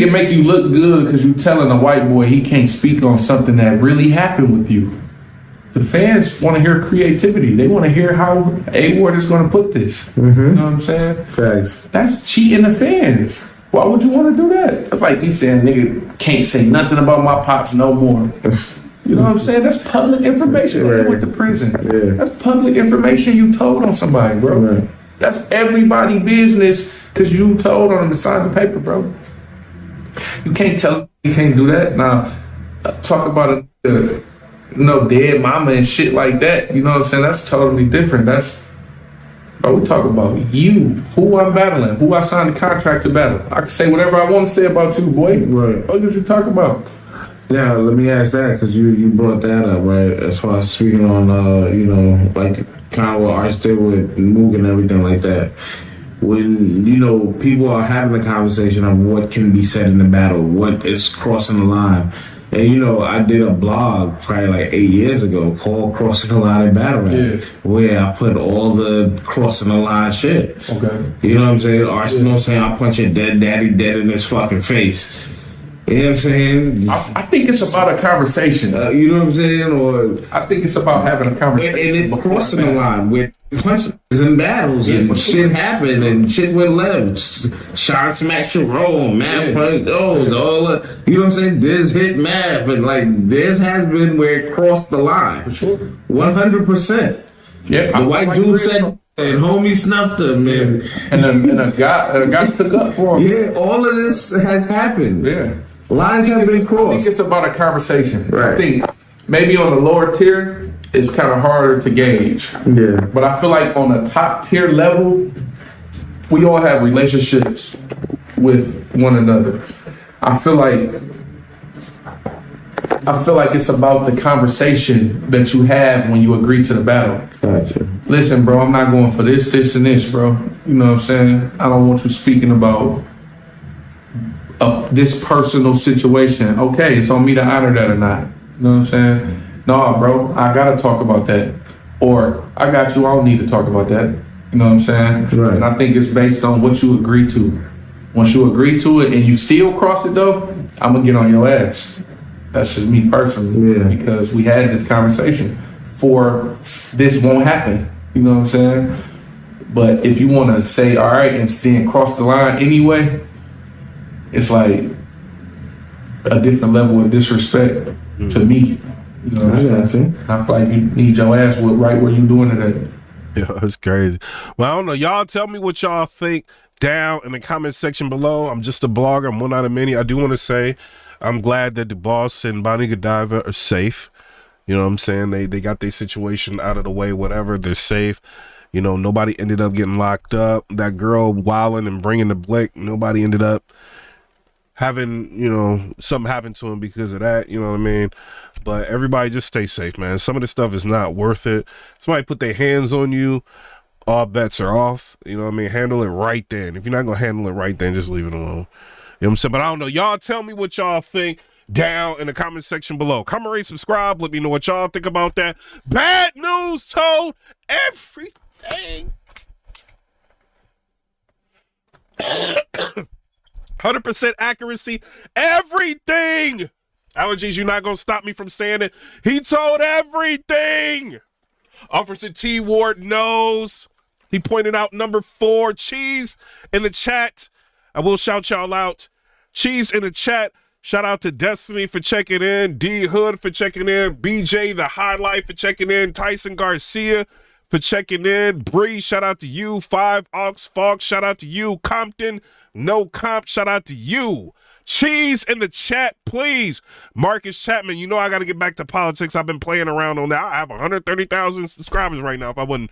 it make you look good because you telling a white boy he can't speak on something that really happened with you. The fans want to hear creativity. They want to hear how A-Ward is going to put this. You know what I'm saying? Thanks. That's cheating the fans. Why would you want to do that? That's like me saying, nigga, can't say nothing about my pops no more. You know what I'm saying? That's public information. When you went to prison. Yeah. That's public information you told on somebody, bro. Right. That's everybody business because you told on them to sign the paper, bro. You can't tell you can't do that. Now, talk about a dead mama and shit like that. You know what I'm saying? That's totally different. Bro, we talk about you, who I'm battling, who I signed the contract to battle. I can say whatever I want to say about you, boy. Right. What did you talk about? Now, let me ask that, because you brought that up, right? As far as speaking on, like kind of what Arch did with Moog and everything like that. When, people are having a conversation of what can be said in the battle, what is crossing the line. And, I did a blog probably like 8 years ago called Crossing the Line in Battle Rap, where I put all the crossing the line shit. Okay. You know what I'm saying? Arsenal saying I'll punch your dead daddy dead in his fucking face. You know what I'm saying? I think it's about a conversation. You know what I'm saying? Or I think it's about having a conversation. And crossing the line with punches and battles and shit happened and shit went left. Shot smack Sharon, Matt punch, all the, you know what I'm saying? Diz hit Matt, but like Diz has been where it crossed the line. For sure. 100%. Yeah. The white dude said, and homie snuffed him, and a guy took up for him. Yeah, all of this has happened. Yeah. Lines have been crossed. I think it's about a conversation. Right. I think maybe on the lower tier, it's kind of harder to gauge. Yeah. But I feel like on the top tier level, we all have relationships with one another. I feel like it's about the conversation that you have when you agree to the battle. Gotcha. Listen, bro, I'm not going for this, and this, bro. You know what I'm saying? I don't want you speaking about this personal situation. Okay, it's on me to honor that or not. You know what I'm saying? No, bro, I gotta talk about that. Or I got you, I don't need to talk about that. You know what I'm saying? Right. And I think it's based on what you agree to. Once you agree to it and you still cross it though, I'm gonna get on your ass. That's just me personally. Yeah. Because we had this conversation. For this won't happen. You know what I'm saying? But if you wanna say all right and then cross the line anyway, it's like a different level of disrespect to me. You know what I'm saying? I feel like you need your ass right where you doing it at. Yeah, it's crazy. Well, I don't know. Y'all tell me what y'all think down in the comment section below. I'm just a blogger. I'm one out of many. I do want to say I'm glad that the boss and Bonnie Godiva are safe. You know what I'm saying? They got their situation out of the way, whatever. They're safe. Nobody ended up getting locked up. That girl wilding and bringing the blick, nobody ended up having, you know, something happen to him because of that, you know what I mean? But everybody just stay safe, man. Some of this stuff is not worth it. Somebody put their hands on you, all bets are off. You know what I mean? Handle it right then. If you're not going to handle it right then, just leave it alone. You know what I'm saying? But I don't know. Y'all tell me what y'all think down in the comment section below. Comment, rate, subscribe. Let me know what y'all think about that. Bad news told everything. 100% accuracy. Everything. Allergies, you're not going to stop me from saying it. He told everything. Officer T. Ward knows. He pointed out number 4, Cheese, in the chat. I will shout y'all out. Cheese in the chat. Shout out to Destiny for checking in. D Hood for checking in. BJ the Highlight for checking in. Tyson Garcia for checking in. Bree, shout out to you. 5 Ox Fox, shout out to you. Compton, no comp, shout out to you. Cheese in the chat, please. Marcus Chapman, you know I got to get back to politics. I've been playing around on that. I have 130,000 subscribers right now if I wouldn't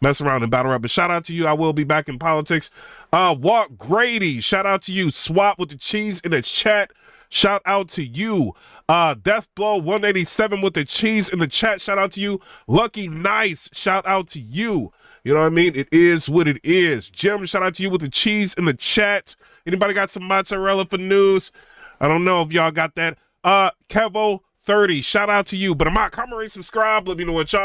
mess around in battle rap. But shout out to you. I will be back in politics. Walt Grady, shout out to you. Swap with the cheese in the chat. Shout out to you. Deathblow 187 with the cheese in the chat. Shout out to you. Lucky Nice, shout out to you. You know what I mean? It is what it is. Jim, shout out to you with the cheese in the chat. Anybody got some mozzarella for news? I don't know if y'all got that. Kevo 30, shout out to you. But I'm out. Comment, rate, subscribe. Let me know what y'all